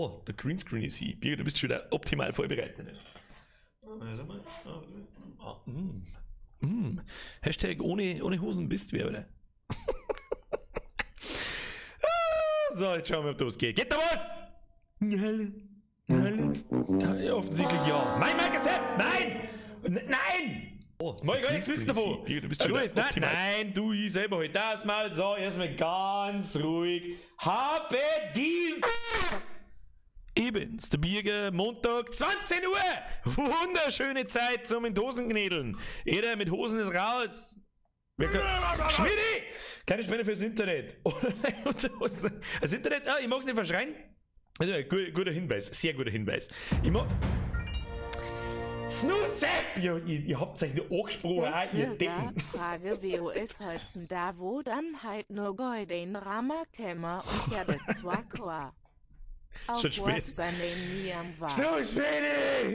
Oh, der Greenscreen ist hier. Birger, du bist schon wieder optimal vorbereitet. Hashtag ohne Hosen bist du, oder? So, jetzt schauen wir, ob da was geht. Geht da was? Ja, offensichtlich ja. Mein Magazin! Nein! Nein! Oh, mal gar nichts wissen davon. Du bist nein, du, ich selber halt das mal. So, erstmal ganz ruhig. Habe die... Ebens, der Birger, Montag, 20 Uhr. Wunderschöne Zeit zum in Hosen knädeln. Jeder mit Hosen ist raus. Schmidi! Keine Spende fürs Internet. Das Internet, ich mag's nicht verschreien. Also, guter Hinweis, sehr guter Hinweis. Ich mag... Snoozepp! Ihr habt euch nur angesprochen, ihr Decken. Frage, WOS holzen da, wo dann halt nur Gold in Ramakämmer und ja das Swakwa. Schon spät. Snooze,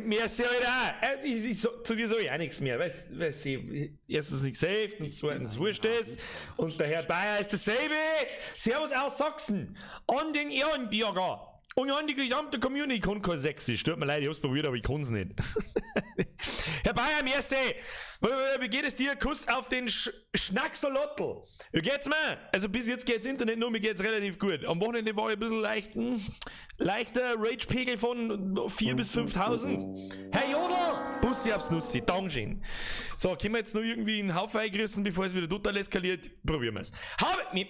mir ist ja wieder. Zu dir sag ich auch nichts mehr, weil sie erstens nicht saved und zweitens wurscht ist. Und der Herr Bayer ist dasselbe. Servus aus Sachsen. An den Ehrenbürger. Und an die gesamte Community, ich kann kein Sächsisch. Tut mir leid, ich hab's probiert, aber ich kann's nicht. Herr Bayer, merci. Wie geht es dir? Kuss auf den Schnacksalottel. Wie geht's mir? Also bis jetzt geht's Internet nur, mir geht's relativ gut. Am Wochenende war ich ein bisschen leichter Rage-Pegel von 4.000 bis 5.000. Herr Jodl, Bussi aufs Nussi, Dankeschön. So, können wir jetzt noch irgendwie einen Haufen eingerissen, bevor es wieder total eskaliert? Probieren wir's.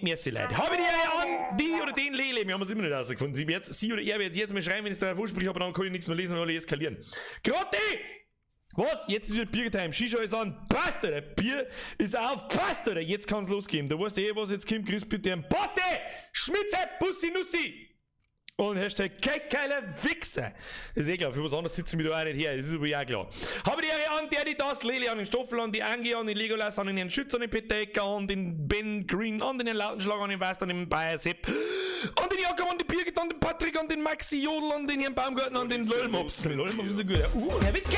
Merci Leute. Habe die an, die oder den Lele, wir haben es immer nicht rausgefunden. Sie oder er wird jetzt mal schreiben, wenn ich es darauf anspreche, aber dann kann ich nichts mehr lesen, weil alle eskalieren. Grotti! Was? Jetzt ist wieder Biertime. Shisha ist an. Passt, oder? Bier ist auf. Passt, oder? Jetzt kann's losgehen. Da weißt du was jetzt kommt. Grüß bitte an. Passt, Schmitze, Bussi, Nussi. Und Hashtag Keckkeile Wichser. Das ist eh klar. Für was anderes sitzen wir da auch nicht her. Das ist aber ja klar. Habe die Ehre an, der, die das, Lele an den Stoffel, an die Angie, an den Legolas, an den Herrn Schütz, an den Peter Ecker, an den Ben Green, an den Herrn Lautenschlag, an den Weiß, an den Bayer Sepp, an den Jakob, an den Birgit, an den Patrick, an den Maxi Jodl, an den Herrn Baumgarten, an den Lolmops. Lolmops ist so gut. Herr Wittke!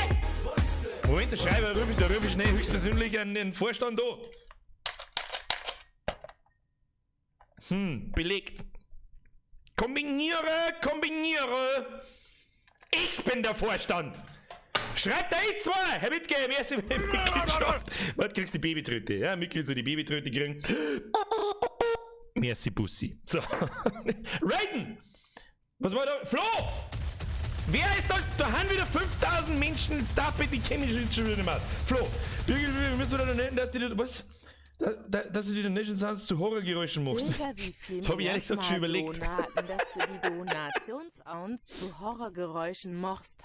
Moment, der Schreiber, da rufe ich schnell höchstpersönlich an den Vorstand an. Belegt. Kombiniere! Ich bin der Vorstand! Schreibt da zwei! Herr Wittke, merci für die Mitgliedschaft. Was kriegst du die Babytröte? Ja, Mitglied soll die Babytröte kriegen. Merci, Bussi. So. Raiden! Was war da? Flo! Wer ist da? Da haben wieder 5000 Menschen. Stop it, die kenne ich schon wieder nicht mehr. Flo, wir müssen da nennen, dass die da. Was? Dass du die Donation Sounds zu Horrorgeräuschen machst. Das habe ich ehrlich gesagt schon überlegt. Donaten, dass du die Donationssounds zu Horrorgeräuschen machst.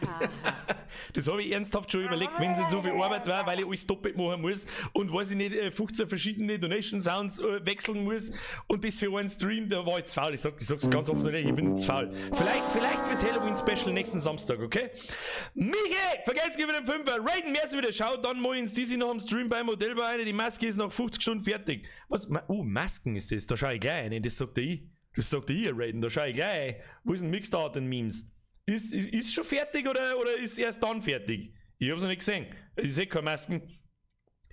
Das habe ich ernsthaft schon überlegt, wenn es nicht so viel Arbeit war, weil ich alles doppelt machen muss und weiß ich nicht, 15 verschiedene Donation Sounds wechseln muss und das für einen Stream, da war ich zu faul. Ich sag's ganz offen, ich bin zu faul. Vielleicht fürs Halloween-Special nächsten Samstag, okay? Miche, vergesst wieder den Fünfer. Raiden, merci wieder. Schau dann mal ins DC noch am Stream beim Modellbau rein. Die Maske ist nach 50 Stunden fertig. Was? Masken ist das. Da schau ich gleich rein. Das sagt der ich. Das sagt der ich, Raiden. Da schau ich gleich rein. Wo ist ein Mixed Art und Memes? Ist schon fertig oder ist erst dann fertig? Ich hab's noch nicht gesehen. Ich sehe keine Masken.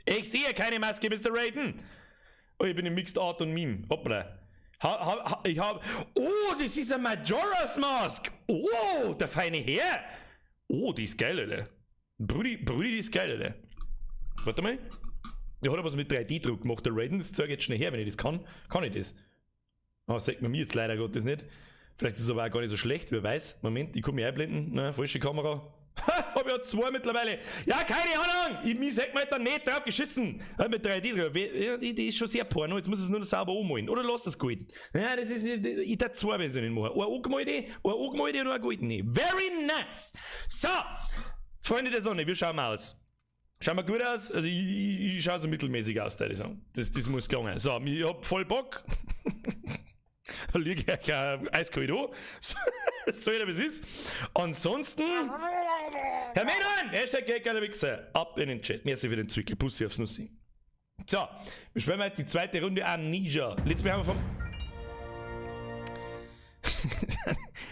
Ich sehe keine Maske, Mr. Raiden. Oh, ich bin im Mixed Art und Meme. Hoppla. Ich hab. Oh, das ist ein Majora's Mask. Oh, der feine Herr. Oh, die ist geil, Alter. Brudi, die ist geil, Alter. Warte mal. Der hat aber was mit 3D-Druck gemacht, der Raiden. Das zeige ich jetzt schnell her, wenn ich das kann. Kann ich das? Aber sagt man mir jetzt leider Gottes nicht. Vielleicht ist es aber auch gar nicht so schlecht, wer weiß. Moment, ich kann mich einblenden. Na, falsche Kamera. Ha, hab ich ja 2 mittlerweile. Ja, keine Ahnung. Ich sag mal da nicht drauf geschissen. Mit 3D-Druck. Ja, die ist schon sehr porno. Jetzt muss es nur noch sauber anmalen. Oder lass das gut. Ja, das ist, ich darf 2 Versionen machen. Eine angemelte und eine goldene. Very nice. So, Freunde der Sonne, wir schauen mal aus. Schauen wir gut aus? Also ich schaue so mittelmäßig aus, würde ich sagen. Das muss gelingen. So, ich hab voll Bock. Da liege ich eiskalt an. So jeder wie es ist. Ansonsten. Herr Menon! Hashtag Gagger Wichser. Ab in den Chat. Merci für den Zwickel. Pussy aufs Nussi. So, wir spielen heute die zweite Runde Amnesia. Letztes Mal haben wir vom.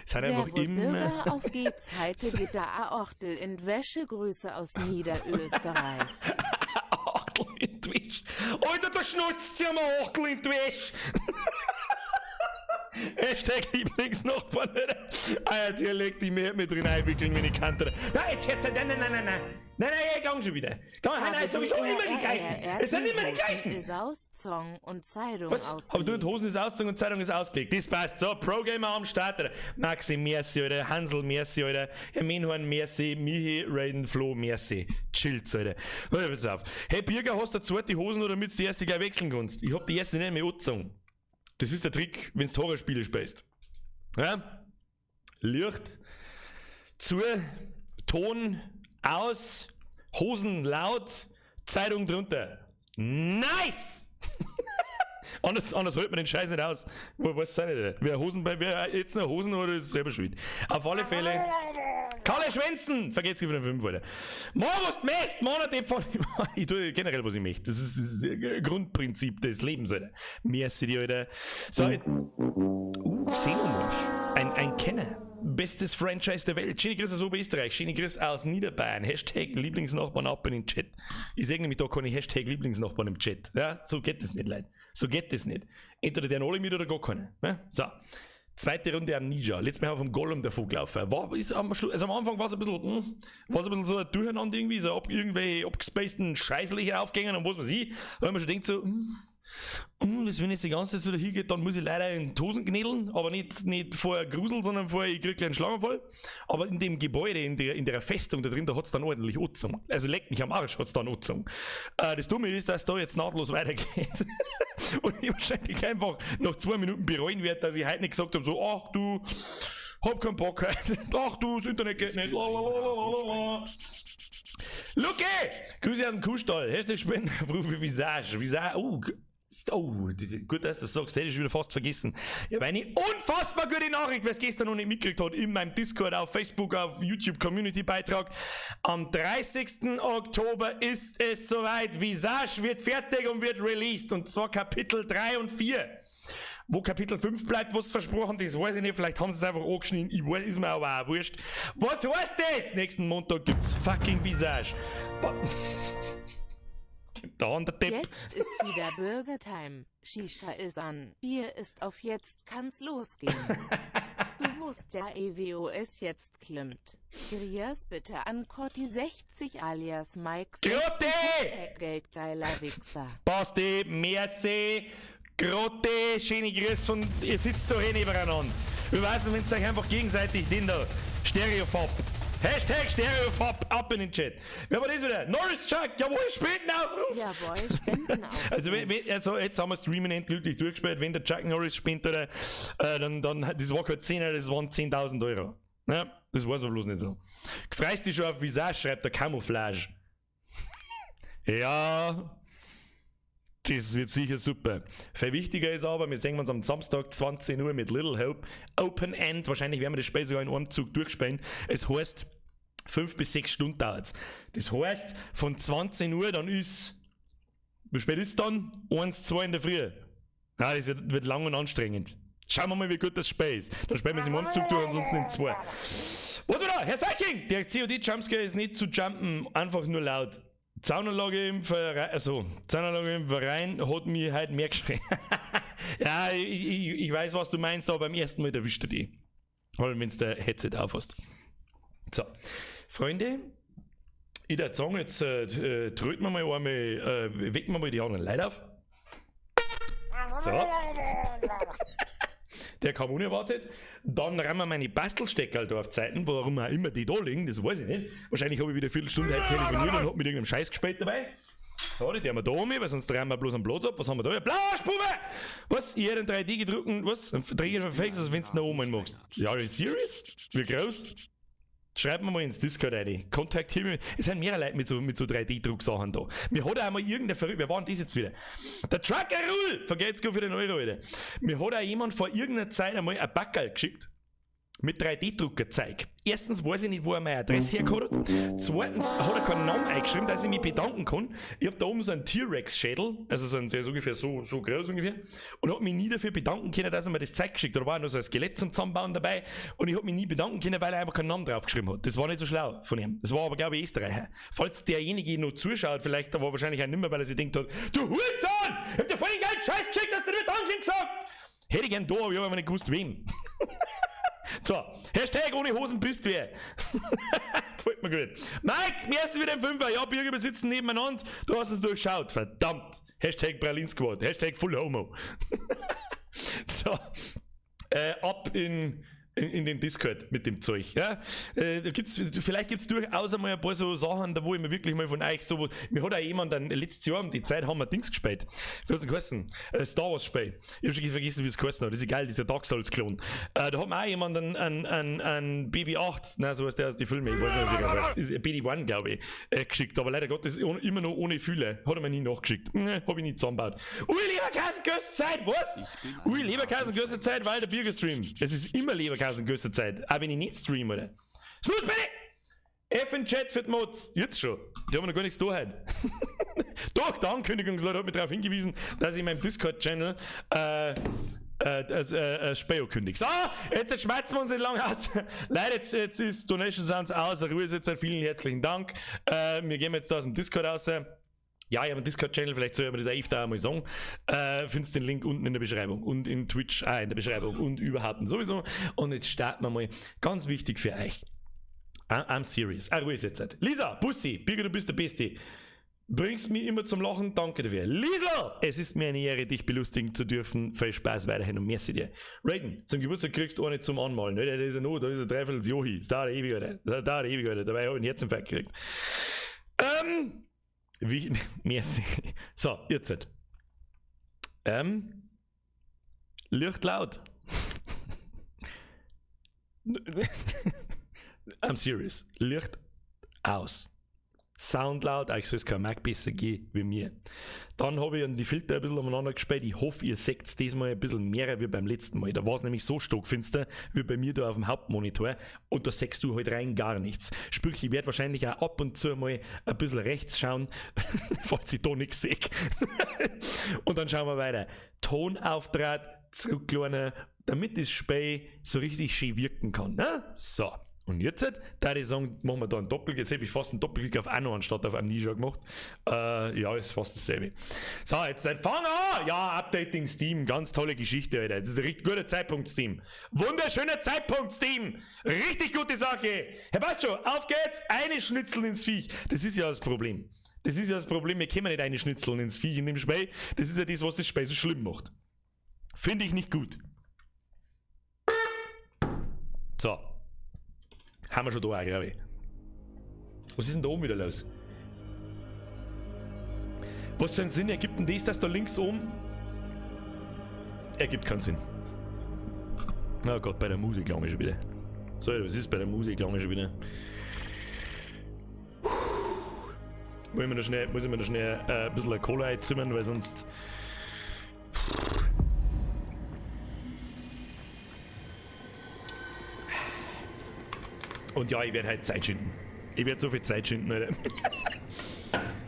Es hat einfach immer. Auf geht's, heute geht der Achtel in Wäsche. Grüße aus Niederösterreich. Achtel in die Wäsche. Alter, da schnurzt sie am Achtel in die Wäsche. Hashtag Lieblingsnachbarn. Ah ja, der legt die mehr mit drin einwickeln, wenn ich kann. Nein, jetzt hört's. Nein, ich gang schon wieder. Nein, sowieso immer die gleichen. Es sind immer die gleichen. Ist Auszong und Zeitung Was? ausgelegt. Aber du, die Hosen ist ausgezogen und Zeitung ist ausgelegt. Das passt. So, Pro-Gamer am Start, Alter. Maxi, merci, Alter. Hansel, merci, Alter. Herminhorn, merci. Michi, Raiden, Flo, merci. Chillt, Alter. Hör pass auf. Hey, Birger, hast du eine zweite Hosen oder damit du die erste gleich wechseln kannst? Ich hab die erste nicht mehr angezogen. Das ist der Trick, wenn du Horrorspiele spielst. Ja? Licht zu, Ton aus, Hosen laut, Zeitung drunter. Nice! anders hält man den Scheiß nicht aus. Was sei nicht? Wer jetzt noch Hosen oder ist selber schuld? Auf alle Fälle. Kalle Schwänzen! Vergesst über den 5, Alter. Mach, was du möchtest! Monate von. Ich tue generell, was ich möchte. Das ist das Grundprinzip des Lebens, Alter. Merci dir, Alter. So, Xenomorph. Ein Kenner. Bestes Franchise der Welt. Schöne Grüße aus Oberösterreich. Schöne Grüße aus Niederbayern. Hashtag Lieblingsnachbarn ab in den Chat. Ich sehe nämlich da keine Hashtag Lieblingsnachbarn im Chat. Ja, so geht das nicht, Leute. So geht das nicht. Entweder der alle mit oder gar keine. Ja? So. Zweite Runde Amnesia. Letztes Mal haben wir vom Golem davon gelaufen. Am Anfang war es ein bisschen so ein Durcheinander irgendwie, so irgendwelche abgespaceden Scheißliche aufgängen und was weiß ich. Da haben wir schon gedacht so, das, wenn jetzt die ganze Zeit so dahin geht, dann muss ich leider in die Hosen knädeln, aber nicht vorher Grusel, sondern vorher ich krieg einen Schlaganfall. Aber in dem Gebäude, in der Festung da drin, da hat es dann ordentlich angezogen. Also leckt mich am Arsch, hat es dann angezogen. Das Dumme ist, dass da jetzt nahtlos weitergeht. Und ich wahrscheinlich einfach nach 2 Minuten bereuen werde, dass ich heute nicht gesagt habe, so, ach du, hab keinen Bock heute, ach du, das Internet geht nicht, lalalala. Luke! Grüße aus dem Kuhstall. Hashtag Spendenaufrufe Visage. Gut, dass du das sagst, hätte ich wieder fast vergessen. Ich habe eine unfassbar gute Nachricht, wer es gestern noch nicht mitgekriegt hat, in meinem Discord, auf Facebook, auf YouTube Community-Beitrag. Am 30. Oktober ist es soweit. Visage wird fertig und wird released. Und zwar Kapitel 3 und 4. Wo Kapitel 5 bleibt, was versprochen ist, weiß ich nicht. Vielleicht haben sie es einfach angeschnitten. Ist mir aber auch wurscht. Was heißt das? Nächsten Montag gibt's fucking Visage. Da an der Depp. Jetzt ist wieder Burgertime. Shisha ist an. Bier ist auf jetzt, kann's losgehen. Du wusst ja, EWOS jetzt klimmt. Grias bitte an Cotti 60 alias Mike. Grotte! Geldgeiler Wichser. Basti, merci. Grotte, schöne Grüße und ihr sitzt so nebeneinander. Wir wissen, wenn ihr euch einfach gegenseitig den da Stereofob. Hashtag Stereofob, ab in den Chat. Wer war das wieder? Norris Chuck, jawohl, Spendenaufruf! Jawohl, Spendenaufruf. Also jetzt haben wir Streamen endgültig durchgespielt. Wenn der Chuck Norris spinnt, oder, dann, das war kein 10er, das waren 10.000 Euro. Ja, das weiß man bloß nicht so. Freust dich schon auf Visage, schreibt der Camouflage. Ja, das wird sicher super. Viel wichtiger ist aber, wir sehen uns am Samstag 20 Uhr mit Little Hope. Open End, wahrscheinlich werden wir das Spiel sogar in einem Zug durchspielen. Es heißt, 5 bis 6 Stunden dauert es. Das heißt, von 20 Uhr dann ist, wie spät ist es dann? 1, 2 in der Früh. Nein, das wird lang und anstrengend. Schauen wir mal, wie gut das Spiel ist. Dann spielen wir es im Umzug durch, ansonsten in 2. Was wieder? Herr Seiching! Der COD-Jumpscare ist nicht zu jumpen, einfach nur laut. Zaunanlage im Verein hat mich halt mehr geschrien. Ja, ich weiß, was du meinst, aber beim ersten Mal erwischt er die. Oder wenn du der Headset aufhast. So, Freunde, ich würde sagen, jetzt tröten wir mal einmal, wecken wir mal die anderen Leute auf. So. Der kam unerwartet. Dann rennen wir meine Bastelsteckerl da auf Zeiten, warum auch immer die da liegen, das weiß ich nicht. Wahrscheinlich habe ich wieder eine Viertelstunde heute telefoniert und habe mit irgendeinem Scheiß gespielt dabei. So, die haben wir da um, weil sonst drehen wir bloß am Platz ab. Was haben wir da? Ja, Blauspube! Was? Ich hätte ein 3D gedruckt, was? Ein 3D-Verfex, als wenn du nach oben machst. Ja, are you serious? Wie groß? Schreibt mir mal ins Discord rein. Kontaktiert mich. Es sind mehrere Leute mit so 3D-Drucksachen da. Mir hat auch einmal irgendein Verrückter, wer war denn das jetzt wieder? Der Trucker Rule! Vergeht's gut für den Euro, Alter. Mir hat auch jemand vor irgendeiner Zeit einmal ein Backerl geschickt. Mit 3D-Druckerzeug. Erstens weiß ich nicht, wo er meine Adresse hergeholt hat. Zweitens hat er keinen Namen eingeschrieben, dass ich mich bedanken kann. Ich habe da oben so einen T-Rex-Schädel, also so ungefähr so groß ungefähr, und habe mich nie dafür bedanken können, dass er mir das Zeug geschickt hat. Da war noch so ein Skelett zum Zusammenbauen dabei und ich habe mich nie bedanken können, weil er einfach keinen Namen draufgeschrieben hat. Das war nicht so schlau von ihm. Das war aber, glaube ich, Österreicher. Falls derjenige noch zuschaut, vielleicht aber wahrscheinlich auch nicht mehr, weil er sich denkt hat, du Hurensohn! Ich hab dir vorhin geilen Scheiß geschickt, dass du dir Dankeschön gesagt! Hätte ich gern da, aber ich habe nicht gewusst, wem. So, Hashtag ohne Hosen bist wer. Gefällt mir gut. Mike, mir ist wieder im Fünfer. Ja, Bürger sitzen nebeneinander. Du hast es durchschaut. Verdammt. Hashtag Berlin Squad. Hashtag Full Homo. So, ab in den Discord mit dem Zeug. Ja? Vielleicht gibt es durchaus einmal ein paar so Sachen, da wo ich mir wirklich mal von euch so. Mir hat auch jemand dann letztes Jahr um die Zeit haben wir Dings gespielt. Wie hat es geheißen? Star Wars Spiel. Ich habe schon vergessen, wie es geheißen hat. Das ist egal, dieser Dark Souls Klon. Da hat mir auch jemand ein BB-8, nein, so heißt der aus den Filmen, ich weiß nicht, wie der heißt. Ist BD-1, glaube ich, geschickt. Aber leider Gottes immer noch ohne Fülle. Hat er mir nie nachgeschickt. Habe ich nicht zusammengebaut. Ui, Leberkäse, Gösszeit, was? Ui, Leberkäse, Gösszeit, weil der Bürger streamt. Es ist immer Leberkäse. In größter Zeit, auch wenn ich nicht streame, oder? Schluss bitte! F in Chat für die Mods. Jetzt schon. Die haben noch gar nichts da heute. Doch, der Ankündigungsleute hat mich darauf hingewiesen, dass ich in meinem Discord-Channel Speo kündige. So, jetzt schmeißen wir uns nicht lang aus. Leute, jetzt ist Donation Sounds aus. Ruhe ist jetzt. Vielen herzlichen Dank. Wir gehen jetzt da aus dem Discord raus. Ja, ich habe einen Discord-Channel, vielleicht soll ich mir das öfter einmal sagen. Findest den Link unten in der Beschreibung und in Twitch auch in der Beschreibung und überhaupt und sowieso. Und jetzt starten wir mal. Ganz wichtig für euch. I'm serious. Ruhe ist jetzt. Lisa, Bussi, Birger, du bist der Beste. Bringst mich immer zum Lachen, danke dafür. Lisa, es ist mir eine Ehre, dich belustigen zu dürfen. Viel Spaß weiterhin und merci dir. Raiden, zum Geburtstag kriegst du auch nicht zum Anmalen. Ne? Da ist er noch, da ist er dreiviertel Johi. Das dauert ewig, oder? Das dauert ewig, oder? Dabei habe ich einen Herzinfarkt gekriegt. Merci. So, jetzt. Licht laut. I'm serious. Licht aus. Sound laut, euch soll es kein Mac besser gehen wie mir. Dann habe ich die Filter ein bisschen umeinander gespielt. Ich hoffe, ihr seht es diesmal ein bisschen mehr wie beim letzten Mal. Da war es nämlich so stockfinster wie bei mir da auf dem Hauptmonitor. Und da siehst du halt rein gar nichts. Sprich, ich werde wahrscheinlich auch ab und zu mal ein bisschen rechts schauen, falls ich da nichts sehe. Und dann schauen wir weiter. Tonauftrag zurückladen, damit das Spiel so richtig schön wirken kann. Ne? So. Und jetzt, da ich sagen, machen wir da einen Doppelklick. Jetzt habe ich fast einen Doppelklick auf Anno anstatt auf Amnesia gemacht. Ja, ist fast dasselbe. So, jetzt fang an! Ja, Updating Steam, ganz tolle Geschichte, Alter. Das ist ein richtig guter Zeitpunkt, Steam. Wunderschöner Zeitpunkt, Steam. Richtig gute Sache. Herr Bascho, auf geht's. Eine Schnitzel ins Viech. Das ist ja das Problem. Wir können nicht eine Schnitzel ins Viech in dem Spiel. Das ist ja das, was das Spiel so schlimm macht. Finde ich nicht gut. So. Haben wir schon da auch, glaube ich. Was ist denn da oben wieder los? Was für einen Sinn ergibt denn das, dass da links oben... Ergibt keinen Sinn. Oh Gott, bei der Musik lang schon wieder. So, was ist bei der Musik lang schon wieder? Muss ich mir noch schnell ein bisschen Cola einzimmern, weil sonst... Und ja, ich werde halt Zeit schinden. Ich werde so viel Zeit schinden, Alter.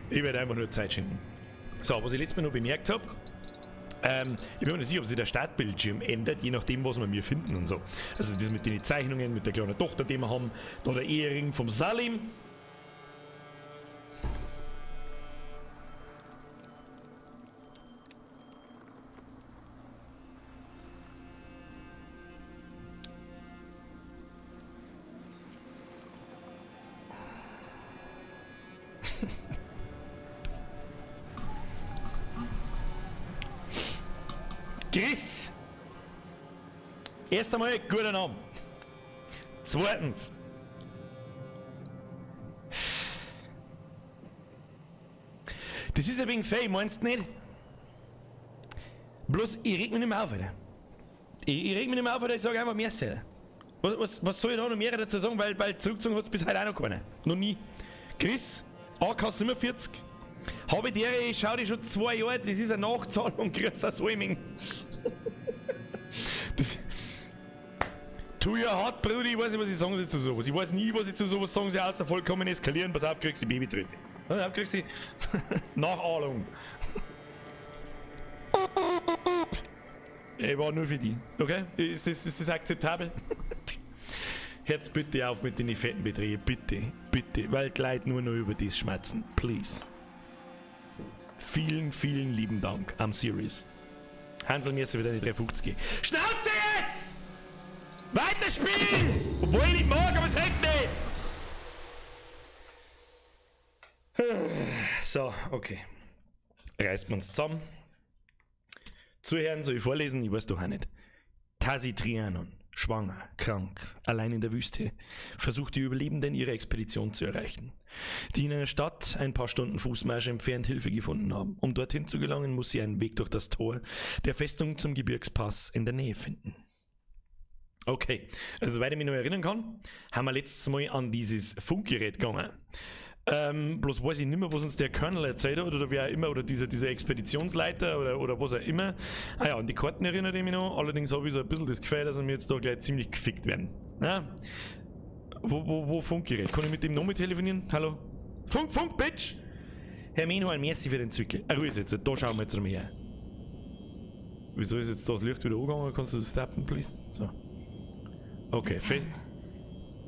Ich werde einfach nur Zeit schinden. So, was ich letztes Mal noch bemerkt habe, ich bin mir nicht sicher, ob sich der Startbildschirm ändert, je nachdem, was wir mir finden und so. Also das mit den Zeichnungen, mit der kleinen Tochter, die wir haben, da der Ehering vom Salim. Chris! Erst einmal, guter Name. Zweitens. Das ist ein wenig fähig, meinst du nicht? Bloß, ich reg mich nicht mehr auf, Alter. Ich reg mich nicht mehr auf, Alter, ich sage einfach mehr, Alter. Was soll ich da noch mehr dazu sagen, weil zurückgezogen hat es bis heute auch noch keiner. Noch nie. Chris, AK 47. Habe der, ich schau dich schon 2 Jahre, das ist eine Nachzahlung, grüß aus Olming. Tu ja hart, Bruder, ich weiß nicht, was ich sagen soll zu sowas. Ich weiß nie, was ich zu sowas sagen soll, außer vollkommen eskalieren. Pass auf, kriegst du Babytritte. Pass auf, kriegst du Nachahlung. Ich war nur für die, okay? Ist das akzeptabel? Hört's bitte auf mit den fetten Beträgen, bitte, weil die Leute nur noch über das schmerzen, please. Vielen lieben Dank, I'm serious. Hansel müssen wieder die 350 gehen. Schnauze jetzt! Weiterspielen! Obwohl ich nicht mag, aber es hilft nicht! So, okay. Reißt man uns zusammen. Zuhören, soll ich vorlesen? Ich weiß doch auch nicht. Tasi Trianon, schwanger, krank, allein in der Wüste, versucht die Überlebenden ihre Expedition zu erreichen, die in einer Stadt ein paar Stunden Fußmarsch entfernt Hilfe gefunden haben. Um dorthin zu gelangen, muss sie einen Weg durch das Tor der Festung zum Gebirgspass in der Nähe finden. Okay, also soweit ich mich noch erinnern kann, haben wir letztes Mal an dieses Funkgerät gegangen. Bloß weiß ich nicht mehr, was uns der Colonel erzählt hat oder wer auch immer, oder dieser Expeditionsleiter oder was auch immer. Ah ja, an die Karten erinnere ich mich noch, allerdings habe ich so ein bisschen das Gefühl, dass wir jetzt da gleich ziemlich gefickt werden. Ja? Wo Funkgerät? Kann ich mit dem noch mit telefonieren? Hallo? Funk, Bitch! Herr Meanwhile, merci für den Zwickel. Ruhe jetzt, da schauen wir jetzt nochmal her. Wieso ist jetzt das Licht wieder angegangen? Kannst du das tappen, please? So. Okay,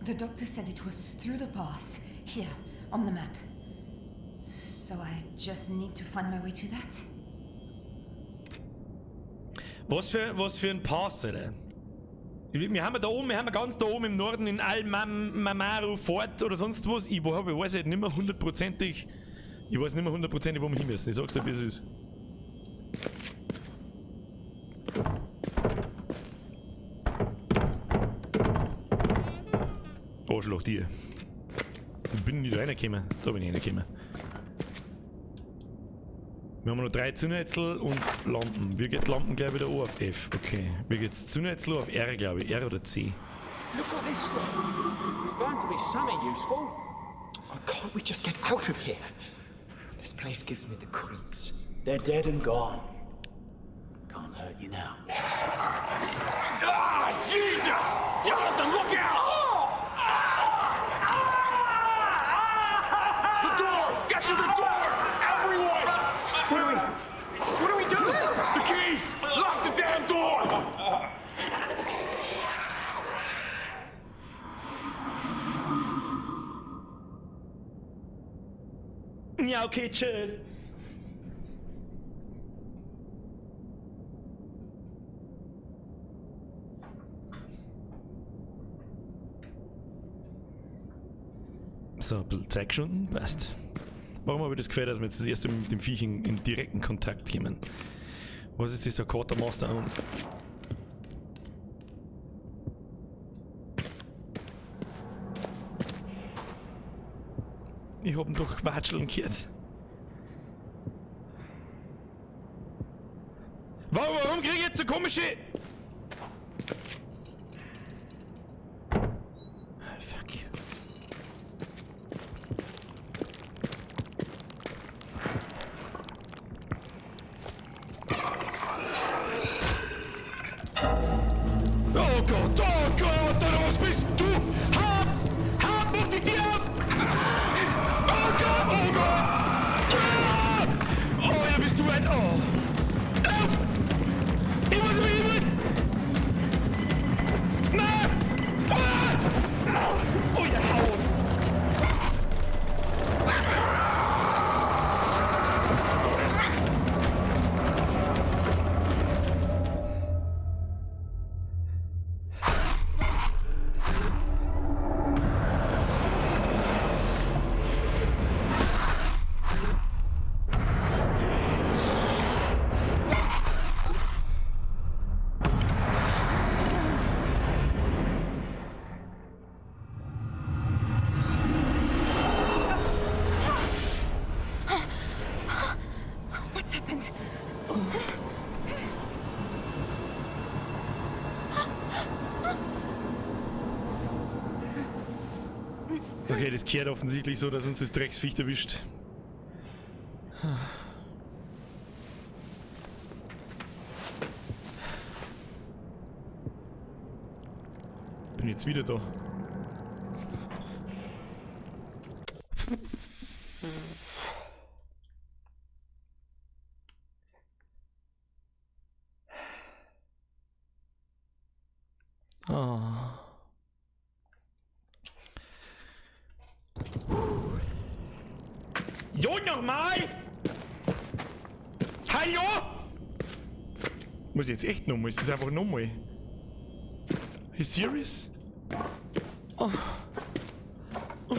The doctor said it was through the pass, here, on the map. So I just need to find my way to that. Was für ein Pass, oder? Wir haben ganz da oben im Norden in Al-Mamaru Fort oder sonst was. Ich weiß halt nicht mehr hundertprozentig, wo wir hin müssen. Ich sag's dir, wie es ist. Arschloch, dir. Ich bin nicht reingekommen. Da bin ich reingekommen. Wir haben noch 3 Zündnetzel und Lampen. Wie geht Lampen gleich wieder an auf F? Okay. Wie geht's Zündnetzel auf R, glaube ich. R oder C? Look at this thing. It's bound to be something useful. Oh, can't we just get out of here? This place gives me the creeps. They're dead and gone. Can't hurt you now. Ah, Jesus! Jonathan, look out! The door! Get to the door! Everyone! What do we do? The keys! Lock the damn door! Ja, okay, tschüss. So, ein bisschen Zeit geschunden, passt. Warum habe ich das Gefühl, dass wir jetzt das erste Mal mit dem Viech in direkten Kontakt kommen? Was ist dieser Quartermaster an? Ich hab ihn doch watscheln gehört. Warum krieg ich jetzt so komische... Fuck you. Oh Gott, oder was bist du? Hab, mach die Tür auf! Oh Gott! Ja! Oh, ja, bist du ein... Oh! Auf! Ich muss! Nein! Ah! Oh ja, hau! What's happened? Okay, das kehrt offensichtlich so, dass uns das Drecksviech erwischt. Bin jetzt wieder da. Ah. Jo, nochmal! Hallo? Muss ich jetzt echt nochmal? Ist das einfach nochmal? You serious? Oh. Oh.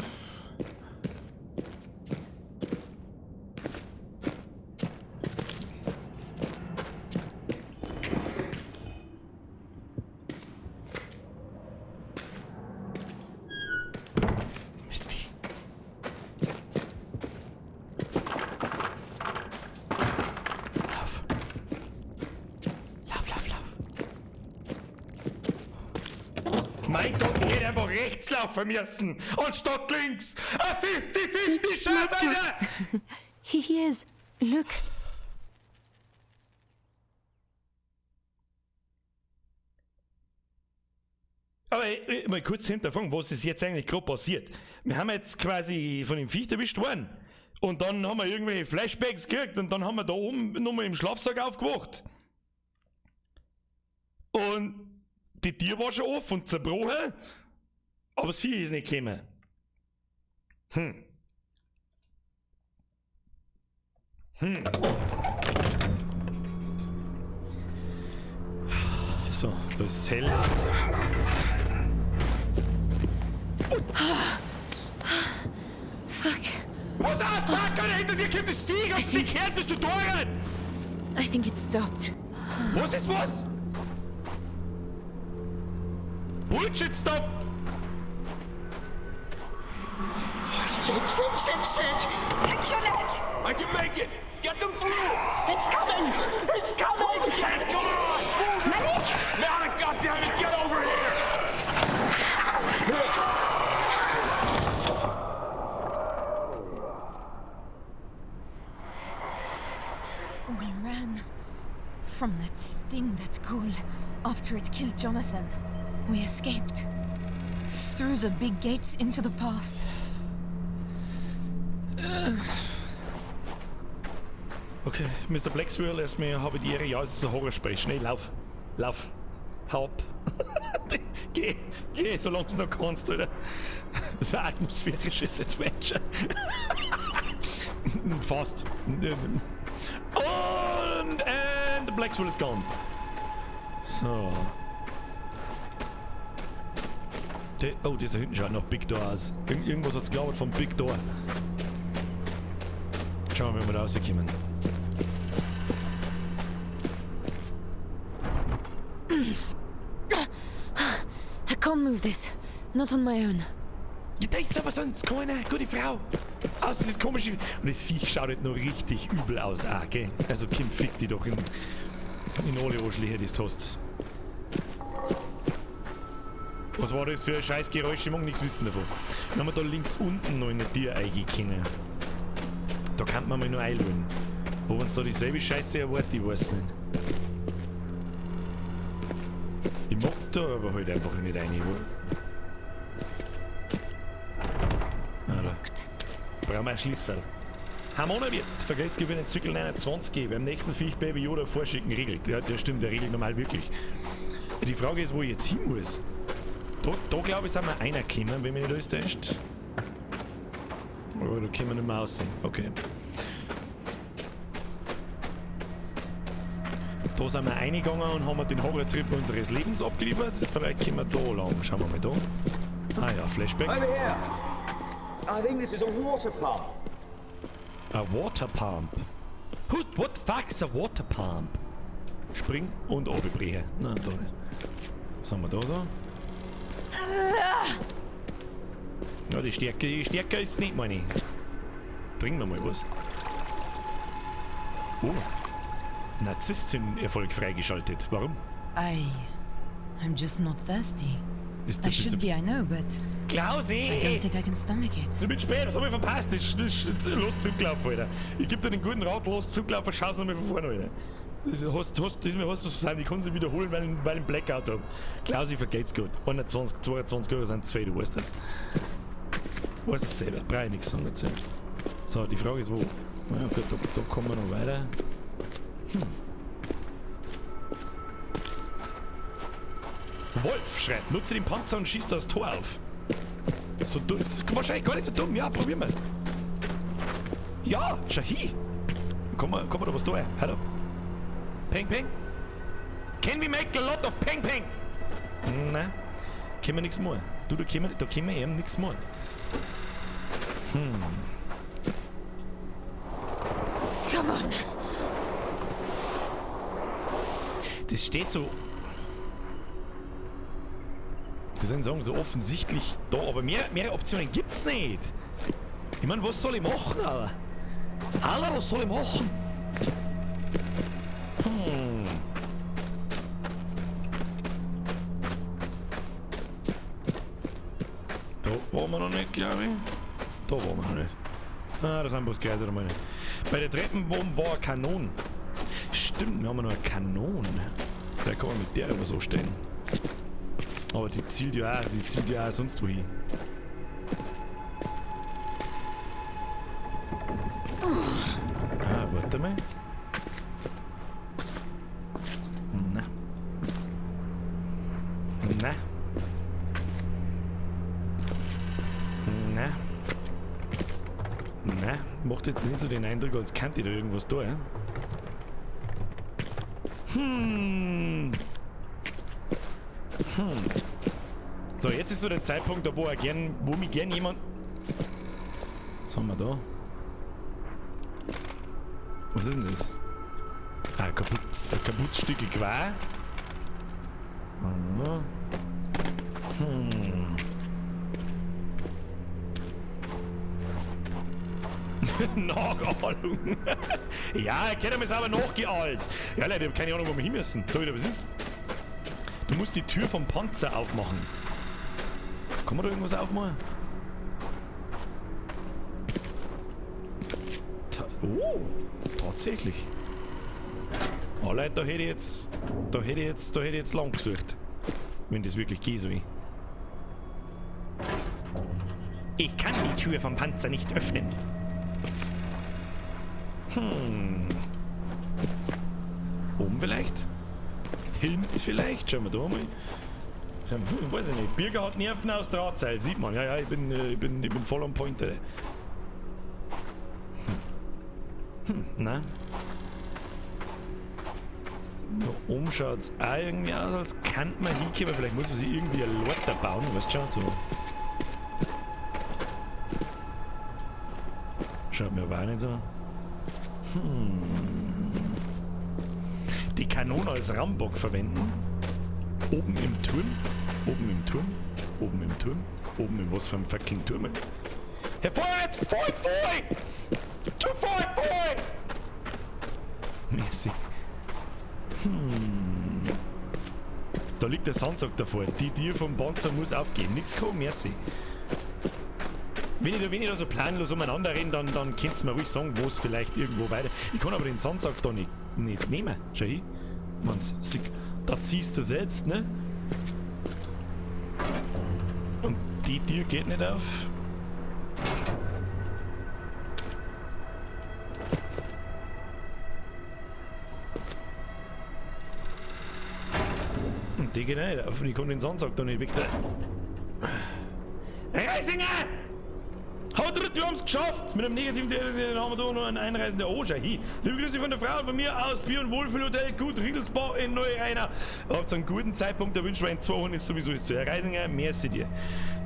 Mein Gott, ich hätte einfach rechts laufen müssen, anstatt links. Ein 50-50 Chance, Alter! He is. Look. Aber mal kurz hinterfragen, was ist jetzt eigentlich gerade passiert? Wir haben jetzt quasi von dem Viech erwischt worden. Und dann haben wir irgendwelche Flashbacks gekriegt und dann haben wir da oben nochmal im Schlafsack aufgewacht. Und die Tür war schon offen und zerbrochen, aber das Vieh ist nicht gekommen. So, das ist hell. Fuck. Was ist fuck? Alter, hinter dir kommt das Vieh, hast du nicht gehört, bist du da? I think it stopped. Was ist was? Bullshit stoppt! Shit! Catch your neck! I can make it! Get them through! It's coming! It's coming! Okay, come on! Malik! Malik, goddammit, get over here! We ran from that thing, that ghoul, after it killed Jonathan. We escaped. Through the big gates into the pass. Okay, Mr. Blackswirl lässt mir habitiere, ja, es ist ein Horrorspray. Schnell, lauf. Hau ab. Geh, solange du noch kannst, Alter. Das ist ein atmosphärisches Adventure. Fast. Und the Blackswirl is gone. So. Oh, das da hinten schaut nach Big Door aus. Irgendwas hat's gelabert vom Big Door. Schauen wir, wie wir da rauskommen. I can't move this. Not on my own. Ja, da ist aber sonst keine gute Frau. Außer das komische... Und das Viech schaut halt noch richtig übel aus, gell? Also Kim, fick die doch in alle Arschlöcher, die du hast. Was war das für ein scheiß Geräusch? Ich mag nichts wissen davon. Dann haben wir da links unten noch in der Tür eingehen. Da kann man mal nur einladen. Ob uns da dieselbe Scheiße erwartet, ich weiß nicht. Ich mag da aber halt einfach nicht rein. Brauchen wir einen Schlüssel. Hamona wird, vergelt's gewinnen Zirkel 29. Beim nächsten Viech Baby Yoda vorschicken regelt. Ja, das stimmt, der regelt normal wirklich. Die Frage ist, wo ich jetzt hin muss. Da glaube ich, sind wir einer gekommen, wenn mich nicht alles täuscht. Aber da können wir nicht mehr aussehen. Okay. Da sind wir reingegangen und haben den Horrortrip unseres Lebens abgeliefert. Vielleicht können wir da lang. Schauen wir mal da. Ah ja, Flashback. Over here! I think this is a water pump. A water pump? What the fuck is a water pump? Spring und runterbrechen. Na, da. Was haben wir da so? Ja, die Stärke ist nicht, meine ich. Trinken wir mal was. Oh. Narzisstin-Erfolg freigeschaltet. Warum? I'm just not thirsty. Ist I should be, I know, but Klausi! I don't think I can stomach it. Ich bin spät, das hab ich verpasst. Los zurücklaufen, Alter. Ich geb dir den guten Rat, los zurücklaufen, schau's noch mal von vorne, Alter. Diesmal hast du sein, ich kann es nicht wiederholen, weil ich einen Blackout habe. Klausi, vergeht's gut. 21, 22 Euro sind 2, du weißt das. Weißt es selber, brauche ich nichts sagen dazu. So, die Frage ist wo? Na ja, gut, da kommen wir noch weiter. Wolf schreit, nutze den Panzer und schießt das Tor auf. So dumm, ist wahrscheinlich gar nicht so dumm, ja, probieren wir. Ja, schau hin. Komm mal da was da, hallo. Peng, peng. Can we make a lot of peng peng? Nein, können wir nichts machen. Du, da können wir eben nichts machen. Come on. Das steht so... Wie soll ich sagen, so offensichtlich da, aber mehr Optionen gibt's nicht. Ich meine, was soll ich machen, Alter? Alter, was soll ich machen? Da waren wir noch nicht, glaube ich. Da waren wir noch nicht. Ah, das sind bloß Geister da meine. Bei der Treppenbaum war eine Kanone. Stimmt, wir haben noch eine Kanone. Da kann man mit der immer so stehen. Aber die zielt ja auch sonst wohin. Ah, warte mal. Na. Na. Na. Na. Macht jetzt nicht so den Eindruck, als könnte ich da irgendwas da, ja? So, jetzt ist so der Zeitpunkt, da wo mich gern jemand... Was haben wir da? Was ist denn das? Ah, ein kaputtes Stück Quai. Nagealung. Ja, ich hätte mir es aber nachgealt. Ja, Leute, ich habe keine Ahnung, wo wir hin müssen. So wieder, was ist? Du musst die Tür vom Panzer aufmachen. Kann man da irgendwas aufmachen? Oh, tatsächlich. Oh Leute, da hätte ich jetzt lang gesucht. Wenn das wirklich geht soll. Ich kann die Tür vom Panzer nicht öffnen. Oben vielleicht? Hinten vielleicht? Schauen wir da mal. Weiß ich nicht. Birger hat Nerven aus Drahtseil, sieht man. Ja, ich bin voll am Point. Nein. Da oben schaut es auch irgendwie aus, als könnte man hinkommen. Vielleicht muss man sich irgendwie ein Lorter bauen, weißt du schon? So. Schaut mir aber auch nicht so. Die Kanone als Rambock verwenden. Oben im Turm. Oben im Turm. Oben im Turm. Oben in was für einem fucking Turm. Herr Feuert! Feuert! Zu Feuert! Merci. Da liegt der Sandsack davor. Die Tür vom Panzer muss aufgehen. Nix kommen, merci. Wenn ich da so planlos umeinander renne, dann könnt ihr mir ruhig sagen, wo es vielleicht irgendwo weiter... Ich kann aber den Sandsack da nicht nehmen. Schau hin. Da ziehst du selbst, ne? Und die Tür geht nicht auf. Und die geht nicht auf. Und ich kann den Sandsack da nicht weg. Reisinger! Haut drin, wir haben es geschafft! Mit einem negativen Teil haben wir da noch einen einreisenden Oscher. Liebe Grüße von der Frau und von mir aus Bier- und Wohlfühlhotel Gut Riedelsbach in Neureiner. Habt einen guten Zeitpunkt erwünscht, weil in 2 Wochen ist sowieso zu. Herr Reisinger, merci dir.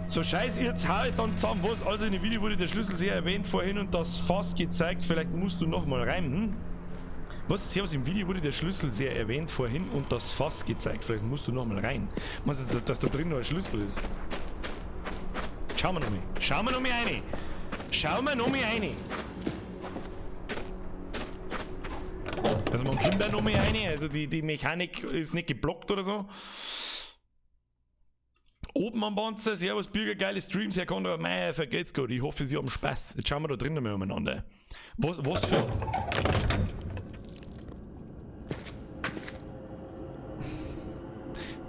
So scheiß ihr Haus dann zusammen, was? Also in dem Video wurde der Schlüssel sehr erwähnt vorhin und das Fass gezeigt. Vielleicht musst du noch mal rein, Was? Servus, im Video wurde der Schlüssel sehr erwähnt vorhin und das Fass gezeigt. Vielleicht musst du noch mal rein. Meinst du, dass da drin noch ein Schlüssel ist? Schauen wir noch mal. Schauen wir noch mal rein. Schauen wir noch mal rein. Also man kommt da noch mal rein. Also die Mechanik ist nicht geblockt oder so. Oben am Panzer, servus, Bürger, geile Streams, Herr Konrad, mei, vergeht's gut. Ich hoffe, Sie haben Spaß. Jetzt schauen wir da drinnen mal umeinander. Was für...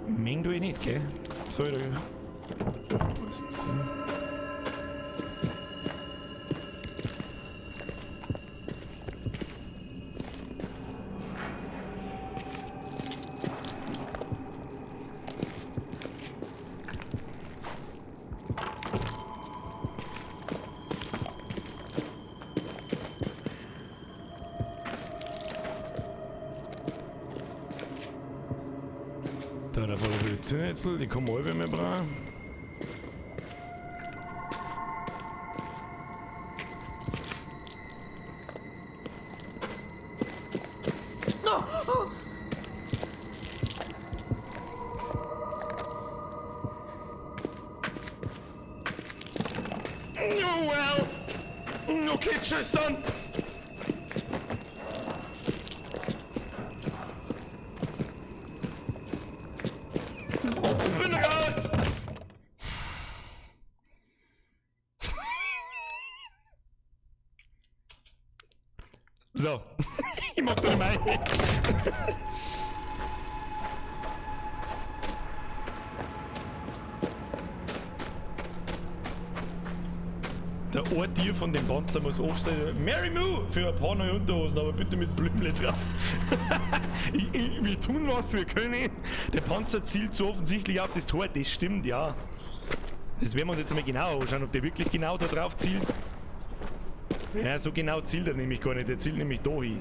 Mengen du nicht, gell? Soll ich da... Was ziehen? Zündetzel, die kommen halbe mehr brauchen. Oh well. Okay, Tristan. Bin raus. So, ich mach da mal. Der Ort hier von dem Panzer muss off sein. Mary Moo für ein paar neue Unterhosen, aber bitte mit Blümle drauf. Wir tun was für König. Der Panzer zielt so offensichtlich auf das Tor, das stimmt, ja. Das werden wir uns jetzt mal genau anschauen, ob der wirklich genau da drauf zielt. Ja, so genau zielt er nämlich gar nicht, der zielt nämlich da hin.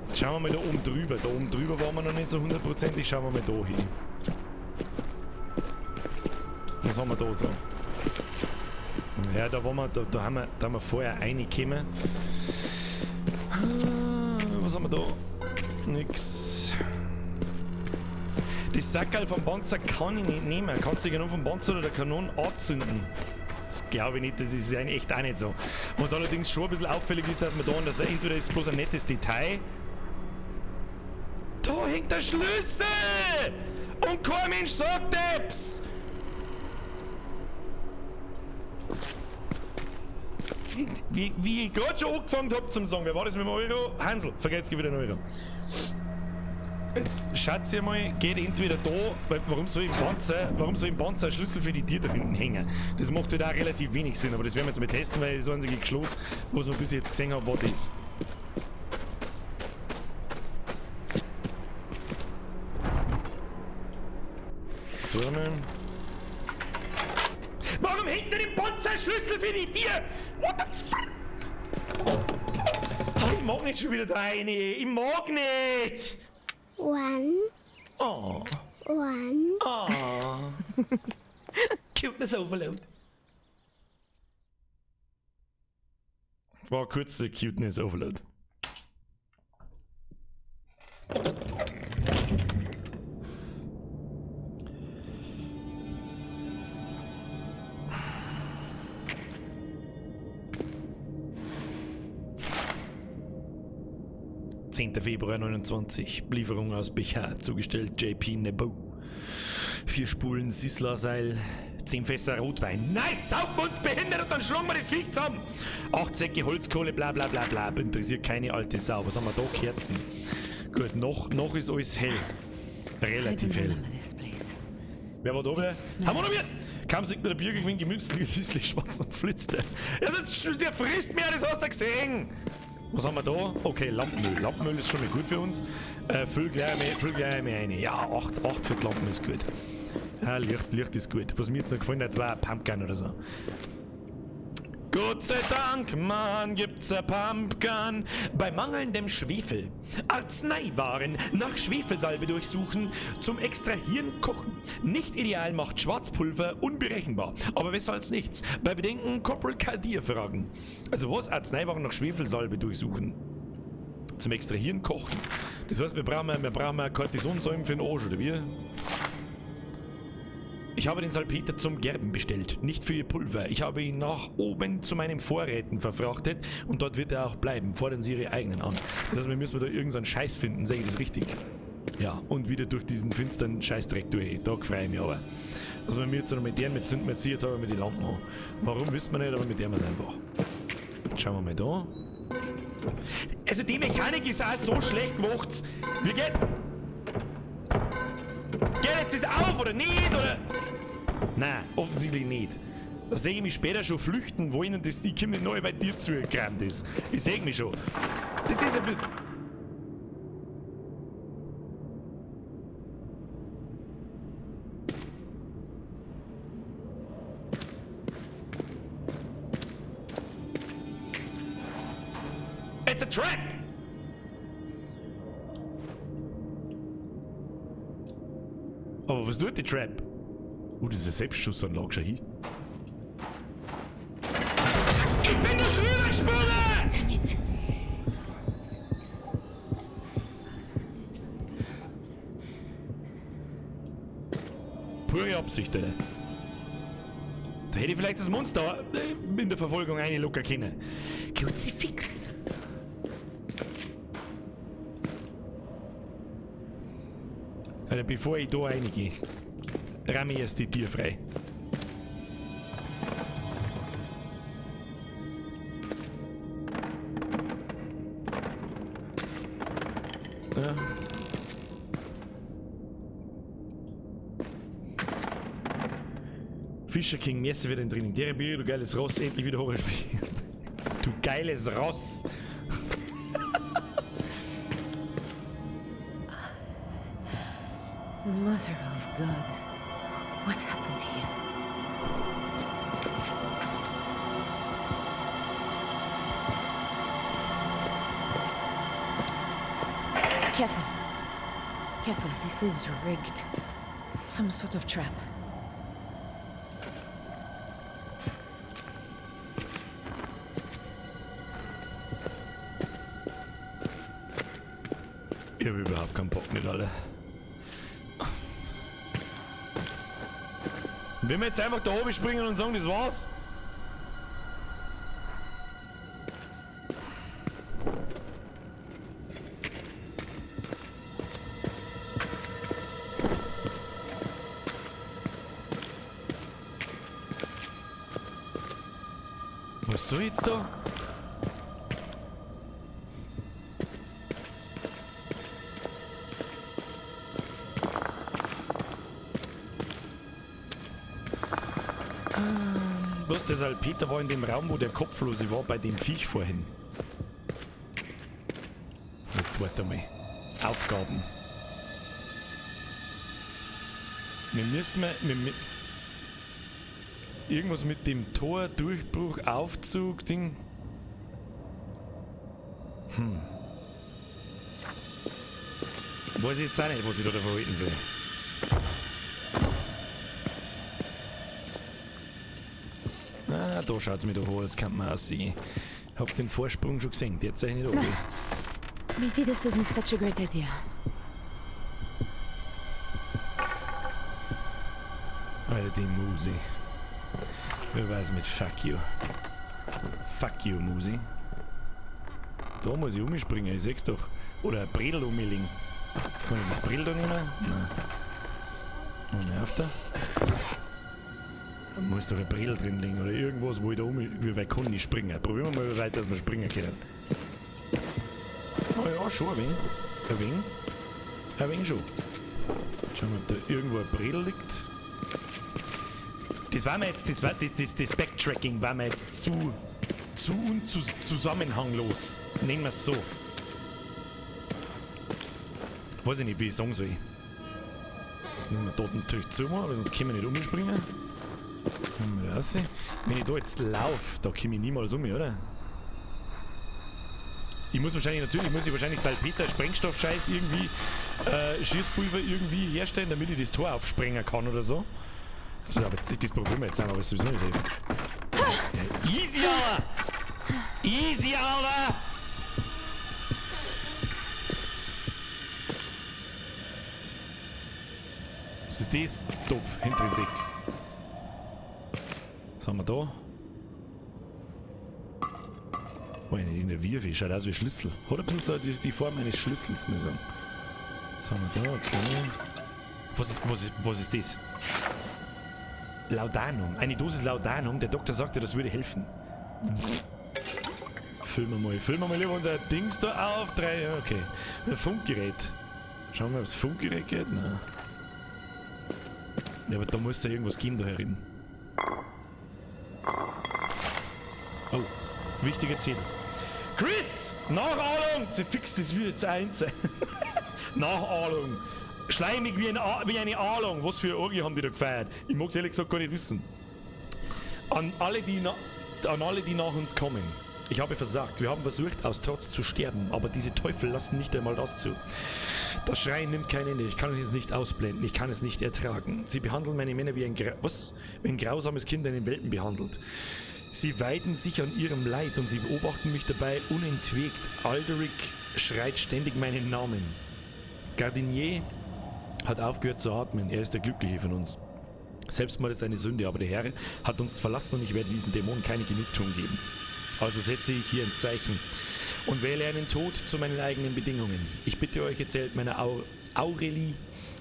Jetzt schauen wir mal da oben drüber. Da oben drüber waren wir noch nicht so hundertprozentig, schauen wir mal da hin. Was haben wir da so? Ja, da waren wir, da haben wir vorher reingekommen. Was haben wir da? Nix. Das Sackerl vom Panzer kann ich nicht nehmen. Kannst du die Kanone vom Panzer oder der Kanone anzünden? Das glaube ich nicht, das ist eigentlich echt auch nicht so. Was allerdings schon ein bisschen auffällig ist, dass man da, dass entweder ist bloß ein nettes Detail. Da hängt der Schlüssel! Und kein Mensch sagt etwas! Wie ich gerade schon angefangen habe zum Sagen, wer war das mit dem Euro? Hansel, vergesst wieder einen Euro. Jetzt schaut ihr mal, geht entweder da, weil warum soll im Panzer ein Schlüssel für die Tür da hinten hängen? Das macht halt auch relativ wenig Sinn, aber das werden wir jetzt mal testen, weil das einzige Geschloss, was wir bis jetzt gesehen haben, war das. Turnen. Warum hängt denn im Panzer ein Schlüssel für die Tür? What the fuck? Oh, ich mag nicht schon wieder da rein. Ich mag nicht. One. Oh. One. Oh. Cuteness Overload. War kurz der Cuteness Overload. Februar 29, Lieferung aus BH, zugestellt JP Nebo. 4 Spulen Sislerseil, 10 Fässer Rotwein. Nice, saufen wir uns behindert und dann schlagen wir das Viech zusammen. 8 Säcke Holzkohle, bla bla bla bla. Interessiert keine alte Sau. Was haben wir da? Kerzen. Gut, noch ist alles hell. Relativ hell. Wer war da wieder? Haben wir noch wieder? Kaum sieht man der Bier gewinnt gemützt, süßlich schwarz und flitzt der. Ja, der frisst mehr, das hast du gesehen. Was haben wir da? Okay, Lampenöl. Lampenöl ist schon mal gut für uns. Füll gleich einmal rein. Ja, 8 für die Lampen ist gut. Ja, Licht ist gut. Was mir jetzt noch gefallen hat, war ein Pumpgun oder so. Gott sei Dank, Mann, gibt's ein Pumpgun. Bei mangelndem Schwefel. Arzneiwaren nach Schwefelsalbe durchsuchen, zum Extrahieren kochen. Nicht ideal macht Schwarzpulver unberechenbar. Aber besser als nichts. Bei Bedenken Corporal Kadir fragen. Also was? Arzneiwaren nach Schwefelsalbe durchsuchen. Zum Extrahieren kochen. Das heißt, wir brauchen Kortisonsäumen für den Arsch, oder wie? Ich habe den Salpeter zum Gerben bestellt, nicht für ihr Pulver. Ich habe ihn nach oben zu meinen Vorräten verfrachtet und dort wird er auch bleiben. Fordern Sie Ihre eigenen an. Das heißt, wir müssen da irgendeinen Scheiß finden, sage ich das richtig? Ja, und wieder durch diesen finsteren Scheißdreck durch. Da freue ich mich aber. Also wenn wir jetzt noch mit denen zünden, wir jetzt haben wir die Lampen an. Warum, wissen wir nicht, aber mit dem wir es einfach. Jetzt schauen wir mal da. Also die Mechanik ist auch so schlecht gemacht. Wie geht? Geht jetzt das auf oder nicht? Oder? Nein, offensichtlich nicht. Da sehe ich mich später schon flüchten wollen und die kommt nicht neu bei dir zugerannt ist. Ich sehe mich schon. Das ist ein bisschen... It's a trap! Aber Aber was tut die Trap? Das ist eine Selbstschussanlage, schau hin. Ich bin da drüber gesprungen! Damn it. Pure Absicht, Alter. Da hätte ich vielleicht das Monster in der Verfolgung reinlocken können. Kruzifix. Alter, bevor ich da reingehe, ramme ich erst die Tür frei. Ja. Fischer King, Messe wieder in Training. Der Bier, du geiles Ross, endlich wieder hochspielen. Du geiles Ross. Mother of God. What happened here? Careful. Careful, this is rigged. Some sort of trap. Ich hab überhaupt keinen Bock mit, alle. Wenn wir jetzt einfach da oben springen und sagen, das war's? Was soll jetzt da? Was, der Salpeter war in dem Raum, wo der Kopflose war, bei dem Viech vorhin. Jetzt warte mal. Aufgaben. Wir müssen irgendwas mit dem Tor, Durchbruch, Aufzug, Ding. Weiß ich jetzt auch nicht, was ich da verhalten soll. Ah, da schaut's mir doch an, als kann man aussehen. Hab den Vorsprung schon gesehen, der zeigt nicht oben. Maybe this isn't such a great idea. Alter, die Musi. Wer weiß mit Fuck you. Fuck you, Musi. Da muss ich umspringen, ich seh's doch. Oder ein Bredel umlegen. Kann ich das Bredel da nehmen? Nein. Mal mehr auf da. Da muss doch ein Bredel drin liegen oder irgendwas, wo ich da wie weit kann ich springen. Probieren wir mal, wie weit dass wir springen können. Oh ja, schon ein wenig. Ein wenig. Ein wenig schon. Schauen wir, ob da irgendwo ein Bredel liegt. Das war mir jetzt, das Backtracking war mir jetzt zu zusammenhanglos. Nehmen wir es so. Weiß ich nicht, wie ich sagen soll. Jetzt müssen wir dort natürlich zumachen, weil sonst können wir nicht umspringen. Wenn ich da jetzt laufe, da komme ich niemals um, oder? Ich muss wahrscheinlich Salpeter, Sprengstoffscheiß irgendwie, Schießpulver irgendwie herstellen, damit ich das Tor aufsprengen kann oder so. Das probieren wir jetzt einmal, aber es sowieso nicht hilft. Ja, easy, Alter! Easy, Alter! Was ist das? Topf, Intrinsik. Was haben wir da? Oh, eine Wirfe, schaut aus wie ein Schlüssel. Hat ein bisschen so die Form eines Schlüssels, muss ich sagen. Was haben wir da? Okay. Was ist das? Laudanum. Eine Dosis Laudanum. Der Doktor sagte, das würde helfen. Füllen wir mal lieber unser Dings da auf. 3, okay. Ein Funkgerät. Schauen wir, ob das Funkgerät geht. Nein. Ja, aber da muss es ja irgendwas geben da herin. Oh, wichtiger Ziel. Chris! Nachahlung! Sie fixt das wie jetzt eins. Nachahlung. Schleimig wie eine Ahlung. Was für eine Orgie haben die da gefeiert? Ich mag es ehrlich gesagt gar nicht wissen. An alle, die nach uns kommen. Ich habe versagt. Wir haben versucht, aus Trotz zu sterben, aber diese Teufel lassen nicht einmal das zu. Das Schreien nimmt kein Ende. Ich kann es nicht ausblenden. Ich kann es nicht ertragen. Sie behandeln meine Männer wie wie ein grausames Kind einen Welpen behandelt. Sie weiden sich an ihrem Leid und sie beobachten mich dabei unentwegt. Alderic schreit ständig meinen Namen. Gardinier hat aufgehört zu atmen. Er ist der Glückliche von uns. Selbstmord ist eine Sünde, aber der Herr hat uns verlassen und ich werde diesen Dämonen keine Genugtuung geben. Also setze ich hier ein Zeichen und wähle einen Tod zu meinen eigenen Bedingungen. Ich bitte euch, erzählt meiner Aurelie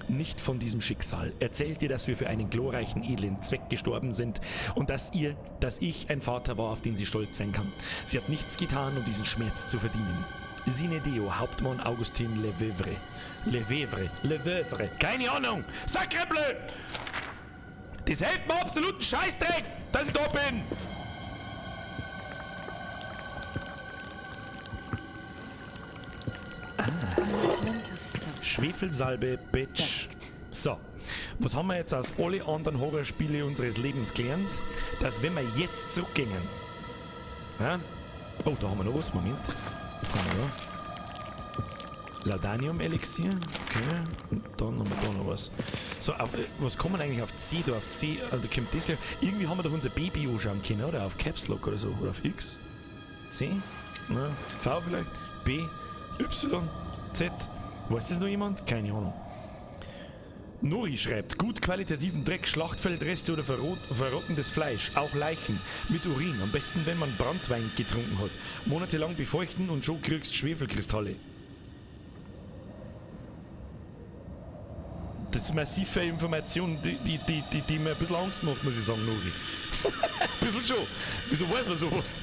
nicht von diesem Schicksal. Erzählt ihr, dass wir für einen glorreichen, edlen Zweck gestorben sind und dass ich ein Vater war, auf den sie stolz sein kann. Sie hat nichts getan, um diesen Schmerz zu verdienen. Sine Deo, Hauptmann Augustin Lefebvre. Keine Ahnung! Sacrebleu! Das hilft mir absoluten Scheißdreck, dass ich da bin! Schwefelsalbe, Bitch. So, was haben wir jetzt aus alle anderen Horrorspiele unseres Lebens gelernt? Dass wenn wir jetzt zurückgehen... Ja? Oh, da haben wir noch was, Moment. Was haben wir da? Laudanium-Elixier, okay. Und dann haben wir da noch was. So, was kommen wir eigentlich auf C? Da auf C, da kommt das gleich. Irgendwie haben wir doch unser Baby anschauen können, oder? Auf Caps Lock oder so. Oder auf X. C? Na, V vielleicht? B? Y? Z? Weiß das noch jemand? Keine Ahnung. Nori schreibt, gut qualitativen Dreck, Schlachtfeldreste oder verrottendes Fleisch, auch Leichen, mit Urin, am besten wenn man Branntwein getrunken hat. Monatelang befeuchten und schon kriegst Schwefelkristalle. Das ist massive Information, die mir ein bisschen Angst macht, muss ich sagen, Nori. Ein bisschen schon. Wieso weiß man sowas?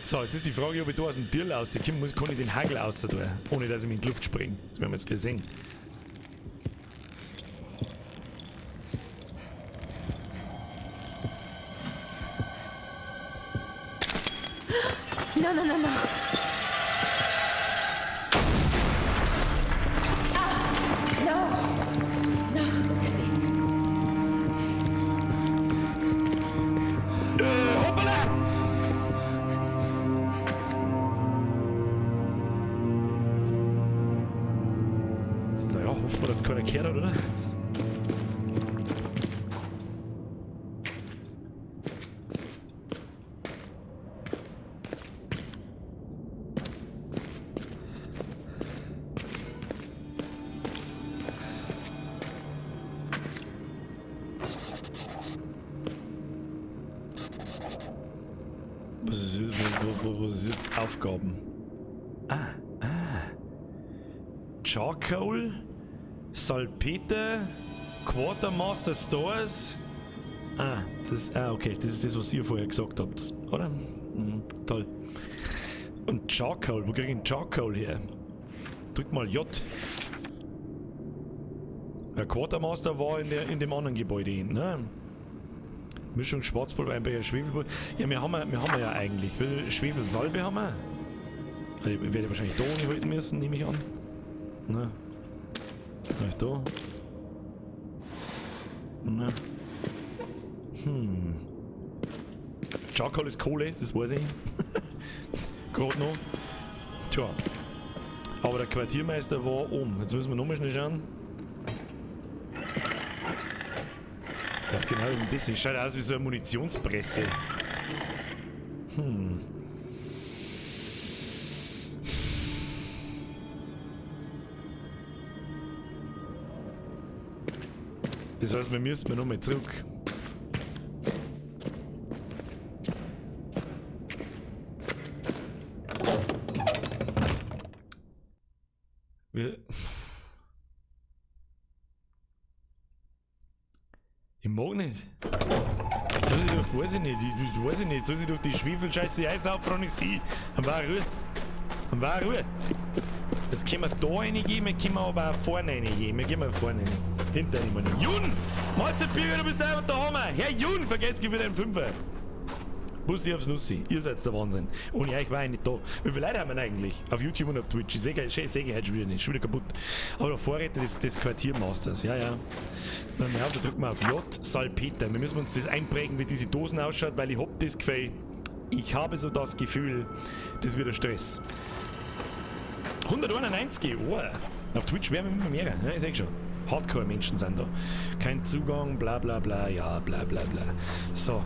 So, jetzt ist die Frage, ob ich da aus dem Türl rauskomme, kann ich den Hagel raus tun, ohne dass ich mich in die Luft springe. Das werden wir jetzt gleich sehen. No. No, damn it. Hoppala! Naja, hoffen wir, dass keiner gehört hat, oder? Was ist jetzt Aufgaben? Charcoal, Salpeter, Quartermaster Stores. Okay, das ist das, was ihr vorher gesagt habt, oder? Toll. Und Charcoal, wo krieg ich denn Charcoal her? Drück mal J. Der Quartermaster war in dem anderen Gebäude hin, ne? Mischung Schwarzpulver, Einbecher Schwefelpulver. Ja, wir haben ja eigentlich. Schwefelsalbe haben wir. Ich werde wahrscheinlich da halten müssen, nehme ich an. Ne? Vielleicht da. Ne? Charcoal ist Kohle, das weiß ich. Gerade noch. Tja. Aber der Quartiermeister war oben. Jetzt müssen wir nochmal schnell schauen. Was genau ist denn das? Das schaut aus wie so eine Munitionspresse. Das heißt, wir müssen nochmal zurück. Ich mag nicht. Soll sie doch, weiß ich nicht, soll sie doch die Schwefelscheiße Eis auffahren, ich sie. Dann war Ruhe. Jetzt können wir da reingehen, wir können aber auch vorne reingehen. Wir gehen mal vorne rein. Hinter ihm. Jun! Mahlzeitbürger, du bist der Hammer! Herr Jun, vergesst wieder den Fünfer! Bussi aufs Nussi, ihr seid der Wahnsinn. Ohne euch war ich nicht da. Wie viele Leute haben wir eigentlich? Auf YouTube und auf Twitch. Ich sehe heute schon wieder nicht, schon wieder kaputt. Aber der Vorräter des Quartiermasters, ja. Dann da drücken wir auf J, Salpeter. Wir müssen uns das einprägen, wie diese Dosen ausschaut, weil ich hab das Gefühl, Ich habe so das Gefühl, das wird ein Stress. 191, oh. Auf Twitch werden wir immer mehr, ja, ich sag schon. Hardcore-Menschen sind da. Kein Zugang, bla bla bla, ja, bla bla bla. So.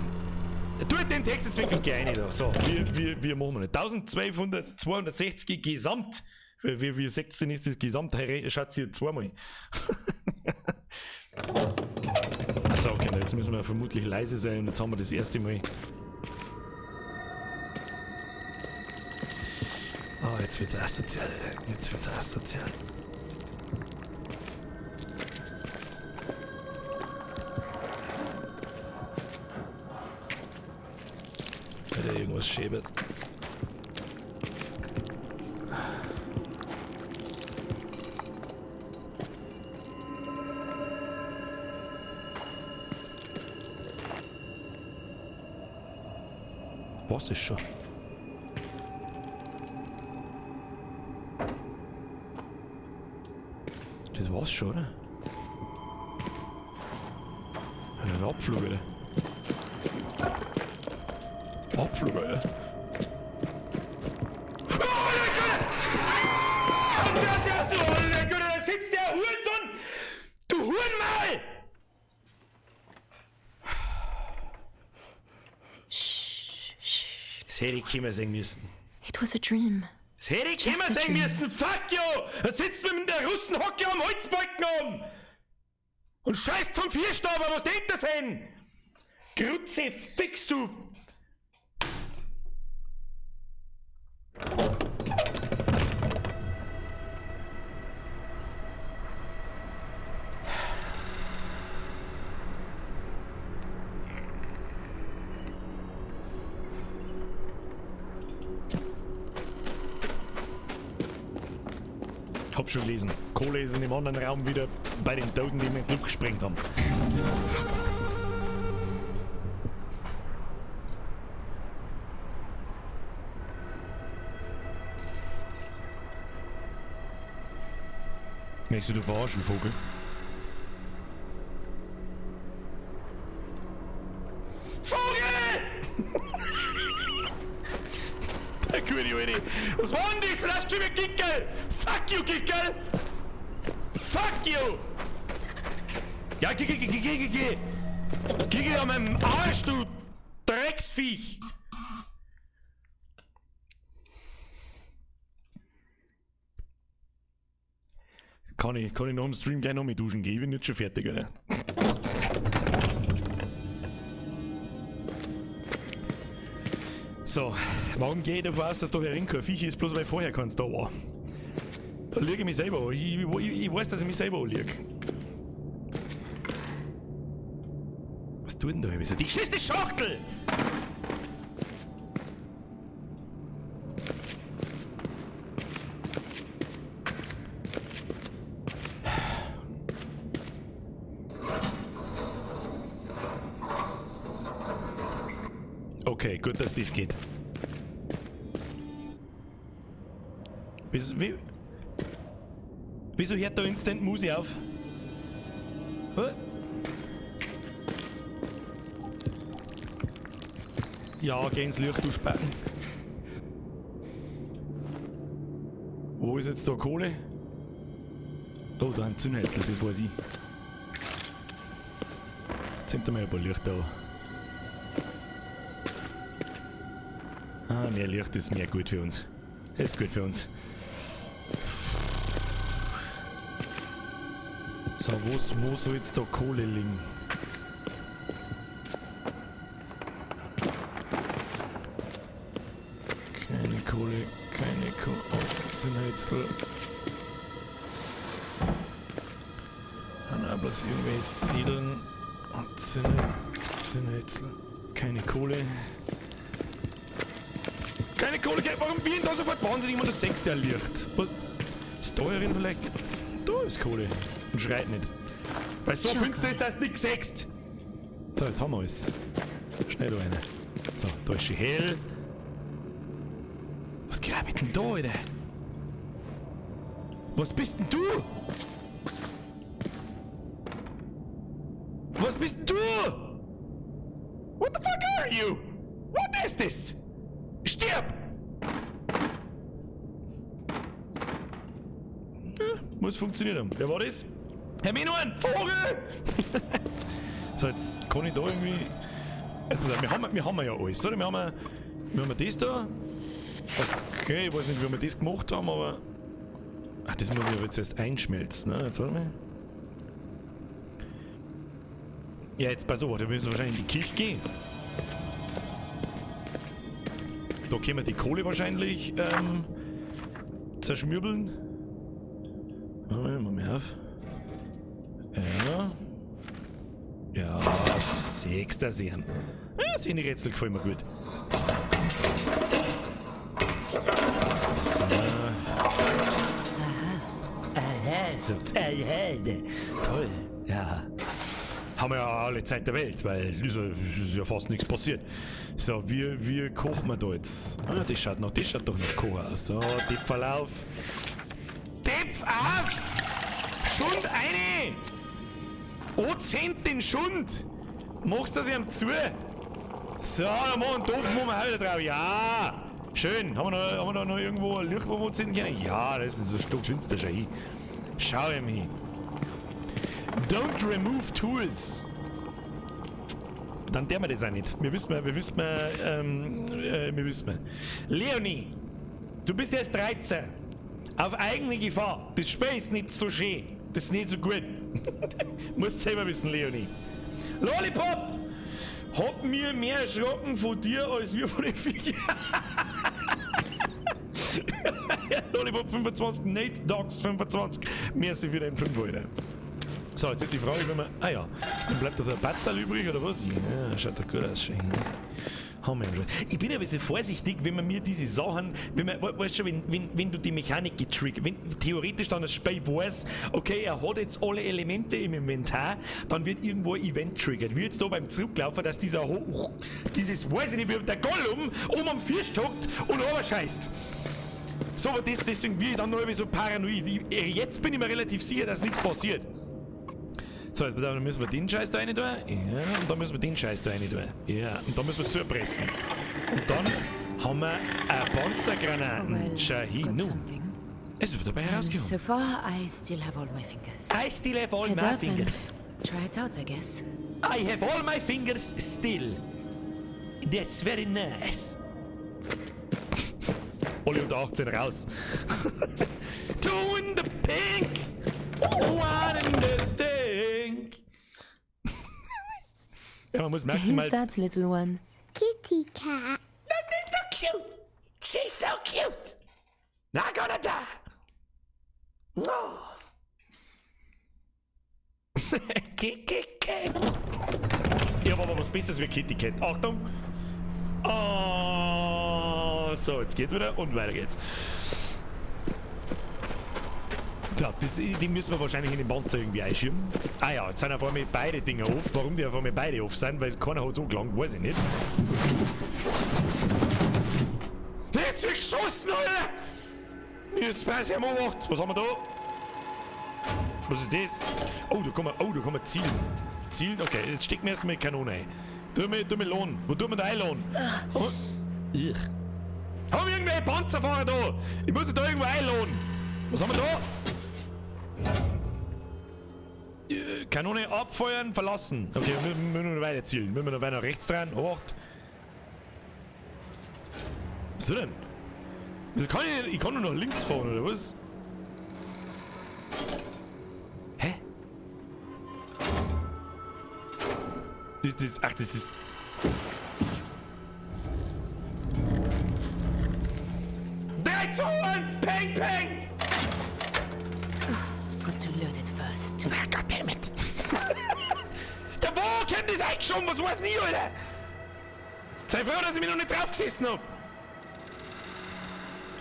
Tut den Text jetzt weg und geh rein da. So, wir machen wir nicht. 1260 Gesamt. Wie 16 ist das Gesamt? Schaut sie zweimal. So, okay, jetzt müssen wir vermutlich leise sein und jetzt haben wir das erste Mal. Oh, jetzt wird's asozial. Jetzt wird's asozial. Weil da irgendwas schäbert. Was ist schon? Das war's schon, oder? Ein Abflug, oder? Abflug, oder? Da sitzt der Hurensohn! Du Hurenmal! Das hätte ich immer sehen müssen. It was a dream. Das hätte ich Just immer a sehen dream. müssen. Fuck you! Da sitzt man mit der Russenhocke am Holzbalken um! Und scheißt vom Vierstauber, was denkt das denn? Grutze, fix du! Hab schon gelesen. Kohle ist in dem anderen Raum wieder bei den Toten, die wir in die Luft gesprengt haben. Merkst du verarschen, Vogel? Vogel! Der gute Alte. Was war denn das? Lass schon wieder Kickel! Fuck you, Kickel! Fuck you! Ja, geh! Geh an meinem Arsch, du Drecksviech! Kann ich nach dem Stream gleich noch mit duschen gehen? Ich bin jetzt schon fertig, oder? So, warum gehe ich davon aus, dass da herin kein Viech ist, bloß weil vorher keins da war? Da liege ich mich selber an. Ich weiß, dass ich mich selber anliege. Was tut denn da? Wieso? Die geschissene Schachtel! Okay, gut, dass das geht. Wieso hört da Instant Musik auf? Huh? Ja, geh ins Licht, du Spaten. Wo ist jetzt da Kohle? Oh, da ein Zündhölzl, das weiß ich. Jetzt sind da mal ein paar Lichter da. Ah, mehr Licht ist mehr gut für uns. Das ist gut für uns. So, wo soll jetzt da Kohle liegen? Keine Kohle. Oh, Zündhölzl. Dann bloß irgendwelche Ziedeln. Und Zündhölzl. Keine Kohle. Keine Kohle, warum wird da sofort wahnsinnig immer das sechste Licht? Ist da herin vielleicht? Da ist Kohle. Und schreit nicht. Weil so finster ist, dass du nichts sechst. So, jetzt haben wir es. Schnell da rein. So, da ist sie hell. Was grabt denn da, Alter? Was bist denn du? Was bist denn du? What the fuck are you? What is this? Stirb! Ja, muss funktioniert haben. Wer war das? Herr Mino, ein Vogel! So, jetzt kann ich da irgendwie... Also, wir haben ja alles, oder? Wir haben das da. Okay, ich weiß nicht, wie wir das gemacht haben, aber... Ach, das muss ich jetzt erst einschmelzen, ne? Jetzt warte mal. Ja, jetzt pass auf, da müssen wir wahrscheinlich in die Kirche gehen. Da können wir die Kohle wahrscheinlich zerschmürbeln. Mal mehr auf. Ja. Ja, sechster sehen. Ja, das Rätsel gefällt mir gut. So. Toll. Ja. Haben wir ja alle Zeit der Welt, weil es ist ja fast nichts passiert. So, wie kochen wir da jetzt? Ah, das schaut doch nach Kochen aus. So, Tippfall auf. Tipf auf! Schund eine! Ozent den Schund! Machst du das ihm zu? So, dann machen wir einen Topf, machen wir heute drauf. Ja! Schön. Haben wir da noch irgendwo ein Licht, wo wir uns hin können? Ja, das ist ein Stück finster schon hin. Schau ihm hin. Don't remove tools. Dann der wir das auch nicht. Wir wissen. Leonie, du bist erst 13. Auf eigene Gefahr. Das Spiel ist nicht so schön. Das ist nicht so gut. Musst selber wissen, Leonie. Lollipop! Hab mir mehr erschrocken von dir als wir von den Viechern. Lollipop 25, Nate Dogs 25. Merci für den 5 Euro. So, jetzt ist die Frage, wenn man... Ah ja, dann bleibt da so ein Batzal übrig, oder was? Ja, schaut doch gut aus. Schön. Haben wir schon. Ich bin ein bisschen vorsichtig, wenn man mir diese Sachen... Weißt du, wenn du die Mechanik getriggert... Wenn theoretisch dann das Spiel weiß, okay, er hat jetzt alle Elemente im Inventar, dann wird irgendwo ein Event triggert. Wie jetzt da beim Zurücklaufen, dass dieser... Dieses, weiß ich nicht, wie der Gollum am First hockt und runterscheißt. So, aber deswegen bin ich dann noch ein bisschen paranoid. Jetzt bin ich mir relativ sicher, dass nichts passiert. So, jetzt dann müssen wir den Scheiß da rein tun. Ja, und dann müssen wir den Scheiß da rein tun. Ja, und dann müssen wir zupressen. Und dann haben wir eine Panzergranaten. Schau hin, nu. Es wird dabei herausgekommen. So far, I still have all my fingers. I still have all Head my up fingers. and try it out, I guess. I have all my fingers still. That's very nice. Alle unter 18 raus. Two in the pink. One in the stink. Ja, man muss maximal... Who's that, little one? Kitty cat. That is so cute. She's so cute. Not gonna die. Oh. Kitty Cat. Ja, aber was Besseres wie Kitty Cat. Achtung. Oh, so, jetzt geht's wieder und weiter geht's. Ja, die müssen wir wahrscheinlich in den Panzer irgendwie einschirmen. Ah ja, jetzt sind auf einmal beide Dinger auf. Warum die auf einmal beide auf sind, weil keiner hat so gelangt, weiß ich nicht. Jetzt wird geschossen, Alter! Jetzt weiß ich mal gemacht. Was haben wir da? Was ist das? Oh, da kann man zielen. Zielen? Okay, jetzt stecken wir erstmal die Kanone ein. Tu mir lohnen. Wo tun wir da einladen? Oh. Haben wir irgendwelche Panzerfahrer da? Ich muss da irgendwo einladen. Was haben wir da? Kanone abfeuern, verlassen. Okay, wir müssen noch weiter zielen. Müssen wir noch weiter nach rechts dran. Acht. Was ist denn? Ich kann nur nach links fahren, oder was? Hä? Ist das... Ach, das ist... Drei zu uns! Peng, peng! Got to load it first. Ah, goddammit! Der wo kennt das eigentlich schon? Was weiß nie, Alter? Sei froh, dass ich mich noch nicht drauf gesessen hab!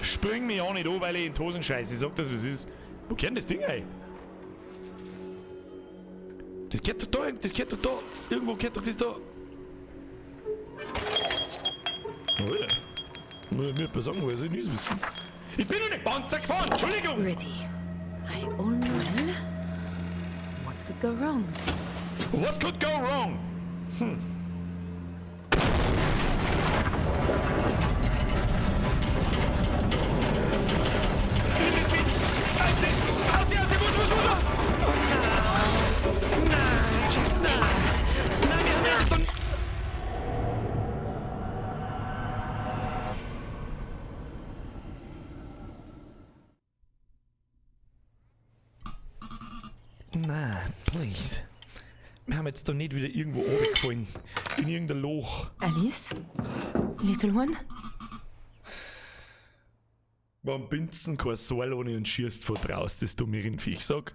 Spring mich auch nicht an, weil ich in die Hosen scheiße. Ich sag das, was ist. Wo kennt das Ding, ey? Das geht doch da. Irgendwo geht doch das da. Oh ja. Muss ich mir etwas sagen, weil ich nichts wissen. Ich bin noch nicht Panzer gefahren, Entschuldigung! Ready. I all well. What could go wrong? What could go wrong? Nein, please. Wir haben jetzt doch nicht wieder irgendwo runtergefallen. In irgendein Loch. Alice? Little one? Warum binzen kein Seil ohne und schießt von draußen, das du mir in Viech sag?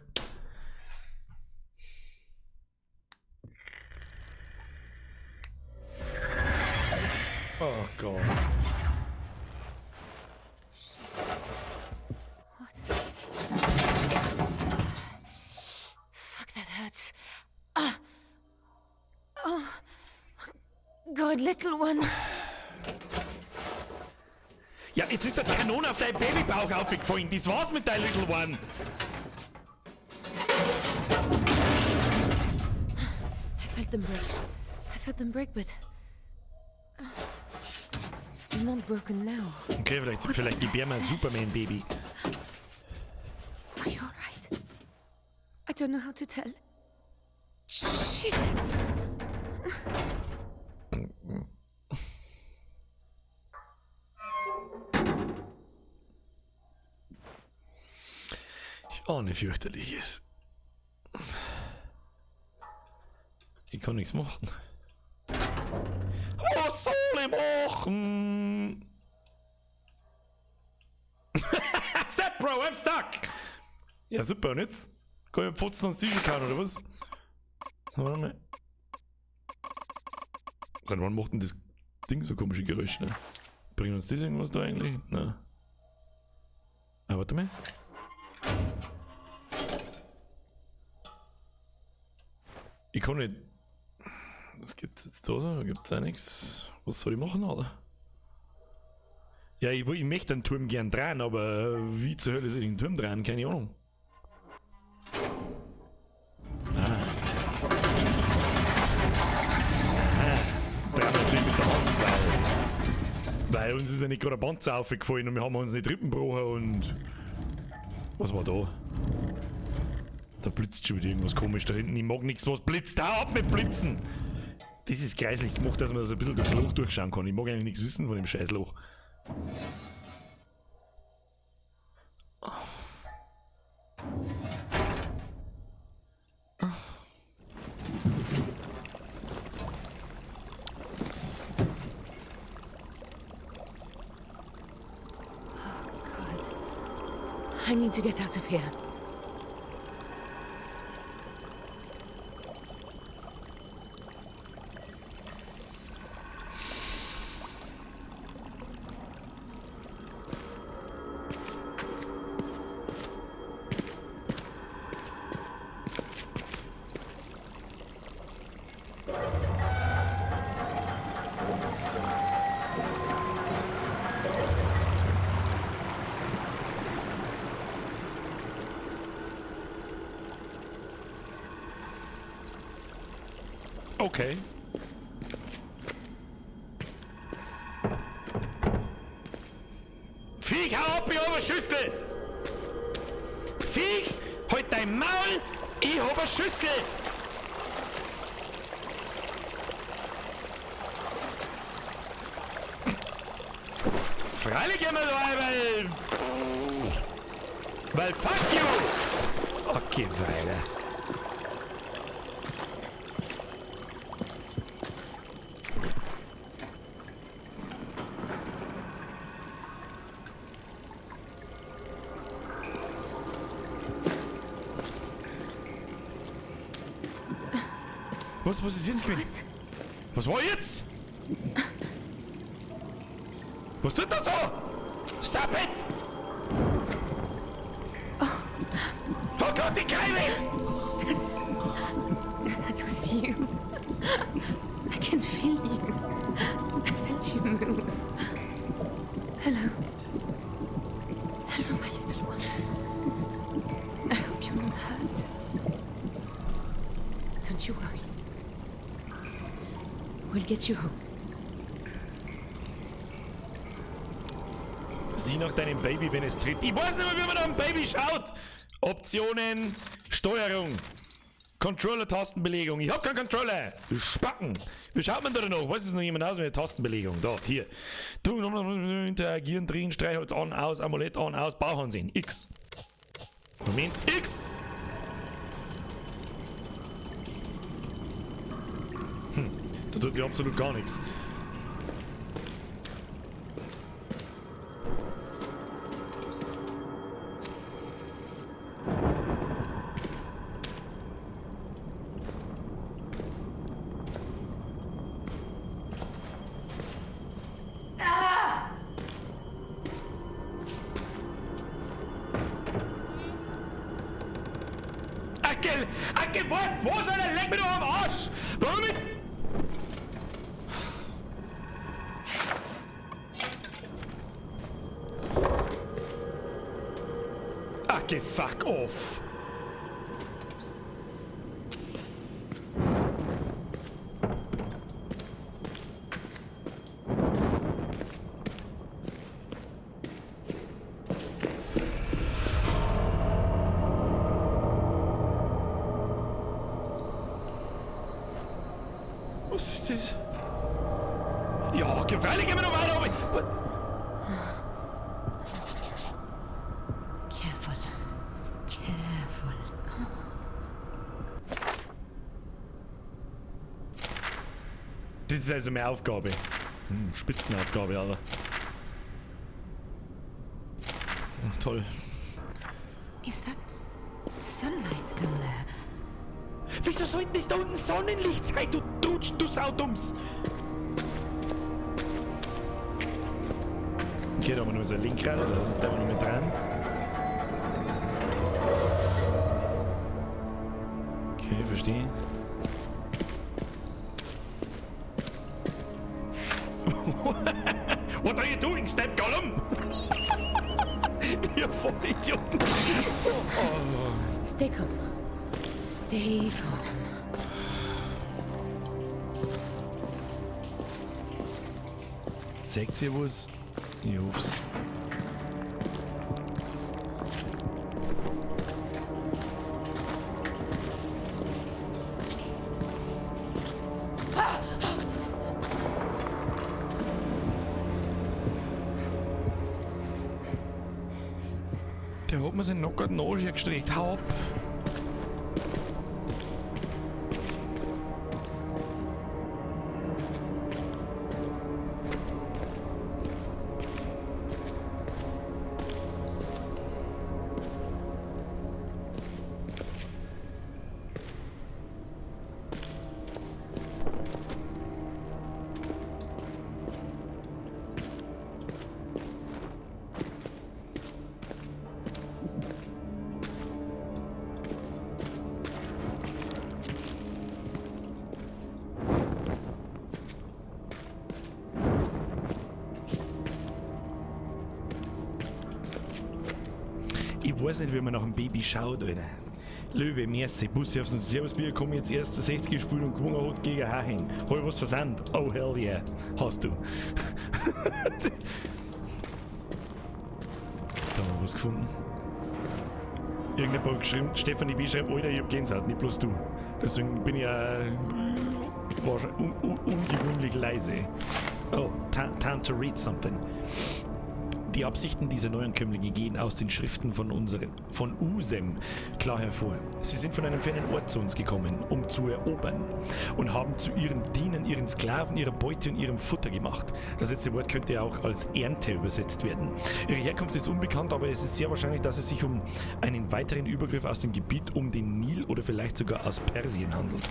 Oh Gott. Fuck, that hurts. Ah! Oh. God, little one. Ja, jetzt ist der Kanon auf deinen Babybauch aufgefallen. Das war's mit deinem Little One. I felt them break. But they're not broken now. Okay, vielleicht gib mir mal ein Superman-Baby. Are you alright? I don't know how to tell. Shit! Ich ahne fürchterliches. Ich kann nichts machen. Was soll ich machen? Step, Bro, I'm stuck! Ja, super, und jetzt? Kann ich mir Pfotzen ans Ziel kauen, oder was? Warte mal. Seit wann macht denn das Ding so komische Geräusche? Ne? Bringt uns das irgendwas da eigentlich? Nein. Ah, warte mal. Ich kann nicht. Was gibt's jetzt da so? Gibt's auch nichts? Was soll ich machen, oder? Ja, ich möchte den Turm gern drehen, aber wie zur Hölle soll ich den Turm drehen? Keine Ahnung. Drehen wir natürlich mit der Hand, weil uns ist ja nicht gerade ein Panzer aufgefallen und wir haben uns nicht Rippen gebrochen und. Was war da? Da blitzt schon wieder irgendwas komisch da hinten. Ich mag nichts, was blitzt. Hau ab mit Blitzen! Das ist greislich gemacht, dass man das ein bisschen durchs Loch durchschauen kann. Ich mag eigentlich nichts wissen von dem Scheißloch. I need to get out of here. Okay. Viech, hau ab, ich hab eine Schüssel! Viech, halt dein Maul, ich hab eine Schüssel! Freilich immer da, weil fuck you! Okay, weiter. Was ist jetzt gewesen? Was war jetzt? Was tut das so? Stop it! Oh Gott, die Kreide! That was you. I can feel you. I felt you move. Hello. Hello, my little one. I hope you're not hurt. Don't you worry. We'll get you home. Sieh nach deinem Baby, wenn es tritt. Ich weiß nicht mehr, wie man nach einem Baby schaut. Optionen, Steuerung, Controller-Tastenbelegung. Ich hab keinen Controller. Spacken. Wie schaut man da noch? Was ist noch jemand aus mit der Tastenbelegung? Da, hier. Du, interagieren, drehen, Streichholz an, aus, Amulett an, aus, Bauch ansehen. X. Moment, X. Da tut sich absolut gar nichts. Ackel, was? Wo soll er? Leck mir doch am Arsch! Warum mit? Ackel, fuck off! Was ist das? Ja, gefährlich, gehen wir noch weiter oben. Careful. Careful. Das ist also meine Aufgabe. Spitzenaufgabe, Alter. Ach, toll. Is that sunlight down there? Wieso sollte das da unten Sonnenlicht sein, du Dutsch, du Saudums? Okay, da haben wir noch so ein Lenkrad, da haben wir noch mit dran. Okay, verstehe. What are you doing, Step Gollum? Ihr Vollidioten. Stay calm. Stay calm. Zeigt ihr was? Jungs. Der hat mir seinen Nacken Nase gestreckt. Hau ab! Ich weiß nicht, wie man nach einem Baby schaut, Alter. Löwe, merci, Bussi aufs Servusbier, komm jetzt erst 60 gespielt und gewonnen hat gegen Haching. Hab ich was versandt? Oh hell yeah, hast du. Da haben wir was gefunden. Irgendjemand hat geschrieben, Stefanie B. schreibt, Alter, ich hab Gänsehaut, nicht bloß du. Deswegen bin ich ungewöhnlich leise. Oh, time to read something. Die Absichten dieser Neuankömmlinge gehen aus den Schriften von Usem klar hervor. Sie sind von einem fernen Ort zu uns gekommen, um zu erobern, und haben zu ihren Dienern, ihren Sklaven, ihrer Beute und ihrem Futter gemacht. Das letzte Wort könnte ja auch als Ernte übersetzt werden. Ihre Herkunft ist unbekannt, aber es ist sehr wahrscheinlich, dass es sich um einen weiteren Übergriff aus dem Gebiet um den Nil oder vielleicht sogar aus Persien handelt.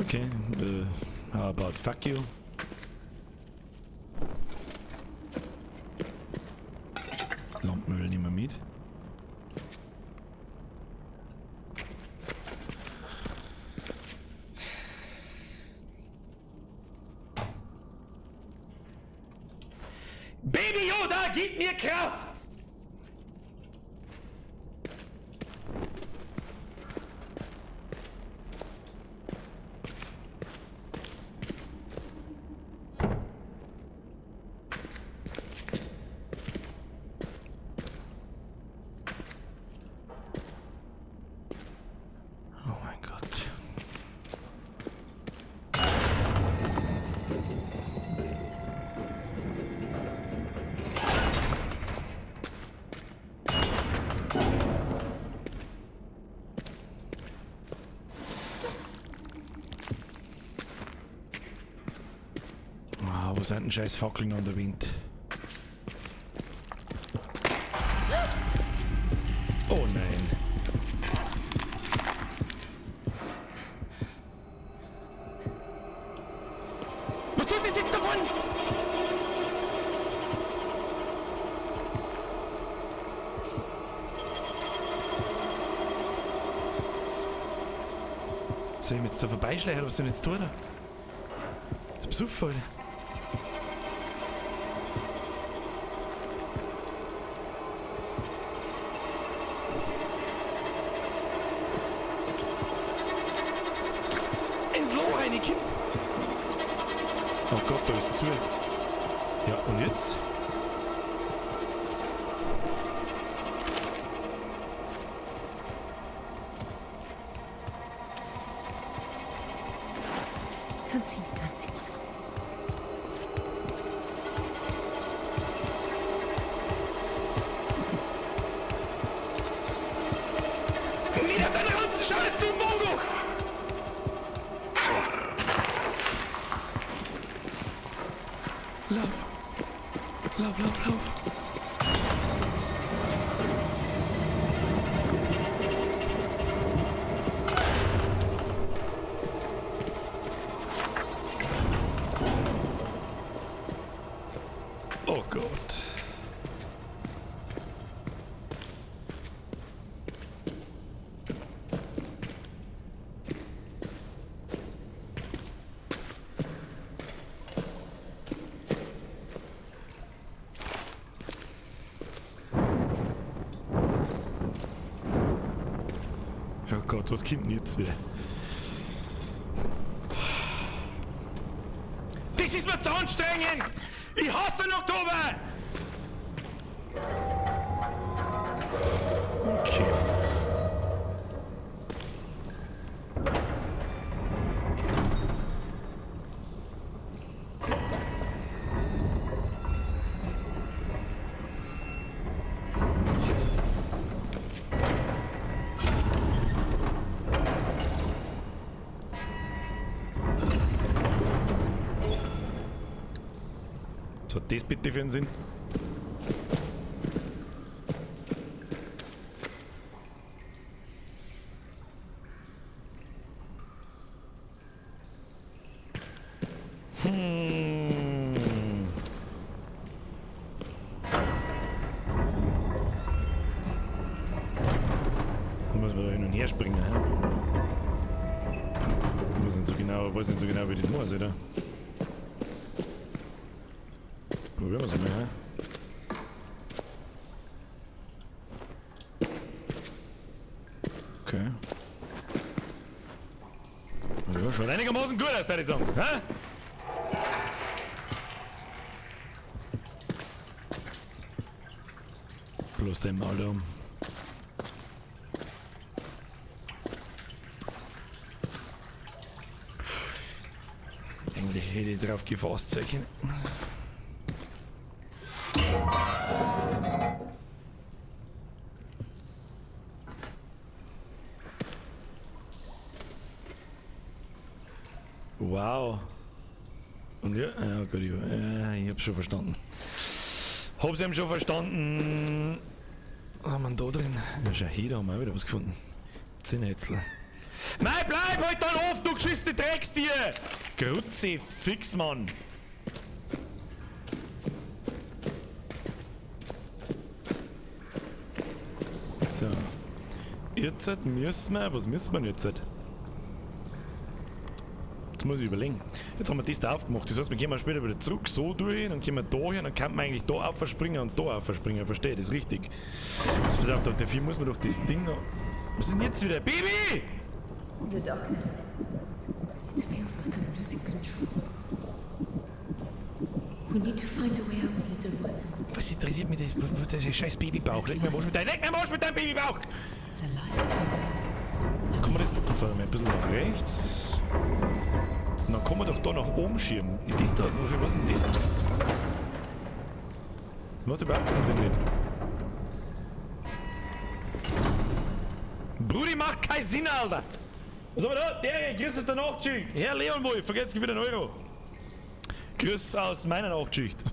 Okay, how about fuck you? Lampenöl nehmen wir mit. Baby Yoda, gib mir Kraft! Wo sind denn scheiß Fackeln an der Wind? Oh nein. Was tut das jetzt davon? Soll ich mich jetzt da vorbeischleichen oder was soll ich jetzt tun? Der Besuch, Alter. Ins Loch reinkippen! Oh Gott, da ist zu. Ja, und jetzt? Don't see me, don't see me, don't see me, don't see me. Nieder auf deine Ranzen, schau jetzt, du Mongo! Lauf! Lauf, lauf, lauf! Oh Gott. Oh Gott, was kommt denn jetzt wieder? Das ist mir zu anstrengend! Ich hasse den Oktober! Okay. Was hat das bitte für einen Sinn? Muss man da hin und her springen, hä? Ich weiß nicht so genau, wie das muss, oder? Probieren wir es mal, hä? Okay. Ja, schaut einigermaßen gut aus, würde ich sagen, hä? Bloß den mal da um. Eigentlich hätte ich drauf gefasst sein können. Wow. Und ja, ja gut, ich hab's schon verstanden. Hab's eben schon verstanden. Was haben wir da drin? Ja, schau hier, da haben wir auch wieder was gefunden. Zinnhätzl. Nein, bleib halt dann auf, du geschissene Dreckstier! Grutzi, fix, Mann! So. Jetzt müssen wir, was müssen wir jetzt? Jetzt muss ich überlegen. Jetzt haben wir das da aufgemacht. Das heißt, wir gehen später wieder zurück, so durch, dann gehen wir da hin, dann kann man eigentlich da aufspringen und da aufspringen. Verstehe, das ist richtig. Jetzt pass auf, dafür muss man doch das Ding noch. Was ist denn jetzt wieder? Baby! The darkness. It feels like I'm losing control. We need to find a way out, little one. Was interessiert mich das? Das ist scheiß Babybauch. Leg mir Arsch mit deinem Babybauch! It's alive somewhere. Kann man das und zwar mal ein bisschen nach rechts? Und dann kann man doch da nach oben schieben. Das da, wofür was ist denn das? Das macht überhaupt keinen Sinn nicht. Brudi, macht keinen Sinn, Alter! Was haben wir da? Der hier, grüß es der Nachtschild. Herr Leon Wolf, vergesst wieder einen Euro. Grüß aus meiner Nachtschicht.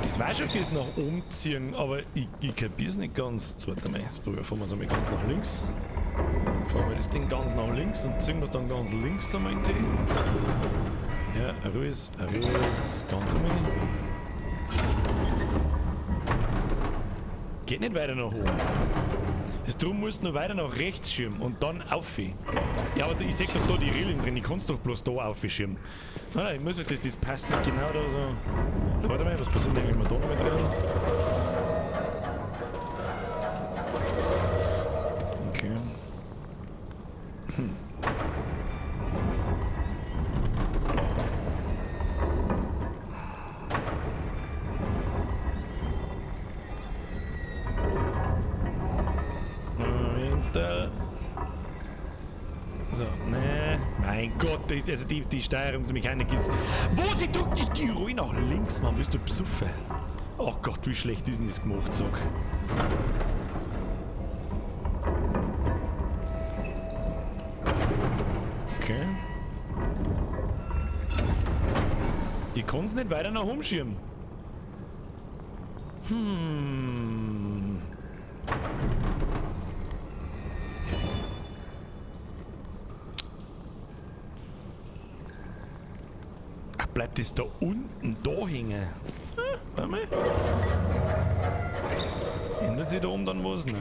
Das war schon fürs nach oben ziehen, aber ich kapier's nicht ganz. Jetzt warte mal, jetzt fahren wir es einmal ganz nach links. Fahren wir das Ding ganz nach links und ziehen wir es dann ganz links einmal in die. Ja, Ruhes, ganz einmal. Geht nicht weiter nach oben. Drum musst du noch weiter nach rechts schirmen und dann auf. Ja, aber ich seh doch da die Regeln drin, ich kann's doch bloß da aufschirmen. Nein, ich muss halt das passt nicht genau da so. Warte mal, was passiert denn, wenn wir da noch mit drin? Okay. So, ne, mein Gott, also die Steuerungsmechanik ist. Wo sie drückt die Ruhe nach links, Mann, bist du besoffen? Oh Gott, wie schlecht ist denn das gemacht, sag. Okay. Ich kann's nicht weiter nach oben schirmen. Bleibt es da unten da hängen? Warte mal. Ändert sich da oben dann was? Ne?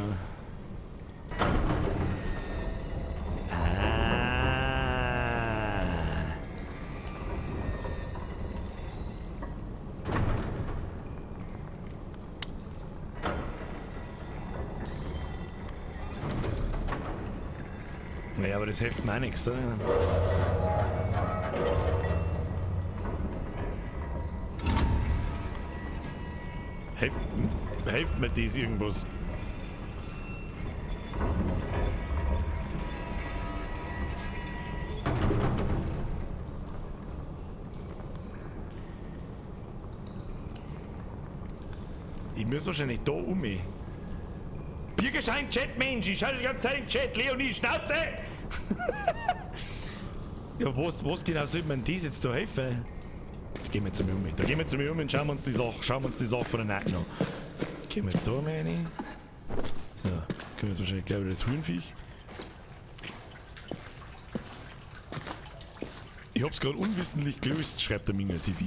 Ja, aber das hilft mir auch nichts, oder? Hilft mir das irgendwas? Ich muss wahrscheinlich da um mich. Biergeschein Chat, Mensch! Ich schaue die ganze Zeit im Chat, Leonie, Schnauze! Ja, was genau soll man das jetzt da helfen? Gehen wir jetzt mal um. Da gehen wir jetzt mal um und schauen wir uns die Sache von der Nacken an. Gehen wir jetzt da mal rein. So, können wir jetzt wahrscheinlich gleich wieder das Huhnviech. Ich hab's gerade unwissentlich gelöst, schreibt der Minga TV.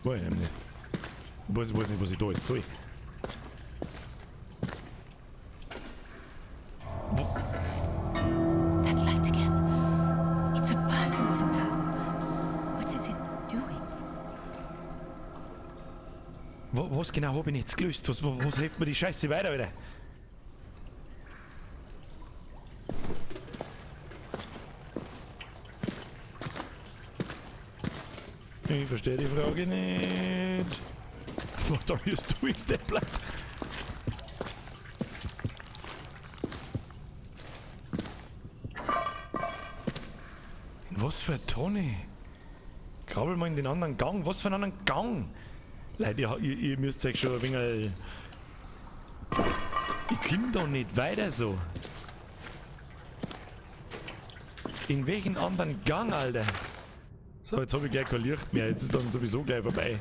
Weiß ich nicht. Ich weiß nicht, was ich da jetzt soll. That light again. It's a person somehow. What is it doing? Was genau habe ich nicht gelöst? Was hilft mir die Scheiße weiter wieder? Ich verstehe die Frage nicht. Was da wirst du ist der Blatt? Was für eine Tonne? Krabbel mal in den anderen Gang. Was für einen anderen Gang? Leute, ihr müsst euch schon ein wenig. Ich komm da nicht weiter so. In welchen anderen Gang, Alter? So, jetzt habe ich gleich kein Licht mehr. Jetzt ist dann sowieso gleich vorbei.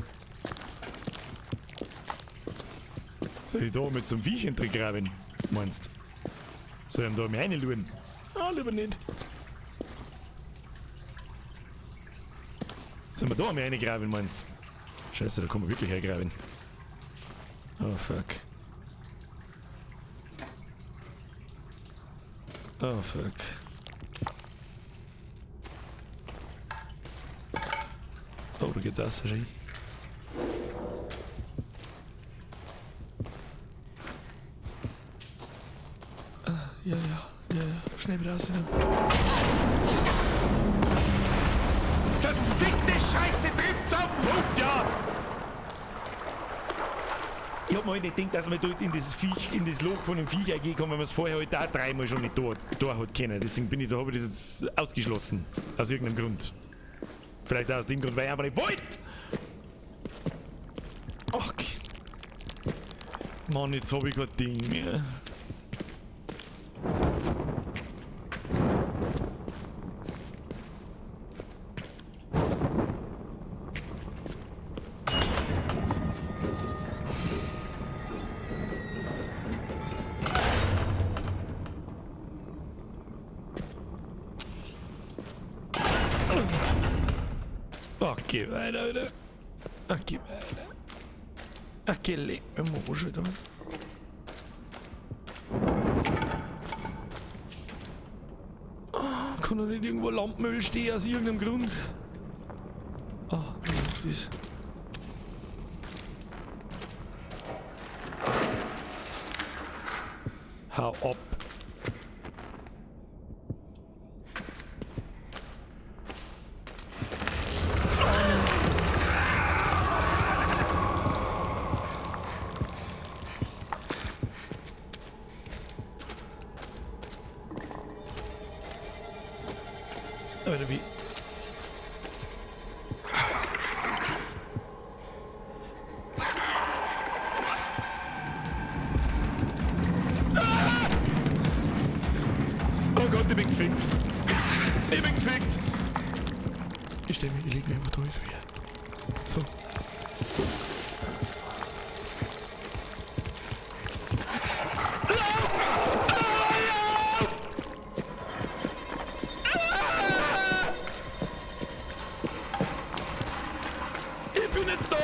Soll ich da mit so einem Viech hintergraben? Meinst du? Soll ich ihm da mal reinluden? Ah, lieber nicht. Sollen wir da mal reingraben, meinst du? Scheiße, da kann man wirklich hergraben. Oh, fuck. Oh, fuck. Oh, da geht's aus, wahrscheinlich. Ja. Schnell wieder raus. Verfickte Scheiße, trifft's auf den Punkt, ja! Ich hab man halt nicht denkt, dass man dort in das Viech, in das Loch von dem Viech eingehen kann, wenn man es vorher halt auch 3-mal schon nicht da hat können. Deswegen habe ich das jetzt ausgeschlossen. Aus irgendeinem Grund. Vielleicht auch aus dem Grund, weil ich einfach nicht wollte. Ach, Mann, jetzt habe ich kein Ding mehr. Okay, weiter, oder? Okay, weiter. Okay, leg mir mal schon da. Oh, kann doch nicht irgendwo Lampenöl stehen aus irgendeinem Grund? Ah, was ist das? Hau ab. Oder wie? Oh Gott, ich bin gefickt. Ich bin gefickt. Ich stell mich, ich leg mich immer durch wieder. So. Ich bin jetzt da!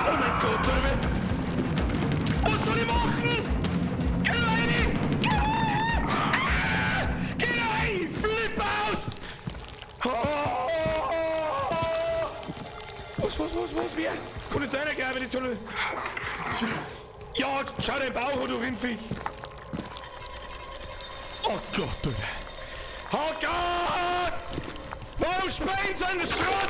Oh mein Gott, Alter! Was soll ich machen? Geh rein! Geh rein! Ah! Geh rein! Flip aus! Oh! Was? Wer? Kann es deiner geben, die Tolle? Ja, schau deinen Bauch an, du Rindviech! Oh Gott, Alter! Oh Gott! Warum springen so einen Schrott?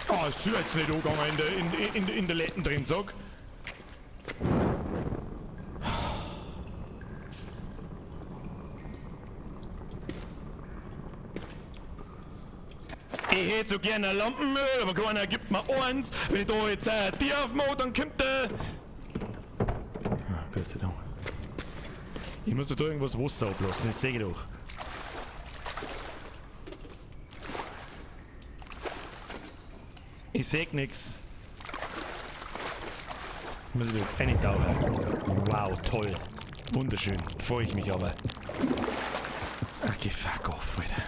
Ah, ist jetzt nicht angegangen in der Letten drin, sag. Ich hätte so gerne ein Lampenöl, aber keiner gibt mir eins. Wenn ich da jetzt die aufmache, dann kommt der... Gott sei Dank. Ich muss da irgendwas Wasser ablassen, das sehe ich doch. Ich sehe nichts. Muss ich da jetzt reintauchen? Wow, toll. Wunderschön. Freue ich mich aber. Okay, fuck off, Alter.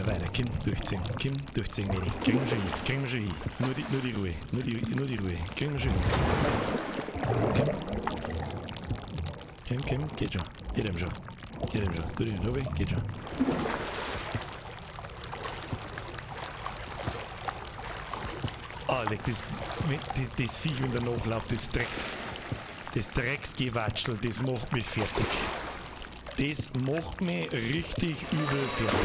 Weiter. Kim, durchziehen, Mädel. Kriegen wir schon hin. Nur die Ruhe. Nur die Ruhe. Kriegen wir schon hin. Kim, geht schon. Geht ihm schon. Du die Ruhe, geht schon. Alter, das Viech in der Nachlauf, das Drecksgewatschel, das macht mich fertig. Das macht mich richtig übel fertig.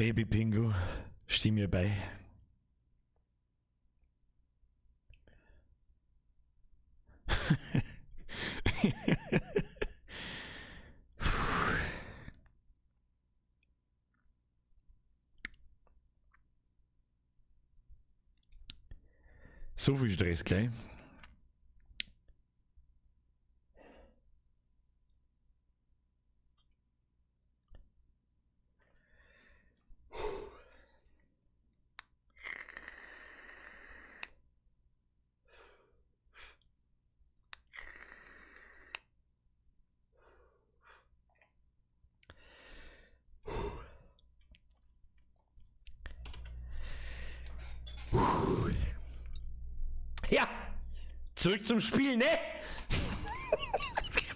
Baby Pingu, steh mir bei. So viel Stress gleich. Ja, zurück zum Spiel, ne?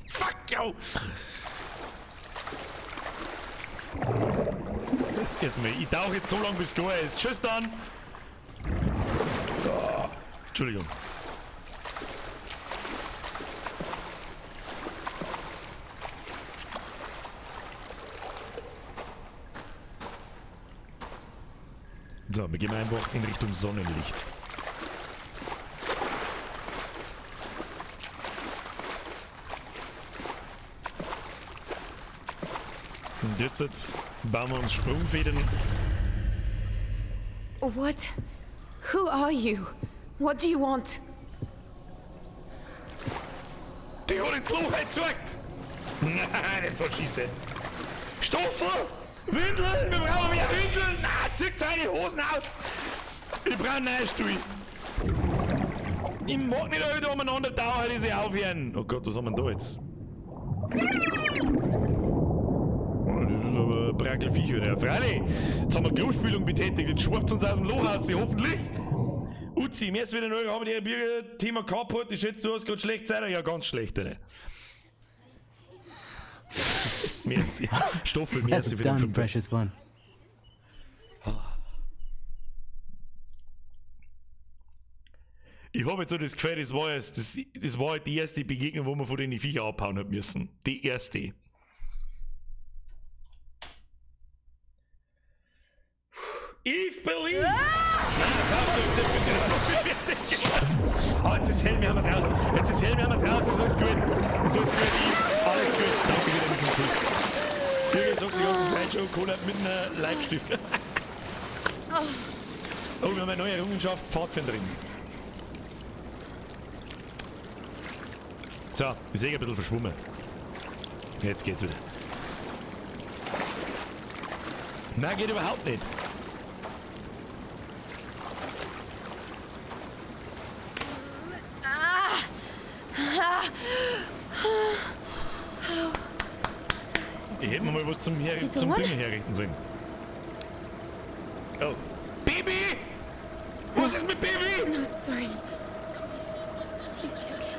Fuck, yo! Das ist mir. Ich tauche jetzt so lange, bis klar ist. Tschüss dann! Oh, Entschuldigung. So, wir gehen einfach in Richtung Sonnenlicht. Und jetzt bauen wir uns Sprungfedern. What? Who are you? What do you want? Die hat ins Loch eingezeigt! Nein, das war Schieße. Stoffel! Windeln! Wir brauchen mehr Windeln! Na, zieht seine Hosen aus! Ich brauche einen neuen Stuhl. Ich mag nicht wieder umeinander tauchen, diese aufhören. Oh Gott, was haben wir denn da jetzt? Das ist aber ein Brackelviech wieder. Freilich, jetzt haben wir Klospülung betätigt, jetzt schwappt uns aus dem Loch raus, hoffentlich. Uzi, mir ist wieder neu, haben wir die Thema gehabt heute. Ich schätze, du hast gerade schlecht Zeit. Ja, ganz schlecht, ne? Merci. Stoffel, merci für den Done, 5. precious one. Ich habe jetzt so das Gefühl, das war halt die erste Begegnung, wo wir von den Viecher abhauen haben müssen. Die erste. Eve believe! Oh, jetzt ist Helmi haben wir draußen. Jetzt ist Helmi haben wir draußen. So ist gut. So ist gut, Eve. Alles gut. Danke wieder mit dem Schutz. Jürgen sagt die ganze Zeit schon, Cola mit einem Leibstück. Oh, wir haben eine neue Errungenschaft, Pfadfinderin. So, ich sehe ein bisschen verschwommen. Jetzt geht's wieder. Nein, geht überhaupt nicht. Die hätten wir mal was zum Düngen herrichten sollen. Oh. Baby! Was ist mit Baby? No, I'm sorry. Please be okay.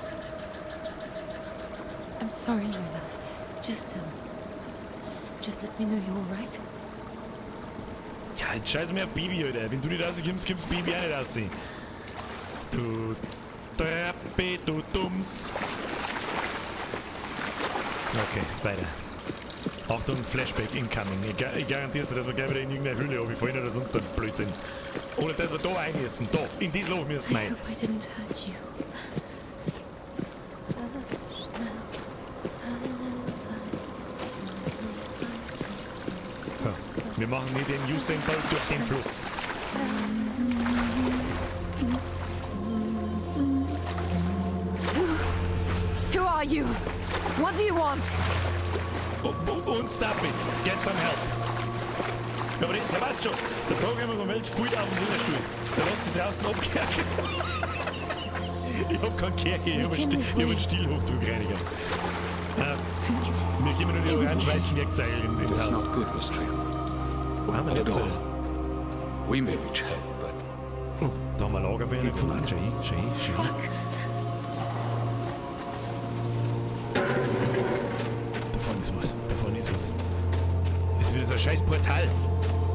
I'm sorry, my love. Just let me know you're all right. Ja, jetzt scheiß mir auf Baby, Alter. Wenn du nicht rauskommst, kommst Baby auch nicht raussehen. Du Trappe, du Dumms. Okay, weiter. Achtung, Flashback incoming. Ich garantiere dir, dass wir gleich wieder in irgendeine Höhle runterfallen oder sonst ein Blödsinn. Oder dass wir da eingessen. Da, in dieses Loch müssen wir I rein. hope I didn't hurt you. Wir machen nicht den Usain Bolt durch den Fluss. Who are you? What do you want? Und stop it. Get some help. Aber das, der weiß schon, der Programmer von Welt spielt auf dem Wienerstuhl. Der lässt sich draußen abkerken. Ich hab keinen Kerke, ich hab einen Stielhochdruckreiniger. Wir geben nur die orange-weißen Werkzeuge ins It's Haus. not good, Mr. Wo haben wir jetzt? We may reach help, but Oh, da haben wir ein Lagerfeuer gefunden. Schön. Da vorne ist was. Das ist wieder so ein scheiß Portal.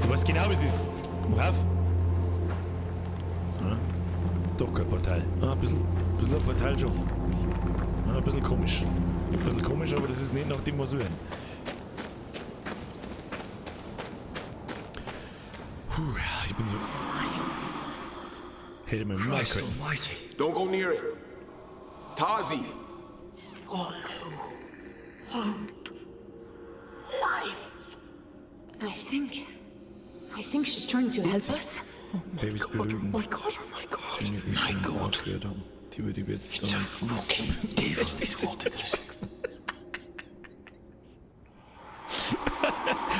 Du weißt genau, was es ist. Mach auf. Ja, doch kein Portal. Ein bisschen ein Portal schon. Ja, ein bisschen komisch. Aber das ist nicht nach dem, was wir hören. Puh, ja, ich bin so... Hätte man mal Christ können. almighty. Don't go near it. Tazi. Follow. Hope. Life. I think she's trying to help us. Babys God, oh beruhigen. my God, oh my God. Dinge, die My schon God. gehört haben. Die über die wir jetzt It's a dann fucking evil thought.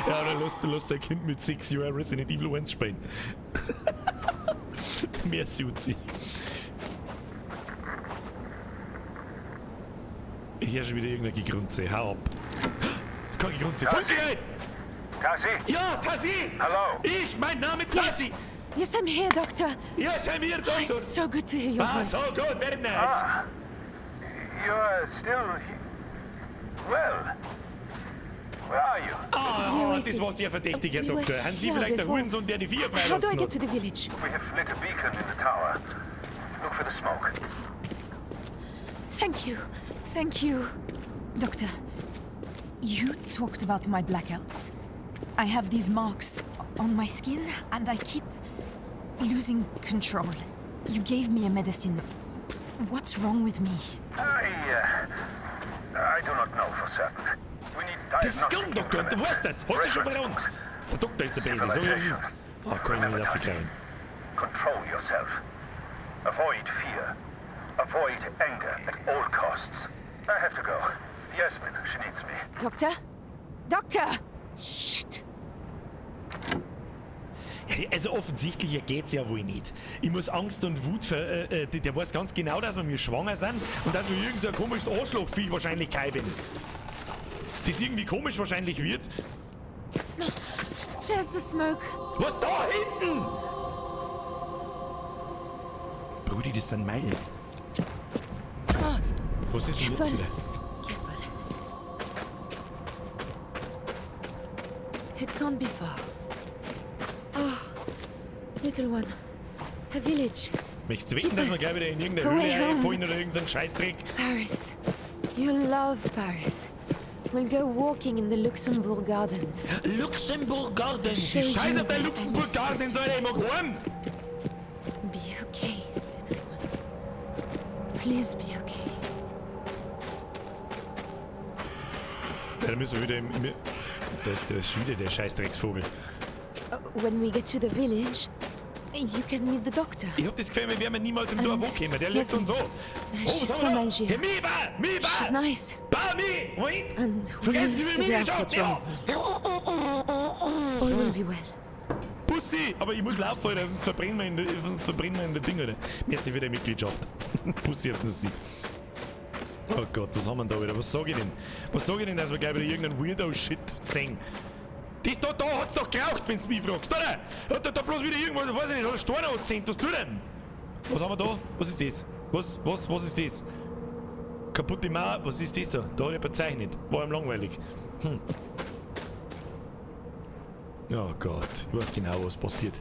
Ja, dann lässt dein Kind mit 6 Jahren Resident Evil 1 spielen. Mehr Suzi. Hier ist schon wieder irgendeine Gegrunze. Hau ab. Keine Gegrunze. Funke! Tassi? Ja, Tassi! Hallo? Mein Name ist Tassi! Yes, I'm here, Doctor. Ja, sei mir, Doktor! It's so good to hear your voice. So good, very nice. You're still well. Where are you? Ah, das Oasis. war sehr verdächtig, Herr We were Doktor. Haben Sie here vielleicht der before. Hurensohn, der die Vier How do freilassen I get hat? to the village? We have lit a beacon in the tower. Look for the smoke. Thank you. Thank you. Doctor, you talked about my blackouts. I have these marks on my skin and I keep losing control. You gave me a medicine. What's wrong with me? I do not know for certain. We need Das ist Gun, Doktor, du weißt das. Hast du schon verraten? Der Doktor ist der Base, so wie es ist. Oh, kann ich nicht aufgekriegen. Control yourself. Avoid fear. Avoid anger at all costs. I have to go. Yasmin, she needs me. Doctor? Doctor! Shit. Also offensichtlicher geht's ja wohl nicht. Ich muss Angst und Wut der weiß ganz genau, dass wir schwanger sind und dass wir irgend so ein komisches Arschlochvieh wahrscheinlich kein bin. Das irgendwie komisch wahrscheinlich wird. There's the smoke. Was da hinten? Brudi, das sind Meilen. Was ist denn jetzt Careful. wieder? Careful. It can't be far. Oh, little one. A village. Möchtest du wetten, dass wir gleich wieder in irgendeine Go Höhle home. einfallen oder irgendeinen Scheißdreck? Paris. You love Paris. We'll go walking in the Luxembourg Gardens. Luxemburg Gardens! Show Die Scheiße you auf der the Luxemburg Gardens, ancestors. Alter, ich mag heim! Be okay, little one. Please be okay. Ja, da müssen wir wieder da ist wieder der Scheißdrecksvogel. When we get to the village, you can meet the doctor. Ich hab das Gefühl, wir werden niemals im Dorf And ankommen. Der yes, lässt uns so. she's was from haben wir da? Algier. Hey, Miba! She's nice. Bami! Wait! And Vergessen Sie we'll mir figure nicht, out what's ja! wrong. All will be well. Pussy! Aber ich muss laufen, Alter, sonst verbrennen wir in der Ding, Alter. Merci für die Mitgliedschaft. Pussy aufs Nussi. Oh Gott, was haben wir da wieder? Was sag ich denn? Was sag ich denn, dass wir gleich wieder irgendeinen Weirdo-Shit sehen? Das da hat's doch geraucht, wenn's mich fragst, oder? Hat da bloß wieder irgendwas, weiß ich nicht, hat er Steine angezündet, was tut denn? Was haben wir da? Was ist das? Was ist das? Kaputte Mauer, was ist das da? Da hat jemand gezeichnet. War ihm langweilig. Oh Gott, ich weiß genau, was passiert.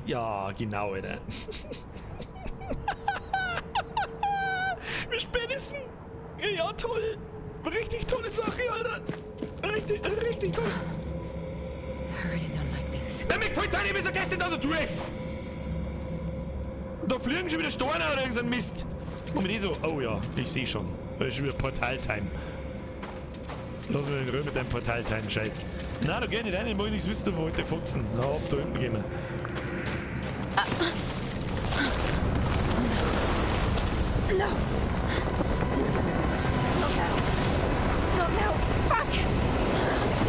Ja, genau, Alter. Wir spätestens. Ja, toll. Richtig tolle Sache, Alter. Richtig toll. I really don't like this. Der mich gefällt nicht, wie so gestern da durch. Da fliegen schon wieder Steine oder irgendein Mist. Und mit so, oh ja, ich sehe schon. Da ist schon wieder Portal-Time. Lass mich in Ruhe mit deinem Portal-Time-Scheiß. Nein, da geh nicht rein, ich mag nichts wissen, wo heute Fuchsen. Na, ab da hinten gehen wir. No. Not now. Fuck.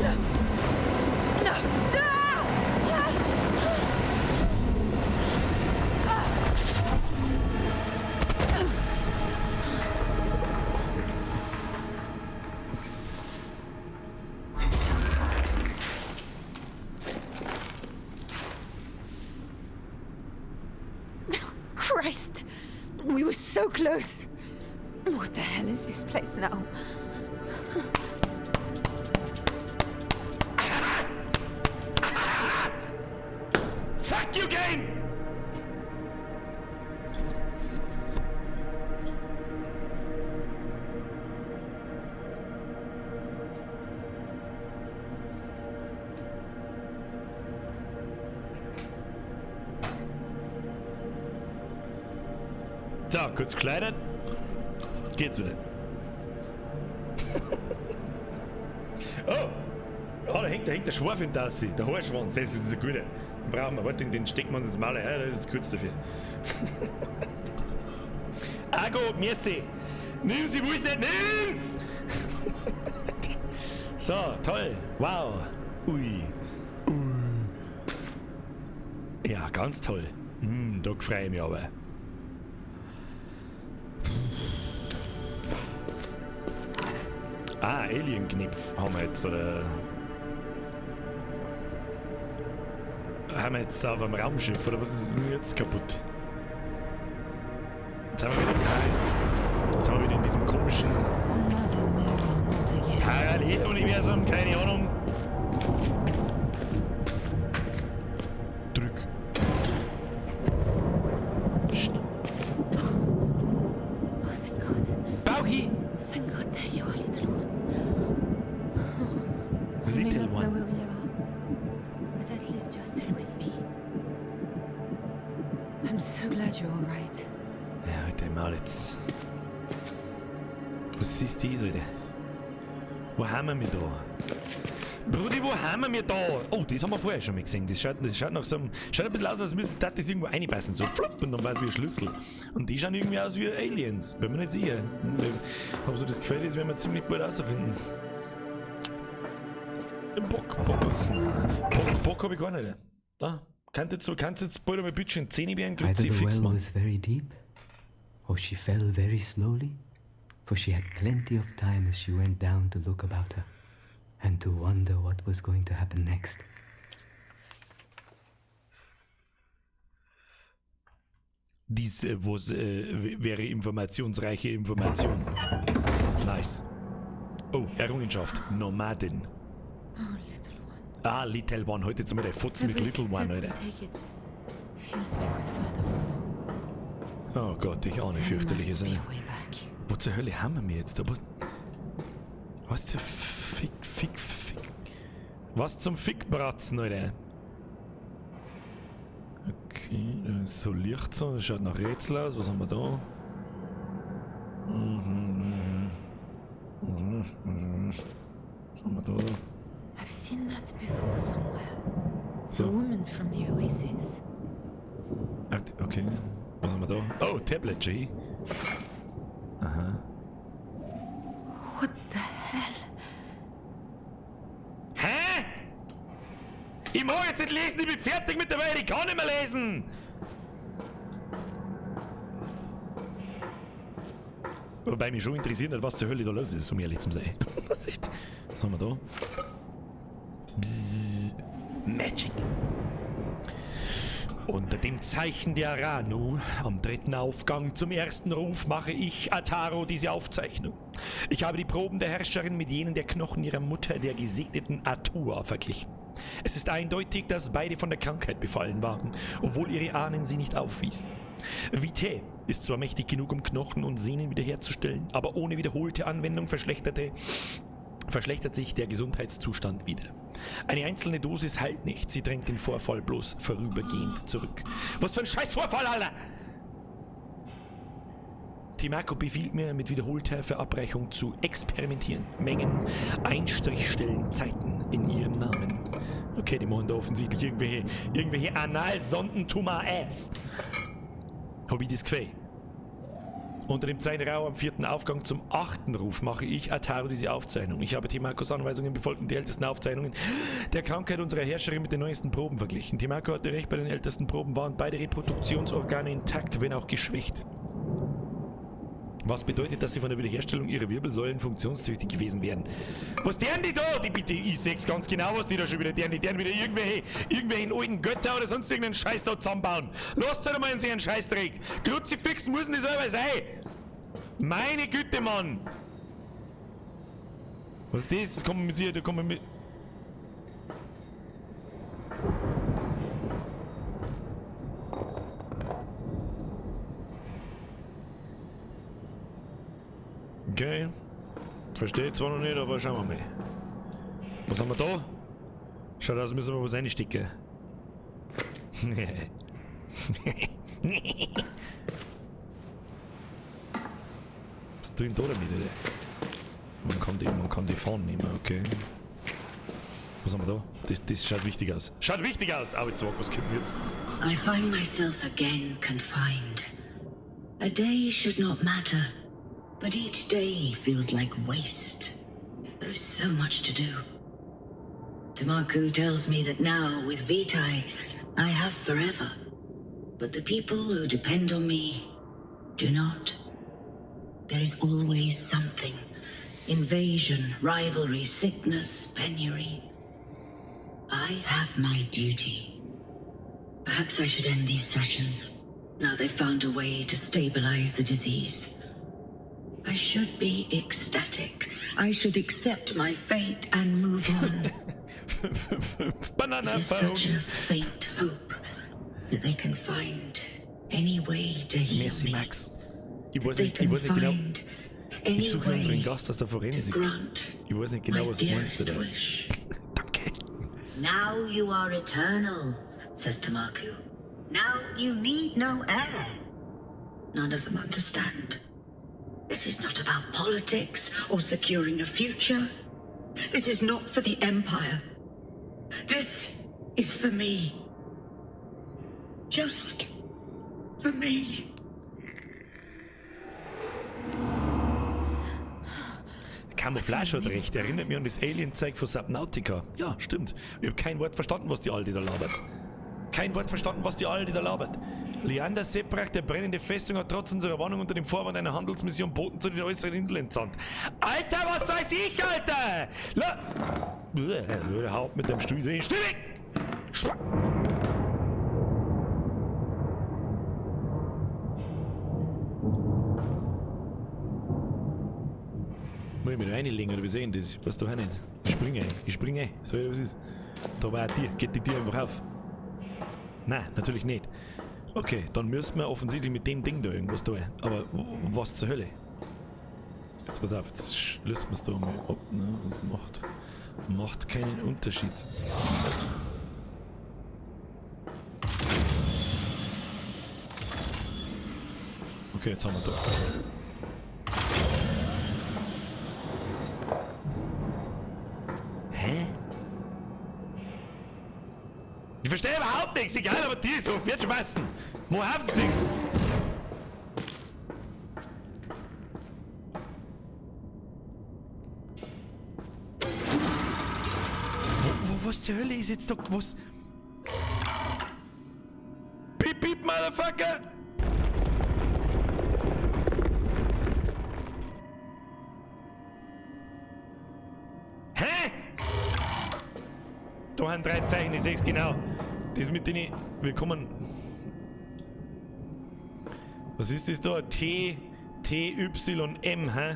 No. No. No. Christ. We were so close. What the hell is this place now? Fuck you, game! So, kurz gekleidet. Geht's wieder. Oh! Oh, da hängt der Schwarf in der Tasse. Der Haarschwanz, das ist ein guter. Den brauchen wir. Warte, den stecken wir uns ins Maul. Ja, das ist jetzt kurz dafür. Ago, merci. Nimm's, ich muss nicht, nimm's! So, toll. Wow. Ui. Ja, ganz toll. Da freue ich mich aber. Ah, Alien-Knopf haben wir jetzt, oder? Haben wir jetzt auf einem Raumschiff, oder was ist denn jetzt kaputt? Jetzt haben wir wieder in diesem komischen Paralleluniversum, keine Ahnung. Drück. Psst. Oh, thank God. Bauchi! Thank God there you are, little one. I may Little not know one. where we are, but at least you're still with me. I'm so glad you're all right. Ja, heute mal jetzt. Was ist das, Alter? Wo haben wir mich da? Brudi, wo haben wir mich da? Oh, das haben wir vorher schon mal gesehen. Das schaut nach so einem. Schaut ein bisschen aus, als müsste das irgendwo reinpassen. So flupp, und dann war es wie ein Schlüssel. Und die schauen irgendwie aus wie Aliens. Bin mir nicht sicher. Ich habe so das Gefühl, das werden wir ziemlich gut rausfinden. Bock habe ich gar nicht. Da. Kannst du jetzt bald einmal bitte in 10 werden? Either the Fix well mal. was very deep, or she fell very slowly, for she had plenty of time as she went down to look about her, and to wonder what was going to happen next. Dies wäre informationsreiche Information. Nice. Oh, Errungenschaft. Nomaden. Oh, little one. Ah, Little One. Heute jetzt mal der Futzen mit Every Little step One, we Alter. take it feels like we're further from home. Oh Gott, ich ahne There fürchterliche must be Sache. a way back. Wo zur Hölle haben wir mich jetzt? Was zur Fick. Was zum Fickbratzen, Alter? Okay, da ist so Licht so, das schaut nach Rätsel aus. Was haben wir da? Was haben wir da? I've seen that before somewhere. The So. woman from the oasis. Ach, okay. Was haben wir da? Oh, Tablet G. Aha. What the hell? Hä? Ich mag jetzt nicht lesen, ich bin fertig mit der Welt, ich kann nicht mehr lesen! Wobei mich schon interessiert hat, was zur Hölle da los ist, um ehrlich zu sein. Was haben wir da? Bzzz. Magic. Unter dem Zeichen der Aranu, am 3. Aufgang zum 1. Ruf, mache ich, Ataro, diese Aufzeichnung. Ich habe die Proben der Herrscherin mit jenen der Knochen ihrer Mutter, der gesegneten Atua, verglichen. Es ist eindeutig, dass beide von der Krankheit befallen waren, obwohl ihre Ahnen sie nicht aufwiesen. Vitae ist zwar mächtig genug, um Knochen und Sehnen wiederherzustellen, aber ohne wiederholte Anwendung verschlechtert sich der Gesundheitszustand wieder. Eine einzelne Dosis heilt nicht, sie drängt den Vorfall bloß vorübergehend zurück. Was für ein scheiß Vorfall, Alter! Timako befiehlt mir, mit wiederholter Verabreichung zu experimentieren. Mengen, Einstrichstellen, Zeiten in ihrem Namen. Okay, die machen da offensichtlich irgendwelche Analsonden to my ass. Hab ich das Gefühl. Unter dem Zeitrau am 4. Aufgang zum 8. Ruf mache ich, Ataro, diese Aufzeichnung. Ich habe Timakos Anweisungen befolgt und die ältesten Aufzeichnungen der Krankheit unserer Herrscherin mit den neuesten Proben verglichen. Timako hatte recht, bei den ältesten Proben waren beide Reproduktionsorgane intakt, wenn auch geschwächt. Was bedeutet, dass sie von der Wiederherstellung ihrer Wirbelsäulen funktionstüchtig gewesen wären. Was deren die da? Die bitte, ich seh's ganz genau, was die da schon wieder deren. Die deren wieder irgendwelche alten Götter oder sonst irgendeinen Scheiß da zusammenbauen. Lasst halt mal in sich einen Scheißdreck. Kruzifix muss nicht selber sein. Meine Güte, Mann. Was ist das? Das kommt mit sich, da kommt mit... Okay. Verstehe zwar noch nicht, aber schauen wir mal. Was haben wir da? Schaut aus, müssen wir was reinstecken. drin da damit, oder? Man kann die fahren nehmen, okay. Was haben wir da? Das schaut wichtig aus. Schaut wichtig aus! Aber jetzt was kommt jetzt? I find myself again confined. A day should not matter, but each day feels like waste. There is so much to do. Tamaku tells me that now, with Vitae, I have forever. But the people who depend on me do not. There is always something. Invasion, rivalry, sickness, penury. I have my duty. Perhaps I should end these sessions. Now they've found a way to stabilize the disease. I should be ecstatic. I should accept my fate and move on. Banana it is such a faint hope that they can find any way to heal Merci, me. Max. Ich weiß They nicht can genau. find Ich any suche unseren way Gast aus der to Forensik. grant Ich weiß nicht genau, my was du meinst, dearest oder? wish. Danke. Now you are eternal, says Tamaku. Now you need no heir. None of them understand. This is not about politics or securing a future. This is not for the Empire. This is for me. Just for me. Camouflage hat recht, erinnert mich an das Alien-Zeug von Subnautica. Ja, stimmt. Ich habe kein Wort verstanden, was die Alte da labert. Kein Wort verstanden, was die Alte da labert. Leander Seprach, der brennende Festung, hat trotz unserer Warnung unter dem Vorwand einer Handelsmission Boten zu den äußeren Inseln entsandt. Alter, was weiß ich, Alter! Haut mit dem Stuhl drin. Steh weg! Schwack! Muss ich mich da reinlegen oder wie sehen das? Ich weiß doch auch nicht. Ich springe. So wie was ist. Da war ein Tier. Geht die Tür einfach auf? Nein, natürlich nicht. Okay, dann müssen wir offensichtlich mit dem Ding da irgendwas tun. Aber was zur Hölle? Jetzt pass auf, jetzt lösen wir es da mal ab. Ne? Das macht keinen Unterschied. Okay, jetzt haben wir da. Hä? Ich verstehe überhaupt nichts, egal, aber die ist auf, jetzt schmeißen. Wo haben sie das Ding? Was zur Hölle ist jetzt da, was? Piep, piep, Motherfucker! Hä? Da haben 3 Zeichen, ich seh's genau. Das mit denen. Willkommen. Was ist das da? TYM, hä?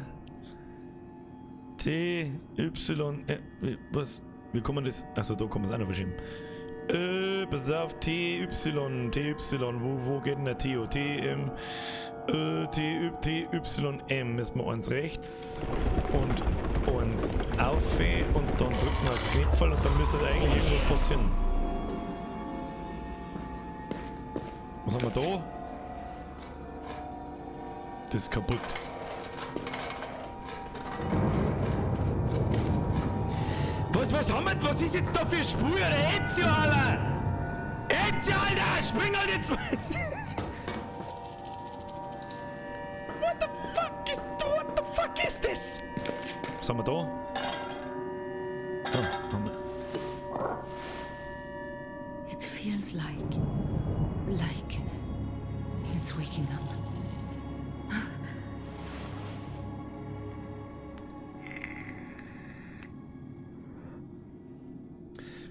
TY. Was? Wie kann man das? Achso, da kann man es auch noch verschieben. Pass auf, TY, wo geht denn der TO? TYM, müssen wir eins rechts und eins auf und dann drücken wir aufs Knopfball und dann müsste da eigentlich irgendwas passieren. Was haben wir da? Das ist kaputt. Was haben wir? Was ist jetzt da für Spur? Ezio, Alter! Ezio, Alter! Spring halt jetzt mal! What the fuck ist das? Was haben wir da? Ah, haben wir. It feels like it's waking up.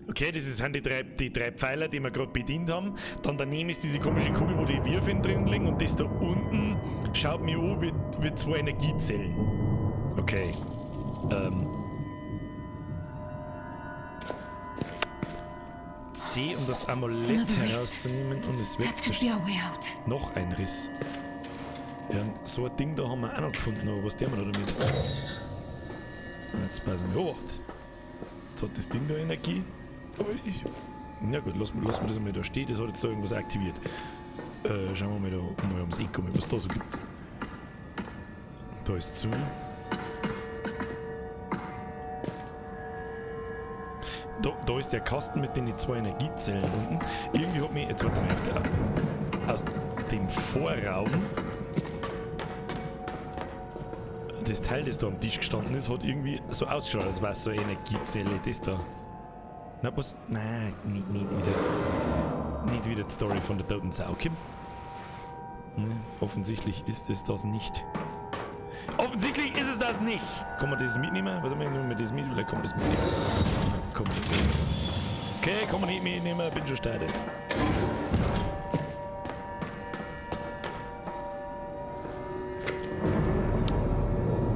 Okay, das sind die drei Pfeiler, die wir gerade bedient haben. Dann daneben ist diese komische Kugel, wo die Würfel drin liegen. Und das da unten schaut mir an wie 2 Energiezellen. Okay. C, um das Amulett herauszunehmen. Und es wird noch ein Riss. Ja, so ein Ding da haben wir auch noch gefunden. Aber was tun wir da damit? Jetzt passen wir auf. Jetzt hat das Ding da Energie. Aber na gut, lassen wir das einmal da stehen. Das hat jetzt da irgendwas aktiviert. Schauen wir mal da mal ums Eck, was da so gibt. Da ist zu. Da ist der Kasten mit den 2 Energiezellen unten. Irgendwie hat mich, jetzt warte mal, aus dem Vorraum, das Teil, das da am Tisch gestanden ist, hat irgendwie so ausgeschaut, als wäre es so eine Energiezelle, das da. Na, was? Nein, nicht wieder die Story von der toten Sau, okay? Ne, offensichtlich ist es das nicht. Offensichtlich ist es das nicht! Kann man das mitnehmen? Warte mal, nehmen wir das mit, vielleicht kann man das mitnehmen. Komm. Okay, kann man nicht mitnehmen, bin schon startet.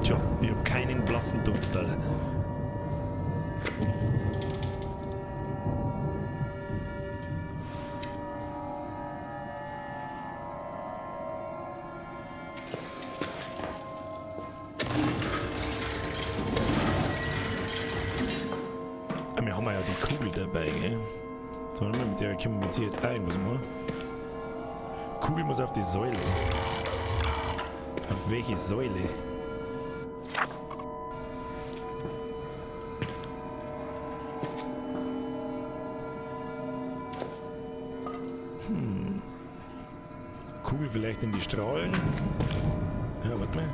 Tja, ich hab keinen blassen Dunstal. Wir haben ja die Kugel dabei, gell? So, mit der können wir jetzt hier irgendwas machen. Kugel muss auf die Säule. Auf welche Säule? Kugel vielleicht in die Strahlen. Ja, warte mal.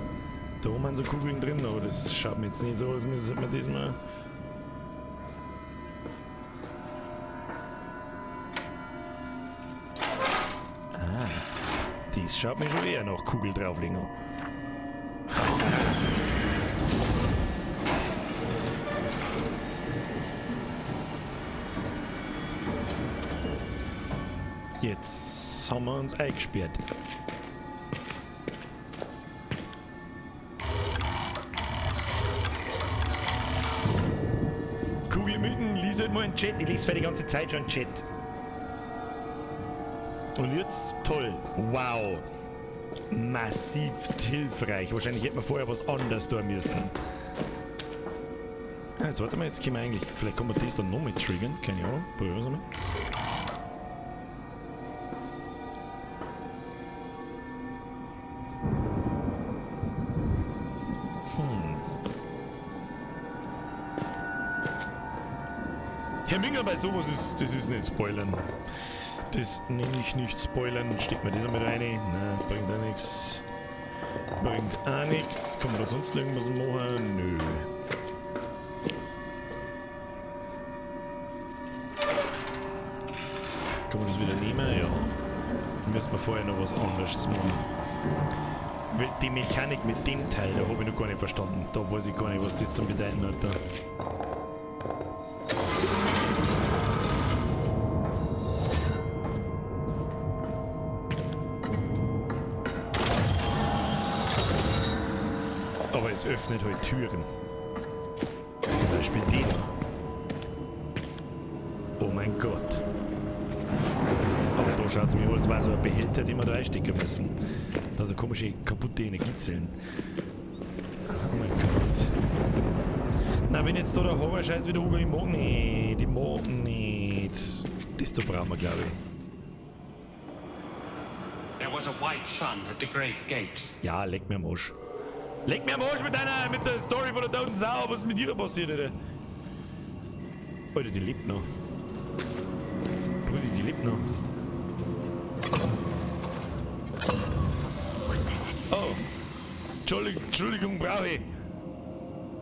Da oben haben so Kugeln drin, aber das schaut mir jetzt nicht so aus, als müssen wir diesmal. Das schaut mir schon eher nach Kugel drauflegen. Jetzt haben wir uns eingesperrt. Kugelmücken, lies halt mal einen Chat. Ich lese für die ganze Zeit schon einen Chat. Und jetzt, toll, wow, massivst hilfreich. Wahrscheinlich hätten wir vorher was anderes tun müssen. Ah, jetzt warte mal, jetzt können wir eigentlich, vielleicht kann man das dann noch mit triggern, keine Ahnung, probieren wir es mal. Herr Minger, bei sowas ist, das ist nicht spoilern. Das nenne ich nicht spoilern. Steckt mir das einmal rein. Nein, bringt auch nichts. Bringt auch nichts. Kann man da sonst irgendwas machen? Nö. Kann man das wieder nehmen? Ja. Müssen wir vorher noch was anderes machen. Die Mechanik mit dem Teil, da habe ich noch gar nicht verstanden. Da weiß ich gar nicht, was das zu bedeuten hat. Da. Aber es öffnet halt Türen. Zum Beispiel den. Oh mein Gott. Aber da schaut es mir aus, als wäre so ein Behälter, den wir da reinstecken müssen. Da so komische kaputte Energiezellen. Oh mein Gott. Na, wenn jetzt da der Horror-Scheiß wieder oben, ich mag nicht. Ich mag nicht. Das da brauchen wir, glaube ich. There was a white sun at the great gate. Ja, leck mir am Arsch. Leck mir am Arsch mit der Story von der toten Sau, was mit ihr passiert, Alter. Alter, die lebt noch. Brudi, die lebt noch. Oh. Entschuldigung, brauche ich.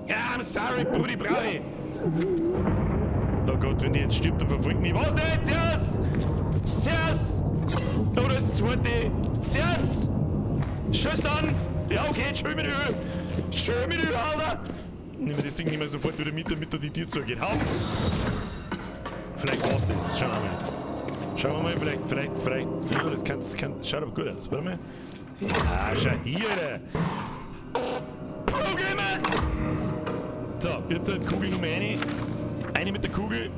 Ja, I'm sorry, Brudi, brauche ich. Oh Gott, wenn die jetzt stirbt, dann verfolgt mich. Was denn? Servus! Oh, das ist das zweite. Servus! Schöss dann! Ja, okay, schön mit Öl. Schön mit Öl, Alter. Nehmen wir das Ding nicht mehr sofort wieder mit, damit da die Tür zugeht. Hau! Vielleicht war's das. Schauen wir mal. Schauen wir mal, vielleicht. Ja, das kann, schaut aber gut aus. Warte mal. Ja, schau hier, Alter. Probleme! So, jetzt halt Kugel Nummer 1. Eine mit der Kugel.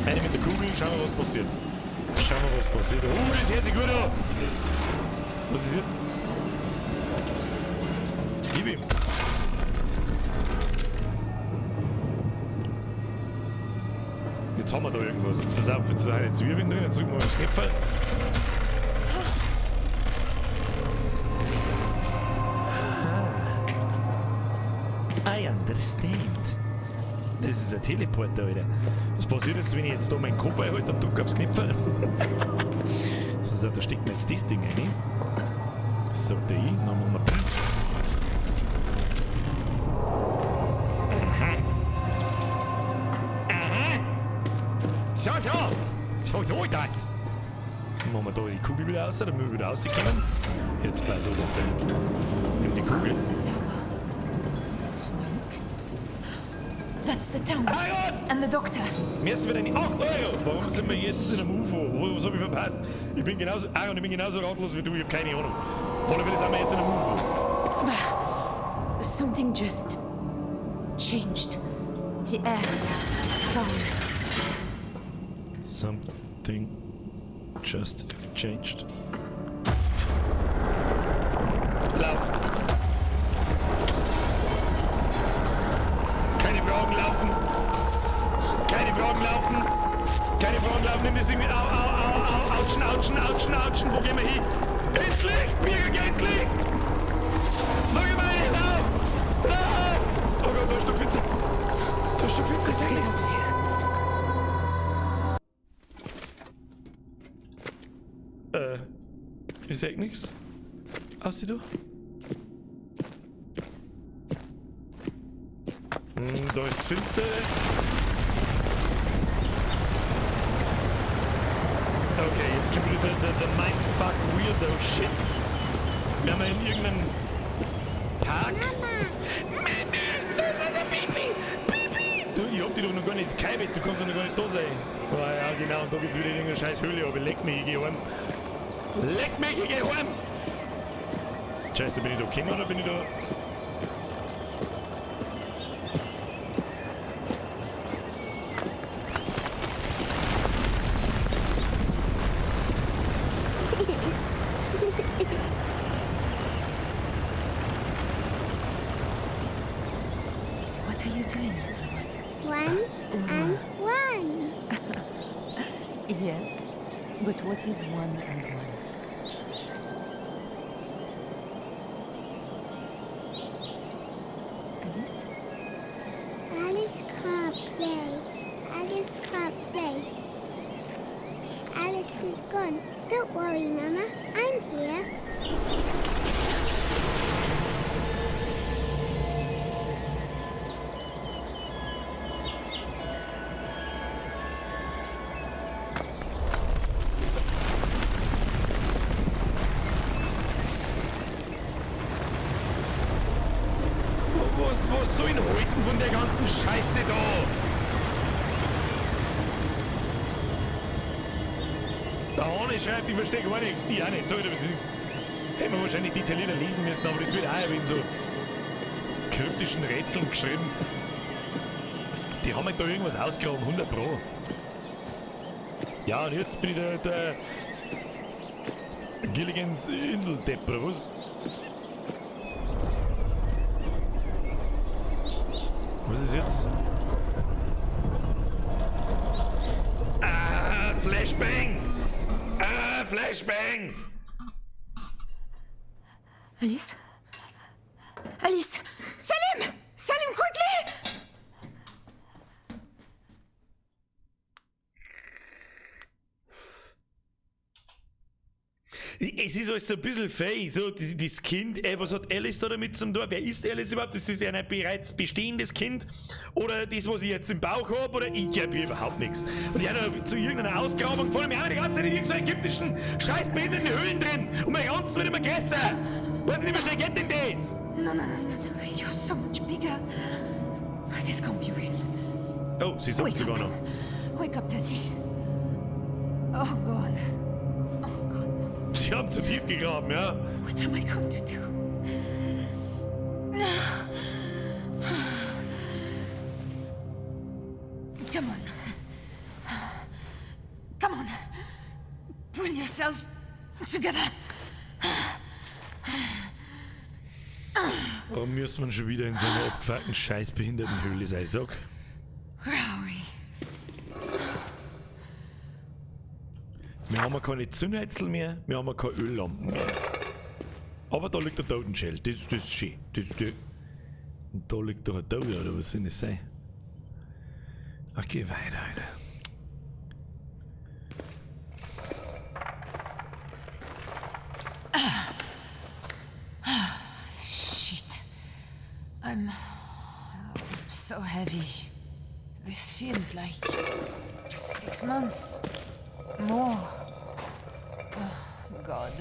Eine mit der Kugel. Schauen wir, was passiert. Oh, das hört sich gut an. Was ist jetzt? Gib ihm. Jetzt haben wir da irgendwas. Jetzt pass auf, jetzt ist eine Zwiebeln drin, jetzt drücken wir das Knöpfel. I understand. Das ist ein Teleporter, Alter. Was passiert jetzt, wenn ich jetzt da meinen Kopf einhalte und drücke aufs Knöpfel? So, da steckt mir jetzt das Ding rein. So, da hin, dann machen wir... So, so ist das. Dann machen wir da die Kugel wieder raus, damit wir wieder rauskommen. Jetzt pass auf, nimm die Kugel. That's the town. And the doctor. Müssen wir denn 8 €? Warum sind wir jetzt in einem UFO? Was hab ich verpasst? Ich bin genauso ratlos wie du, ich hab keine Ahnung. Vor allem sind wir jetzt in einem UFO. Something just changed. The air. It's foul. Something just changed. Lauf! Keine Fragen laufen! Keine Fragen laufen! Keine Fragen laufen! Nimm das Ding mit! Autschen! Wo gehen wir hin? Ins Licht! Birger, geh ins Licht! Noch immer hin! Lauf! Oh Gott, da ist ein Stück Finster! Ich seh nichts! Ich sag nix. Aussieht du? Da ist finster. Okay, jetzt kommt wieder der Mindfuck Weirdo Shit. Wir haben in irgendeinem Park. Mama, da ist ein Baby! Du, ich hab die doch noch gar nicht geheiratet, du kannst doch noch gar nicht da sein. Oh, ja, genau, und da geht's wieder in irgendeine scheiß Höhle, aber leck mich, ich geh heim. Leck mich, ich geh heim! Scheiße, bin ich da gekommen oder bin ich da... What are you doing, little one? 1 and 1. Yes, but what is 1 and 1? Alice? Alice can't play. Alice can't play. Alice is gone. Don't worry, Mama. I'm here. Was soll ich halten von der ganzen Scheiße da? Der Hane schreibt, ich verstehe gar nichts. Ich auch nicht. So, das ist... Hätten wir wahrscheinlich die Italiener lesen müssen, aber das wird auch in so kryptischen Rätseln geschrieben. Die haben halt da irgendwas ausgegraben, 100 Pro. Ja, und jetzt bin ich der Gilligans Inseldepp, oder was? Was ist jetzt? Flashbang! Flashbang! Alice? Alice! Salim! Salim, quickly! Es ist alles so ein bisschen fake, so das Kind, was hat Alice da damit zum tun? Wer ist Alice überhaupt? Das ist ja ein bereits bestehendes Kind? Oder das, was ich jetzt im Bauch habe? Oder ich glaube hier überhaupt nichts. Und ich habe noch zu irgendeiner Ausgrabung gefunden, wir haben die ganze Zeit in irgendwelchen ägyptischen scheißbehinderten Höhlen drin. Und mein ganzes wird immer gegessen. Weiß nicht, wie schnell geht denn das? No. You're so much bigger. This can't be real. Oh, sie sagt sogar noch. Wake up, Tessie. Oh, God. Sie haben zu tief gegraben, ja? What am I going to do? Come on. Pull yourself together. Warum müssen wir schon wieder in so einer abgefuckten Scheißbehindertenhöhle sein? Sag. Where are we? Wir haben keine Zündhölzel mehr, wir haben keine Öllampen mehr. Aber da liegt der Totenschell, das ist schön. Und da liegt doch ein Tower, oder was soll das sein? Okay, weiter, Alter. Shit. I'm so heavy. This feels like 6 months. More. Oh, God.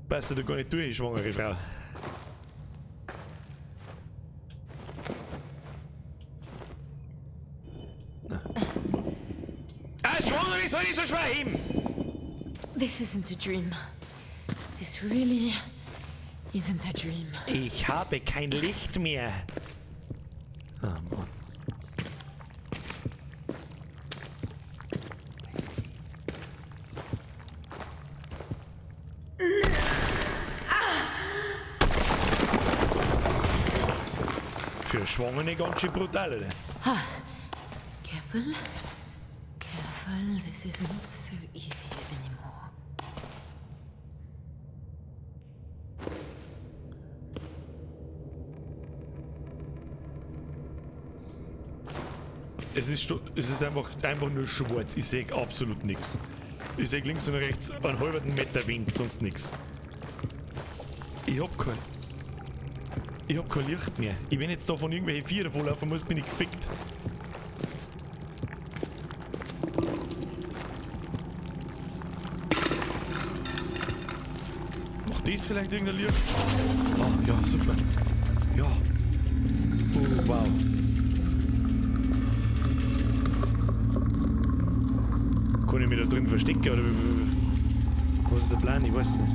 Passt du gar nicht durch, schwangere Frau. Schwanger, wie soll ich so schwer heben? This isn't a dream. This really isn't a dream. Ich habe kein Licht mehr. Ah, Mann. Für Schwangere ganz schön brutal, oder? Careful. Careful, this is not so easy anymore. Es ist einfach nur schwarz. Ich sehe absolut nichts. Ich sehe links und rechts einen halben Meter Wind, sonst nichts. Ich hab kein Licht mehr. Ich bin jetzt da von irgendwelchen Vieren volllaufen muss, bin ich gefickt. Macht das vielleicht irgendein Licht? Ah, ja, super. Ja. Oh, wow. Kann ich mich da drin verstecken oder was ist der Plan? Ich weiß nicht.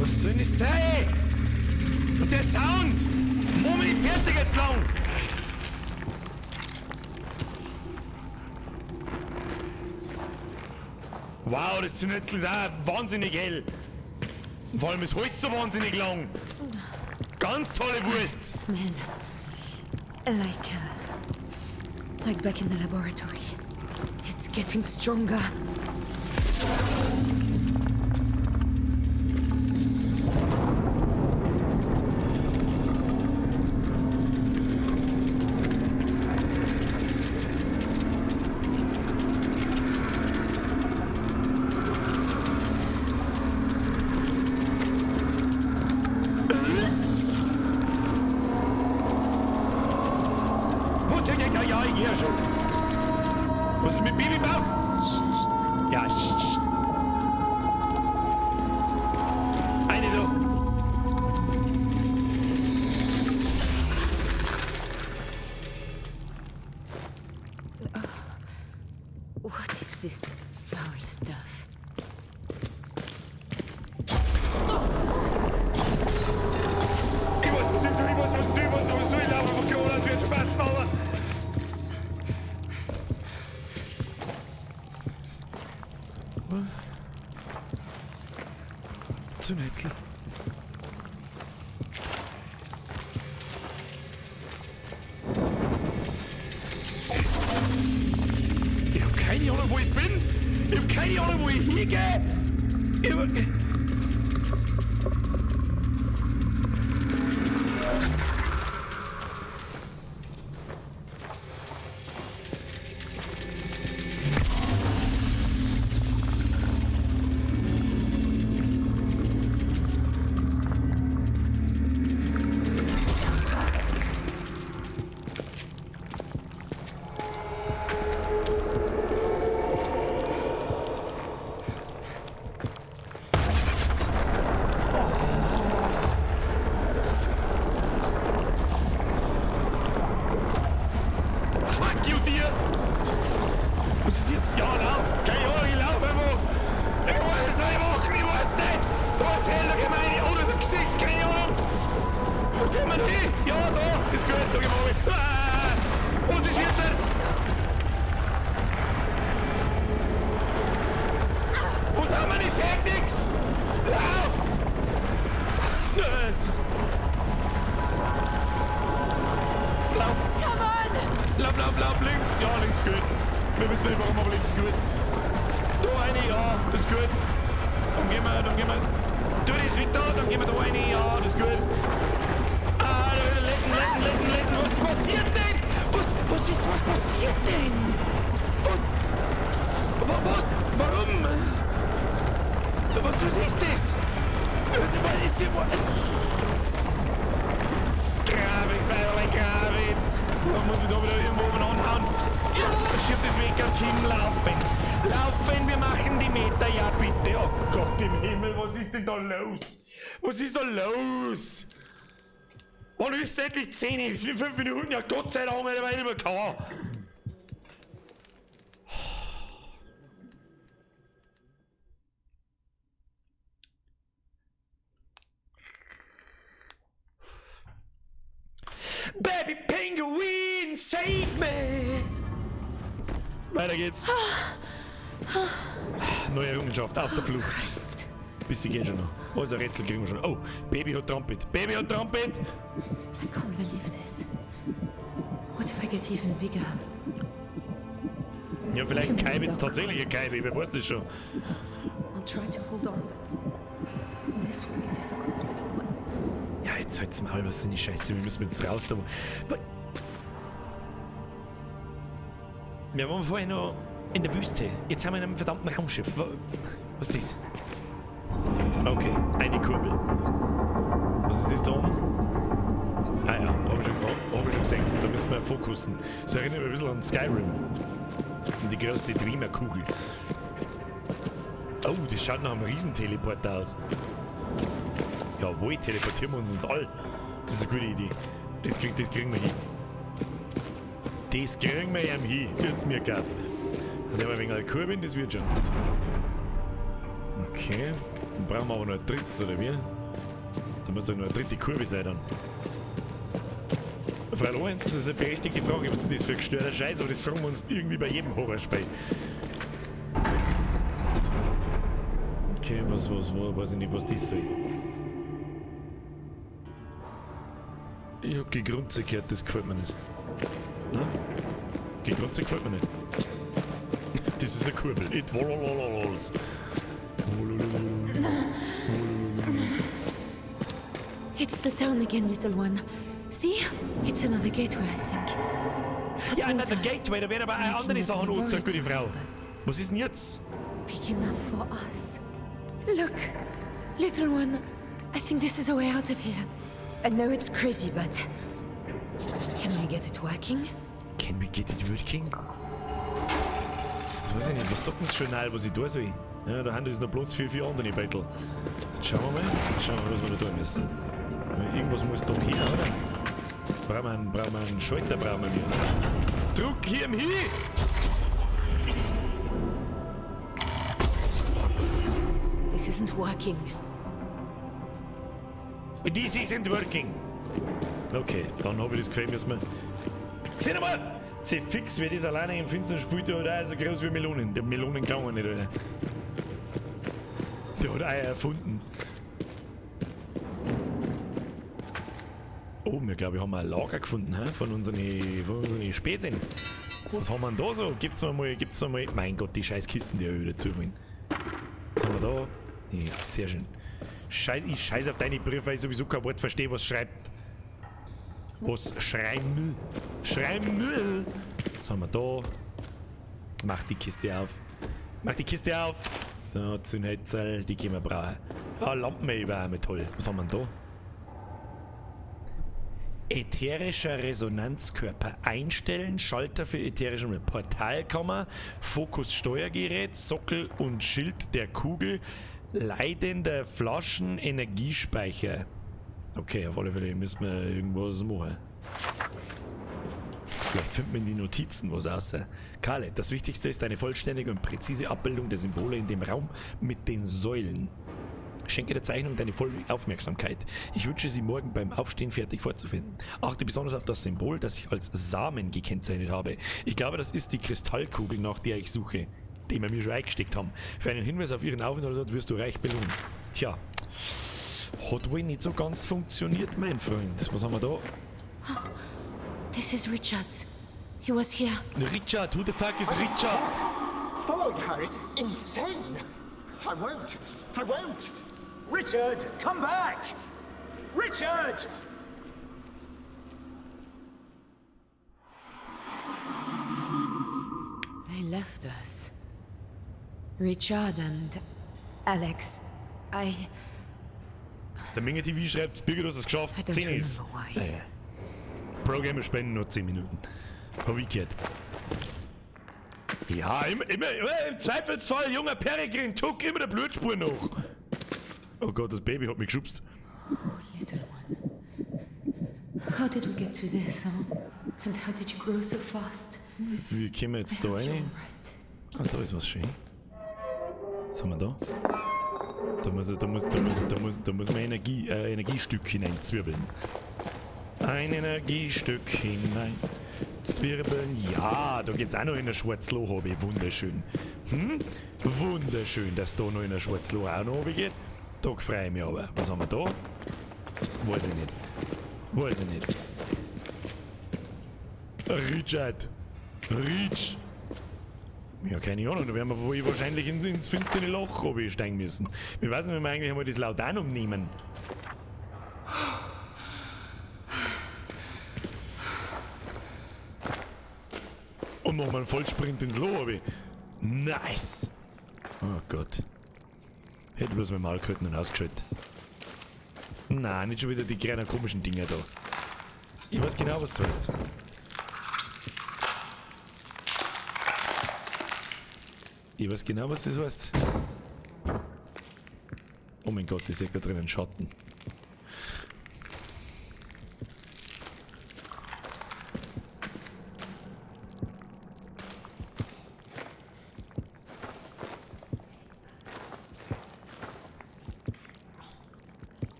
Was soll das sein? Und der Sound! Moment, fertig jetzt lang! Wow, das Zündnetzl ist auch wahnsinnig hell. Vor allem ist Holz so wahnsinnig lang. Ganz tolle Wurst. Smell. Like back in the laboratory. It's getting stronger. Ja, ich gehe schon. Was ist mit Babybauch? Ja, eine da. What is this foul stuff? Ich weiß, was ich tue, ich laufe von Kohle, das wird schon passen, aber... Zündnetzl. Ich hab keine Ahnung, wo ich bin. Ich hab keine Ahnung, wo ich hingehe. nicht warum, aber links ist gut. Da eine, ja, das ist gut. Dann gehen wir. Tu das weiter, dann gehen wir da eine, ja, das ist gut. Ah, lecken. Was passiert denn? Was passiert denn? Was? Warum? Was ist das? Was ist das? Gravit. Da muss man da wieder irgendwo oben anhauen. Ja, schieb das weg auf Kim, laufen, wir machen die Meter, ja bitte. Oh Gott im Himmel, was ist denn da los? Wann ist endlich 10? 5 Minuten, ja Gott sei Dank, weil ich nicht mehr kann. Baby Penguin, save me! Weiter geht's. Neue Errungenschaft, auf der Flucht. Bisschen geht schon noch. Also Rätsel kriegen wir schon. Oh, Baby hat Trumpet. I can't believe this. What if I get even bigger? Ja, vielleicht Kai wird's tatsächlich ein Kai, wer weiß das schon. I'll try to hold on, but this will be difficult, little one. Ja, jetzt halt's mal, was sind die Scheiße, wir müssen jetzt raus da. Wir waren vorher noch in der Wüste. Jetzt haben wir in einem verdammten Raumschiff. Was ist das? Okay, eine Kurbel. Was ist das da oben? Ah ja, hab ich schon gesehen. Da müssen wir fokussen. Das erinnert mich ein bisschen an Skyrim. Und die große Dreamer-Kugel. Oh, das schaut nach einem Riesenteleporter aus. Jawohl, teleportieren wir uns ins All. Das ist eine gute Idee. Das kriegen wir hin. Das kriegen wir ihm hin. Wird's mir kaufen. Dann haben wir ein wenig eine Kurve, das wird schon. Okay. Dann brauchen wir aber noch ein drittes, oder wie? Da muss doch noch eine dritte Kurve sein dann. Frau Lorenz, das ist eine berechtigte Frage. Was ist das für ein gestörter Scheiß? Aber das fragen wir uns irgendwie bei jedem Horrorspiel. Okay, weiß ich nicht, was das soll. Ich hab Gegrunze gehört, das gefällt mir nicht. Nein? Gegrunze gefällt mir nicht. Das ist eine Kurbel. It wolololos. It's the town again, little one. See? It's another gateway, I think. Ja, another gateway, da werden aber auch andere Sachen angezeigt, gute Frau. Was ist denn jetzt? Big enough for us. Look, little one. I think this is a way out of here. I know it's crazy, but can we get it working? Can we get it working? Das weiß ich nicht. Was sagt denn das Journal, was ich da soll? Ja, da haben ist noch Platz für 4 andere Battle. Schauen wir mal, was wir da tun müssen. Irgendwas muss doch hier, oder? Brauchen wir einen Schalter, brauchen wir. Druck hier im Hin! This isn't working. This isn't working. Okay, dann habe ich das Gefühl, müssen wir... Seht mal! Sehr fix, wer das alleine im Finstern spielt, der hat Eier so groß wie Melonen. Der Melonen kann man nicht, Alter. Der hat Eier erfunden. Oh, wir glaube ich haben ein Lager gefunden, von unseren Spezien. Was haben wir denn da so? Gibt's noch mal... Mein Gott, die scheiß Kisten, die wir wieder zuholen. Was haben wir da? Ja, sehr schön. Ich scheiß auf deine Briefe, weil ich sowieso kein Wort verstehe, was schreibt. Was schreiben will. Was haben wir da? Mach die Kiste auf. So, Zündhölzerl, die können wir brauchen. Ah, Lampen über Metall. Was haben wir denn da? Ätherischer Resonanzkörper einstellen, Schalter für ätherischen Portalkammer, Fokus-Steuergerät, Sockel und Schild der Kugel, leidender Flaschen, Energiespeicher. Okay, auf alle Fälle müssen wir irgendwas machen. Vielleicht findet man in den Notizen was raus. Karle, das Wichtigste ist eine vollständige und präzise Abbildung der Symbole in dem Raum mit den Säulen. Schenke der Zeichnung deine volle Aufmerksamkeit. Ich wünsche sie morgen beim Aufstehen fertig vorzufinden. Achte besonders auf das Symbol, das ich als Samen gekennzeichnet habe. Ich glaube, das ist die Kristallkugel, nach der ich suche, die wir mir schon eingesteckt haben. Für einen Hinweis auf ihren Aufenthalt wirst du reich belohnt. Tja, hat wohl nicht so ganz funktioniert, mein Freund. Was haben wir da? This is Richards. He was here. Richard, who the fuck is Richard? Following her is insane. I won't. I won't. Richard, come back. Richard! They left us. Richard and Alex. Der Menge TV schreibt, Birgit, du hast es geschafft. I don't 10 ist. remember why. Naja. Programme spenden nur 10 Minuten. Hab ich gehört. Ja, immer im Zweifelsfall, junger Peregrin, tuck immer der Blutspur noch. Oh Gott, das Baby hat mich geschubst. Oh, little one. How did we get to this, huh? And how did you grow so fast? Wie kommen wir jetzt da rein? Ah, da ist was schön. Was haben wir da? Da muss man Energiestück hineinzwirbeln. Ein Energiestück hineinzwirbeln. Ja, da geht's auch noch in ein Schwarzloch, habe ich. Wunderschön. Wunderschön, dass da noch in ein Schwarzloch auch noch geht. Da freue ich mich aber. Was haben wir da? Weiß ich nicht. Richard. Rich. Ja, keine Ahnung, da werden wir wahrscheinlich ins finstere Loch steigen müssen. Ich weiß nicht, wenn wir eigentlich einmal das Laudanum nehmen. Und nochmal einen Vollsprint ins Loch, habe ich. Nice! Oh Gott. Hätte bloß mein Maul gehalten und ausgeschaltet. Nein, nicht schon wieder die kleinen komischen Dinger da. Ich weiß genau, was du heißt. Ich weiß genau, was das heißt. Oh mein Gott, ich sehe da drinnen Schatten.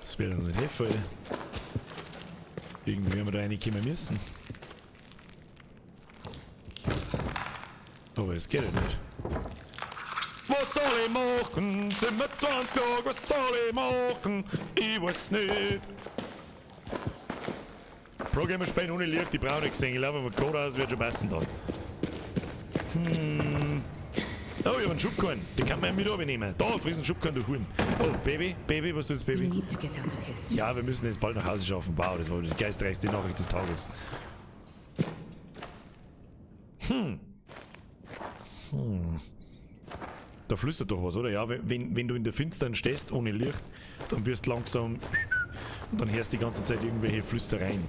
Das wäre uns nicht helfen. Irgendwie werden wir da reinkommen müssen. Aber es geht ja nicht. Was soll ich machen? Sind wir 20 Jahre? Was soll ich machen? Ich weiß nicht. Programme spielen ohne Licht, die brauchen nichts sehen. Ich glaube, mit Codehaus wird schon passen dann. Oh, ich habe einen Schubkorn. Den kann man mit abnehmen. Da, friesen Schubkorn durch Huren. Oh, Baby, was tust Baby? Ja, wir müssen jetzt bald nach Hause schaffen. Wow, das war die geistreichste Nachricht des Tages. Da flüstert doch was, oder? Ja, wenn du in der Finstern stehst, ohne Licht, dann wirst du langsam und dann hörst du die ganze Zeit irgendwelche Flüstereien.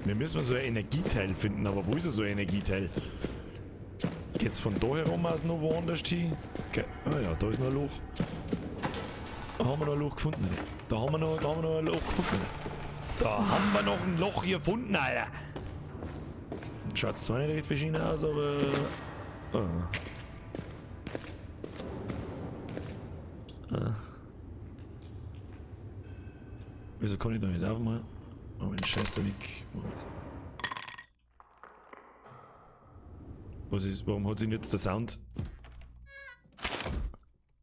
Wir müssen so ein Energieteil finden, aber wo ist so ein Energieteil? Geht's von da herum aus noch woanders hin? Okay. Ah ja, da ist noch ein Loch. Da haben wir noch ein Loch gefunden. Da haben wir noch ein Loch gefunden. Da haben wir noch ein Loch hier gefunden, Alter. Schaut zwar nicht recht verschieden aus, aber... Wieso kann ich da nicht aufmachen? Oh, den Scheiß da weg. Was ist, warum hat sich jetzt der Sound?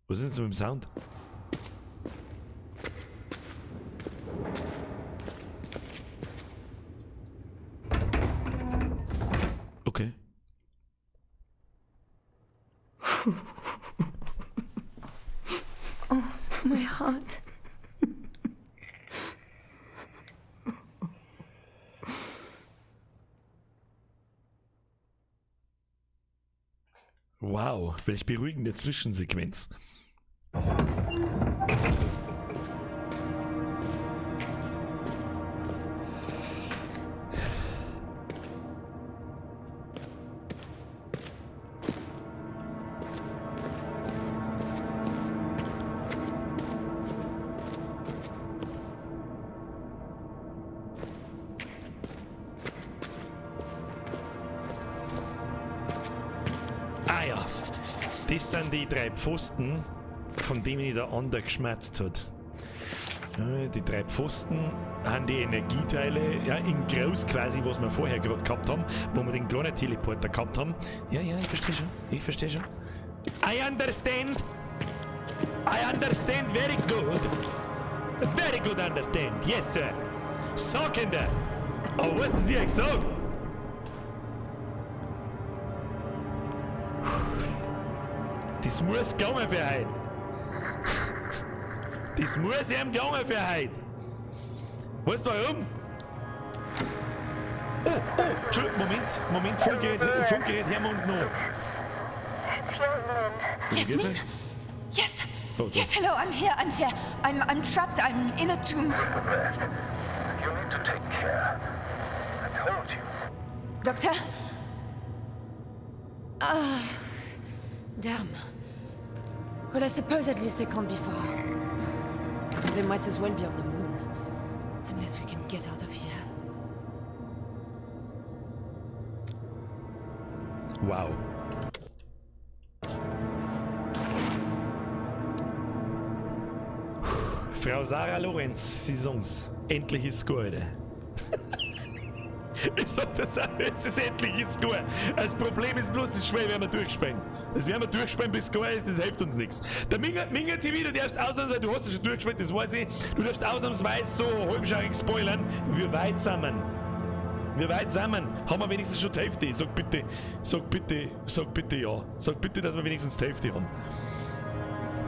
Was ist denn so mit dem Sound? Okay. Oh, my heart. Wow, welch beruhigende Zwischensequenz. Ah ja, das sind die 3 Pfosten, von denen ich der andere geschmerzt hat. Die 3 Pfosten haben die Energieteile, ja, in groß quasi, was wir vorher gerade gehabt haben, wo wir den kleinen Teleporter gehabt haben. Ja, ich verstehe schon. I understand very good. Very good understand, yes sir. So, Kinder. Aber was ist hier gesagt? Das muss gelungen für heute. Das muss ihm gelungen für heute. Weißt du warum? Oh, Entschuldigung, Moment, Funkgerät, hören wir uns noch. Yasmin? Yes. Oh, yes, hello, I'm here. I'm trapped. I'm in a tomb. You need to take care. I told you. Doctor? Damn. Well, I suppose at least they can't be far. They might as well be on the moon. Unless we can get out of here. Wow. Frau Sarah Lorenz, Sie sagen's. Endlich ist es gut. Ich sag das auch, es ist endlich ist gut. Das Problem ist bloß, das Schwein werden wir durchspannen. Das werden wir durchspannen, bis es gut ist, das hilft uns nichts. Der Minga TV, du darfst ausnahmsweise, du hast ja schon durchgespannt, das weiß ich, du darfst ausnahmsweise so halbschaurig spoilern, wie weit sind wir? Wie weit sind wir? Haben wir wenigstens schon die Hälfte? Sag bitte ja. Sag bitte, dass wir wenigstens die Hälfte haben.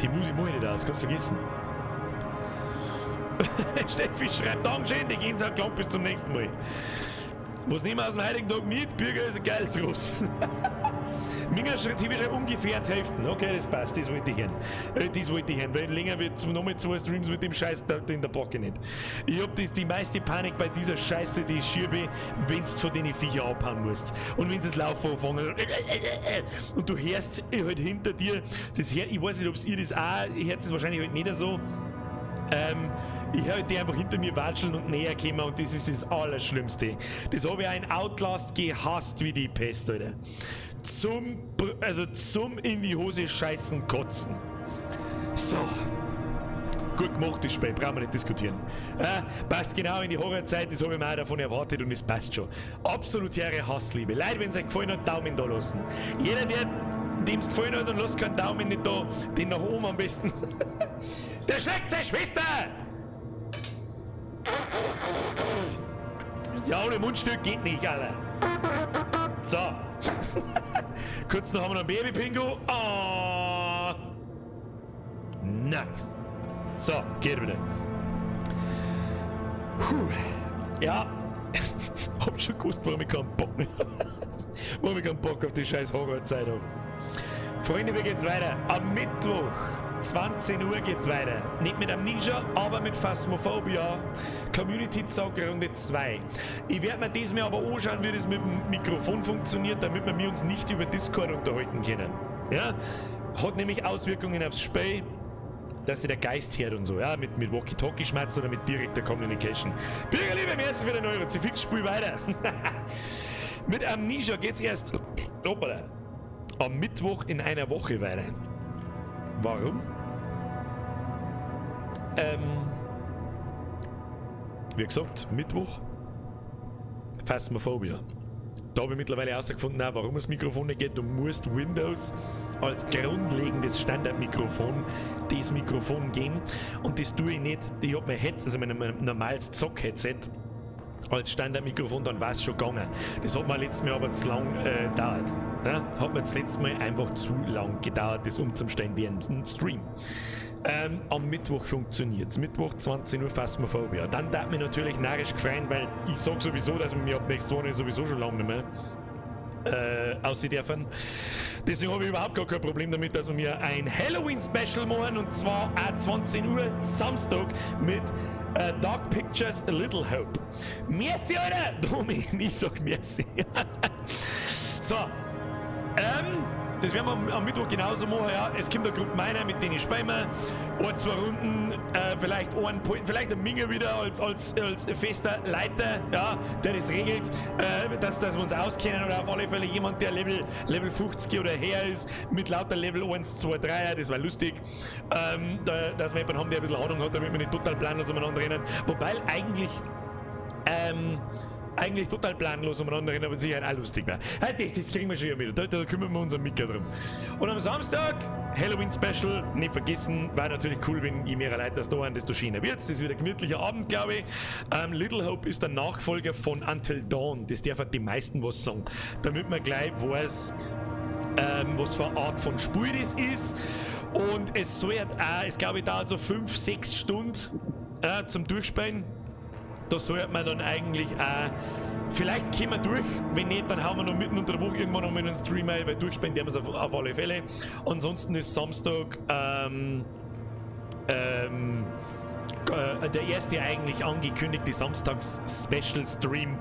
Die Musik mache ich nicht aus, kannst du vergessen. Steffi schreibt, Dankeschön, die gehen so lang bis zum nächsten Mal. Was nehmen wir aus dem heutigen Tag mit? Bürger ist ein geiles Ross. Minga TV schreibt ungefähr die Hälfte. Okay, das passt, das wollte ich hören. Weil länger wird nochmal 2 Streams mit dem Scheiß, den der Bock nicht. Ich hab die meiste Panik bei dieser Scheiße, die ich schiebe, wenn du von den Viecher abhauen musst. Und wenn sie das Laufen anfangen und du hörst halt hinter dir, ich weiß nicht, ob ihr das auch, ihr hört es wahrscheinlich halt nicht so. Ich höre die einfach hinter mir watscheln und näher kommen und das ist das Allerschlimmste. Das habe ich auch in Outlast gehasst wie die Pest, Alter. Zum in die Hose scheißen kotzen. So. Gut gemacht, das Spiel, brauchen wir nicht diskutieren. Passt genau in die Horrorzeit, das habe ich mir auch davon erwartet und es passt schon. Absolutäre Hassliebe. Leute, wenn es euch gefallen hat, Daumen da lassen. Jeder, dem es gefallen hat und lasst keinen Daumen nicht da, den nach oben am besten. Der schlägt seine Schwester! Ja, ohne Mundstück geht nicht, Alter. So. Kurz noch haben wir noch ein Baby-Pingo. Oh. Nice. So, geht wieder. Puh. Ja. Hab schon gewusst, warum ich keinen Bock mehr warum ich keinen Bock auf die scheiß Horrorzeit habe. Freunde, wie geht's weiter? Am Mittwoch, 20 Uhr geht's weiter. Nicht mit Amnesia, aber mit Phasmophobia. Community Talk Runde 2. Ich werde mir diesmal aber anschauen, wie das mit dem Mikrofon funktioniert, damit wir uns nicht über Discord unterhalten können. Ja? Hat nämlich Auswirkungen aufs Spiel, dass sich der Geist hört und so, ja, mit Walkie-Talkie-Schmerz oder mit direkter Communication. Bürgerliebe, merci für den Euro. Fix-Spiel weiter. Mit Amnesia geht's erst am Mittwoch in einer Woche weiter. Warum? Wie gesagt, Mittwoch Phasmophobia. Da habe ich mittlerweile herausgefunden, warum das Mikrofon nicht geht. Du musst Windows als grundlegendes Standardmikrofon das Mikrofon gehen. Und das tue ich nicht. Ich habe mein normales Zock-Headset als Standardmikrofon, dann war es schon gegangen. Das hat mir letztes Mal aber zu lang gedauert. Ja? Hat mir das letzte Mal einfach zu lang gedauert, das umzustellen wie ein Stream. Am Mittwoch funktioniert es. Mittwoch 20 Uhr Phasmophobia. Dann darf mich natürlich narrisch gefreien, weil ich sage sowieso, dass wir mich ab nächste Woche sowieso schon lange nicht mehr aussehen dürfen. Deswegen habe ich überhaupt gar kein Problem damit, dass wir mir ein Halloween-Special machen, und zwar auch 20 Uhr Samstag mit Dark Pictures A Little Hope. Merci, Alter! Domi, ich sag merci. So. das werden wir am Mittwoch genauso machen, ja. Es kommt eine Gruppe meiner, mit denen spielen wir. 1, 2 Runden, vielleicht ein Minger wieder als fester Leiter, ja, der das regelt, dass wir uns auskennen, oder auf alle Fälle jemand, der Level 50 oder her ist, mit lauter Level 1, 2, 3, das war lustig, dass wir jemanden haben, der ein bisschen Ahnung hat, damit wir nicht total planlos umeinander rennen. Wobei eigentlich total planlos umeinander rennen, aber sicher auch lustig war. Das kriegen wir schon wieder, da kümmern wir uns am Mika drum. Und am Samstag, Halloween-Special, nicht vergessen, war natürlich cool, wenn je mehr Leute das da haben, desto schöner wird's. Das ist wieder ein gemütlicher Abend, glaube ich. Little Hope ist der Nachfolger von Until Dawn, das darf halt die meisten was sagen, damit man gleich weiß, was für eine Art von Spiel das ist. Und es soll auch, es glaube ich dauert so 5-6 Stunden zum Durchspielen. Da sollte man dann eigentlich auch, vielleicht kommen wir durch, wenn nicht, dann haben wir noch mitten unter der Woche irgendwann noch mal einen Stream, weil durchspielen werden wir es auf alle Fälle. Ansonsten ist Samstag der erste eigentlich angekündigte Samstags-Special-Stream,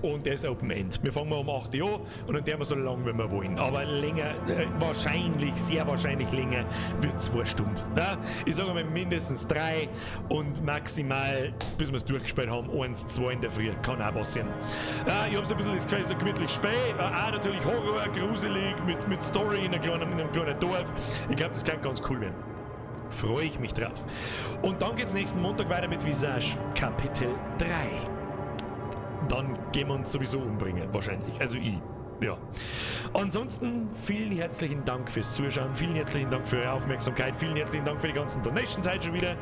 und der ist Open End. Wir fangen mal um 8 Uhr und dann werden wir so lang, wenn wir wollen. Aber länger, sehr wahrscheinlich länger, wird 2 Stunden. Ja? Ich sage mal mindestens 3 und maximal, bis wir es durchgespielt haben, 1, 2 in der Früh. Kann auch passieren. Ich habe so ein bisschen das Gefühl, so gemütlich spät. Auch natürlich Horror, gruselig, mit Story in einem kleinen Dorf. Ich glaube, das kann ganz cool werden. Freue ich mich drauf. Und dann geht es nächsten Montag weiter mit Visage Kapitel 3. Dann gehen wir uns sowieso umbringen, wahrscheinlich. Also ich. Ja. Ansonsten vielen herzlichen Dank fürs Zuschauen, vielen herzlichen Dank für eure Aufmerksamkeit, vielen herzlichen Dank für die ganzen Donations heute schon wieder.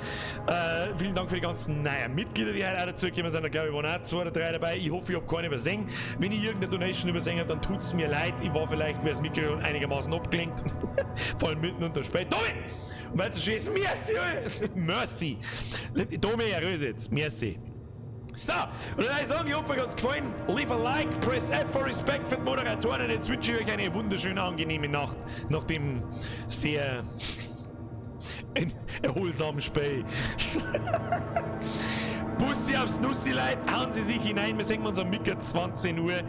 Vielen Dank für die ganzen neuen Mitglieder, die heute auch dazugekommen sind. Da glaube ich, waren auch 2 oder 3 dabei. Ich hoffe, ich habe keine übersehen. Wenn ich irgendeine Donation übersehen habe, dann tut es mir leid. Ich war vielleicht, wer das Mikro einigermaßen abgelenkt. Vor allem mitten unter Spät. Tobi! Und weil du schön ist, merci! Merci! Tobi, Röse jetzt. Merci. So, und dann würde ich sagen, ich hoffe, euch hat es gefallen. Leave a like, press F for Respect für die Moderatoren und jetzt wünsche ich euch eine wunderschöne, angenehme Nacht nach dem sehr erholsamen Spiel. Bussi aufs Nussi, Leute, hauen Sie sich hinein, wir sehen uns am Mittag 20 Uhr. Habe!